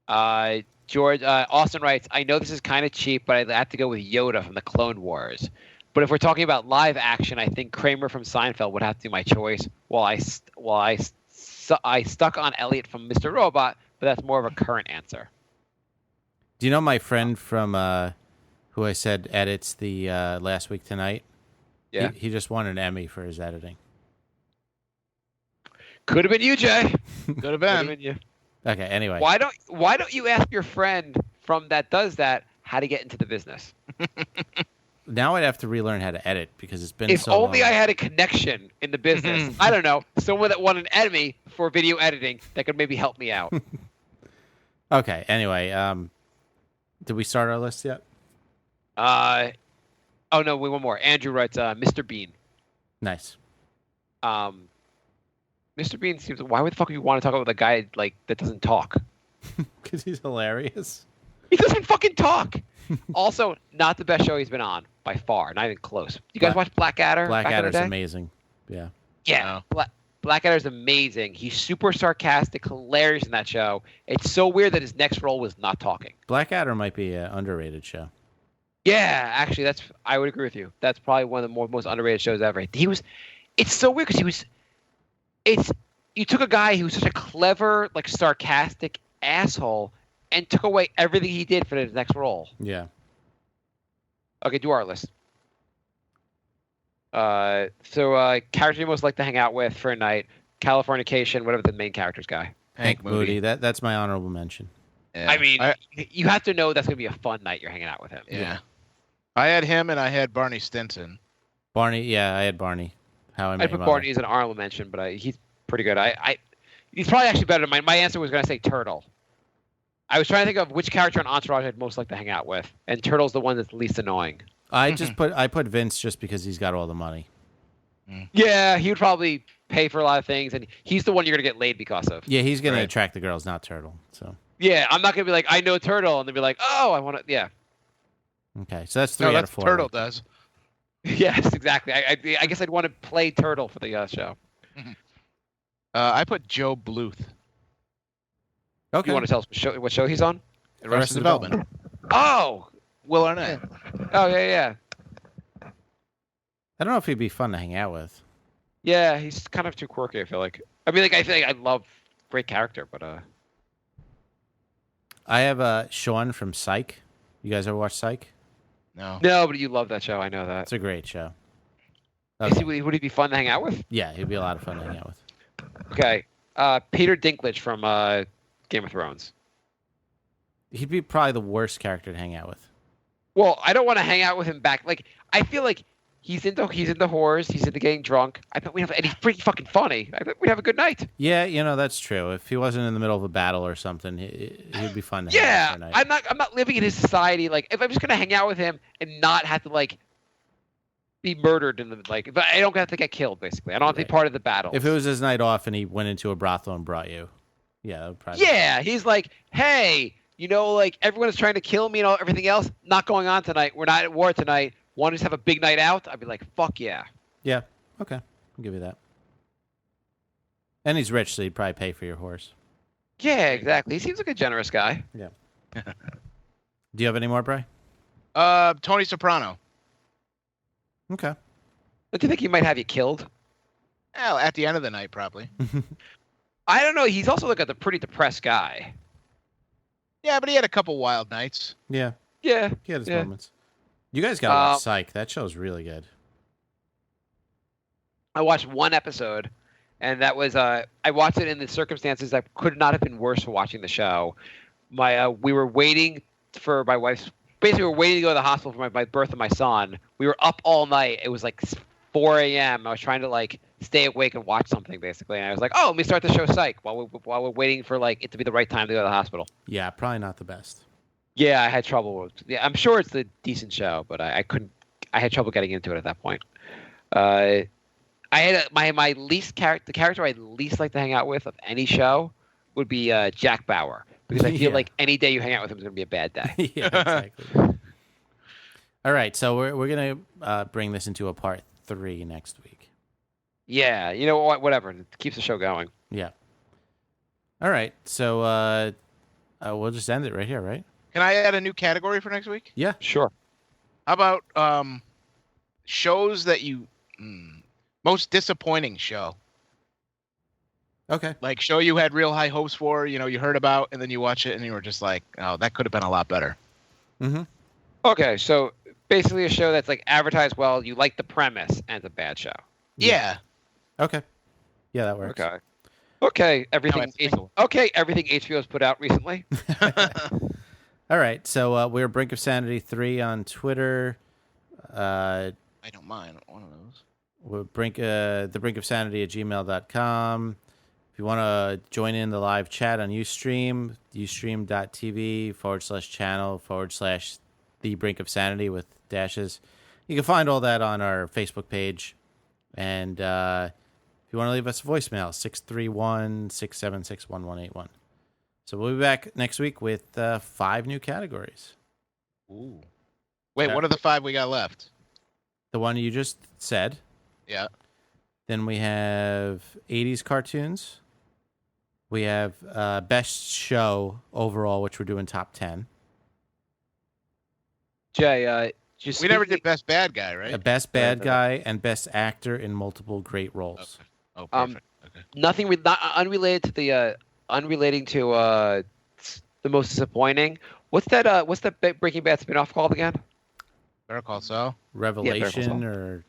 Austin writes, I know this is kind of cheap, but I'd have to go with Yoda from the Clone Wars. But if we're talking about live action, I think Kramer from Seinfeld would have to be my choice. While I stuck on Elliot from Mr. Robot, but that's more of a current answer. Do you know my friend from who I said edits the Last Week Tonight? Yeah. He just won an Emmy for his editing. Could have been you, Jay. Could have Could have been. been you. Okay. Anyway. Why don't you ask your friend from that does that how to get into the business? Now I'd have to relearn how to edit because it's been If so only long. I had a connection in the business. I don't know, someone that won an Emmy for video editing that could maybe help me out. Okay. Anyway. Did we start our list yet? Oh no, one more. Andrew writes, Mr. Bean. Nice. Mr. Bean seems. Why would the fuck would you want to talk about a guy like that doesn't talk? Because he's hilarious. He doesn't fucking talk. Also, not the best show he's been on by far. Not even close. You guys watch Blackadder? back in the Blackadder's day? amazing. Yeah. Yeah, Blackadder's amazing. He's super sarcastic, hilarious in that show. It's so weird that his next role was not talking. Blackadder might be an underrated show. Yeah, actually, I would agree with you. That's probably one of the most underrated shows ever. It's so weird because you took a guy who was such a clever, like sarcastic asshole and took away everything he did for his next role. Yeah. Okay, do our list. So character you most like to hang out with for a night, Californication, whatever the main character's guy. Hank Moody. That's my honorable mention. Yeah. I mean, you have to know that's gonna be a fun night. You're hanging out with him. Yeah. I had him and I had Barney Stinson. Barney, yeah, I had Barney. How I Met I Your put Mother. Barney as an honorable mention, but he's pretty good. He's probably actually better than mine. My answer was gonna say Turtle. I was trying to think of which character on Entourage I'd most like to hang out with, and Turtle's the one that's least annoying. I put Vince just because he's got all the money. Yeah, he would probably pay for a lot of things, and he's the one you're gonna get laid because of. Yeah, he's gonna Right. attract the girls, not Turtle. So Yeah, I'm not gonna be like, I know Turtle, and then be like, oh, I want to. Yeah. okay, so that's 3 No, out that's of 4. Turtle does. Yes, exactly. I guess I'd want to play Turtle for the show. I put Joe Bluth. Okay. You want to tell us what show he's on? Arrested Development. Oh, Will Arnett. oh yeah. I don't know if he'd be fun to hang out with. Yeah, he's kind of too quirky. I feel like. I mean, like I feel like I love great character, but I have Sean from Psych. You guys ever watch Psych? No. no, but you love that show. I know that. It's a great show. Would he be fun to hang out with? Yeah, he'd be a lot of fun to hang out with. Okay, Peter Dinklage from Game of Thrones. He'd be probably the worst character to hang out with. Well, I don't want to hang out with him back. Like I feel like he's into whores. He's into getting drunk. I bet and he's pretty fucking funny. I bet we'd have a good night. Yeah, that's true. If he wasn't in the middle of a battle or something, he'd be fun to hang out Yeah, with for a night. I'm not living in his society. Like if I'm just gonna hang out with him and not have to like be murdered in the if I don't have to get killed. Basically, I don't have to be part of the battle. If it was his night off and he went into a brothel and brought you, yeah, that would probably. Yeah, he's like, hey, like everyone is trying to kill me and everything else. Not going on tonight. We're not at war tonight. Want to just have a big night out? I'd be like, fuck yeah. Yeah. Okay, I'll give you that. And he's rich, so he'd probably pay for your horse. Yeah, exactly. He seems like a generous guy. Yeah. Do you have any more, Bry? Tony Soprano. Okay. Don't you think he might have you killed? Well, at the end of the night, probably. I don't know. He's also like a pretty depressed guy. Yeah, but he had a couple wild nights. Yeah, Yeah. he had his Yeah. moments. You guys got to watch Psych. That show's really good. I watched one episode, and that was I watched it in the circumstances that could not have been worse for watching the show. We were waiting for my wife's. Basically, we were waiting to go to the hospital for my birth of my son. We were up all night. It was like 4 a.m. I was trying to stay awake and watch something basically, and I was like, "Oh, let me start the show Psych while we're waiting for it to be the right time to go to the hospital." Yeah, probably not the best. Yeah, I had trouble with. Yeah, I'm sure it's a decent show, but I couldn't. I had trouble getting into it at that point. I had my least character. The character I'd least like to hang out with of any show would be Jack Bauer, because I feel Yeah. like any day you hang out with him is going to be a bad day. Yeah, exactly. All right, so we're gonna bring this into a part 3 next week. Yeah, you know what? Whatever. It keeps the show going. Yeah. All right, so we'll just end it right here, right? Can I add a new category for next week? Yeah. Sure. How about shows that you most disappointing show? Okay. Like show you had real high hopes for, you heard about, and then you watch it and you were just like, oh, that could have been a lot better. Mm-hmm. Okay, so basically a show that's advertised well. You like the premise, and it's a bad show. Yeah. Okay. Yeah, that works. Okay. Okay. Everything. Now I have to think of Everything HBO's put out recently. All right, so we're Brink of Sanity 3 on Twitter. I don't mind one of those. We're the Brink of Sanity at gmail.com. If you want to join in the live chat on Ustream, ustream.tv/channel/the Brink of Sanity with dashes. You can find all that on our Facebook page. And if you want to leave us a voicemail, 631-676-1181. So we'll be back next week with 5 new categories. Ooh. Wait, Yeah. what are the 5 we got left? The one you just said. Yeah. Then we have 80s cartoons. We have best show overall, which we're doing top 10. Jay, just We never speaking- did best bad guy, right? Best bad guy and best actor in multiple great roles. Okay. Oh, perfect. Okay. nothing not unrelated to the unrelating to the most disappointing. What's that Breaking Bad spinoff called again? Better Call Saul. Revelation Saul. or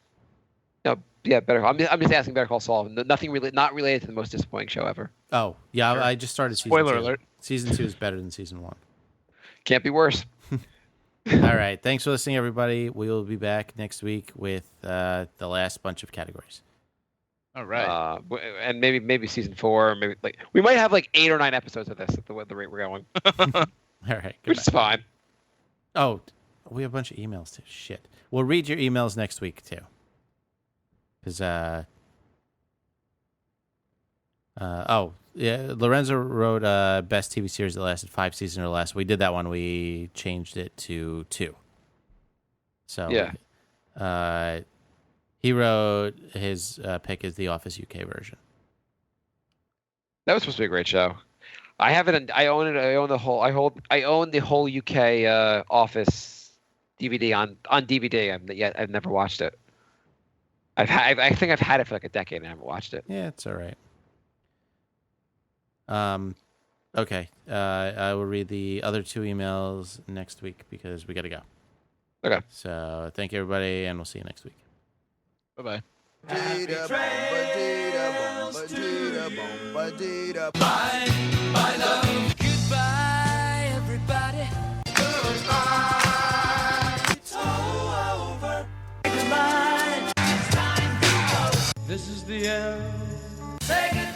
No, yeah, Better. I'm just asking Better Call Saul. Nothing really not related to the most disappointing show ever. oh yeah, I just started season Spoiler 2. alert. Season 2 is better than season 1. Can't be worse. All right, thanks for listening, everybody. We will be back next week with the last bunch of categories. All right. And maybe season 4. Maybe we might have 8 or 9 episodes of this at the rate we're going, All right, which is fine. Oh, we have a bunch of emails too. Shit. We'll read your emails next week too. Because Lorenzo wrote best TV series that lasted 5 seasons or less. We did that one. We changed it to 2. So Yeah. He wrote his pick is the Office UK version. That was supposed to be a great show. I have it. I own it. I own the whole. I own the whole UK Office DVD on DVD. I've never watched it. I think I've had it for a decade and I haven't watched it. Yeah, it's all right. Okay. I will read the other 2 emails next week because we got to go. Okay. So thank you, everybody, and we'll see you next week. Bye-bye. Goodbye, everybody. Goodbye. It's all over. Goodbye. It's time to go. This is the end. Say goodbye.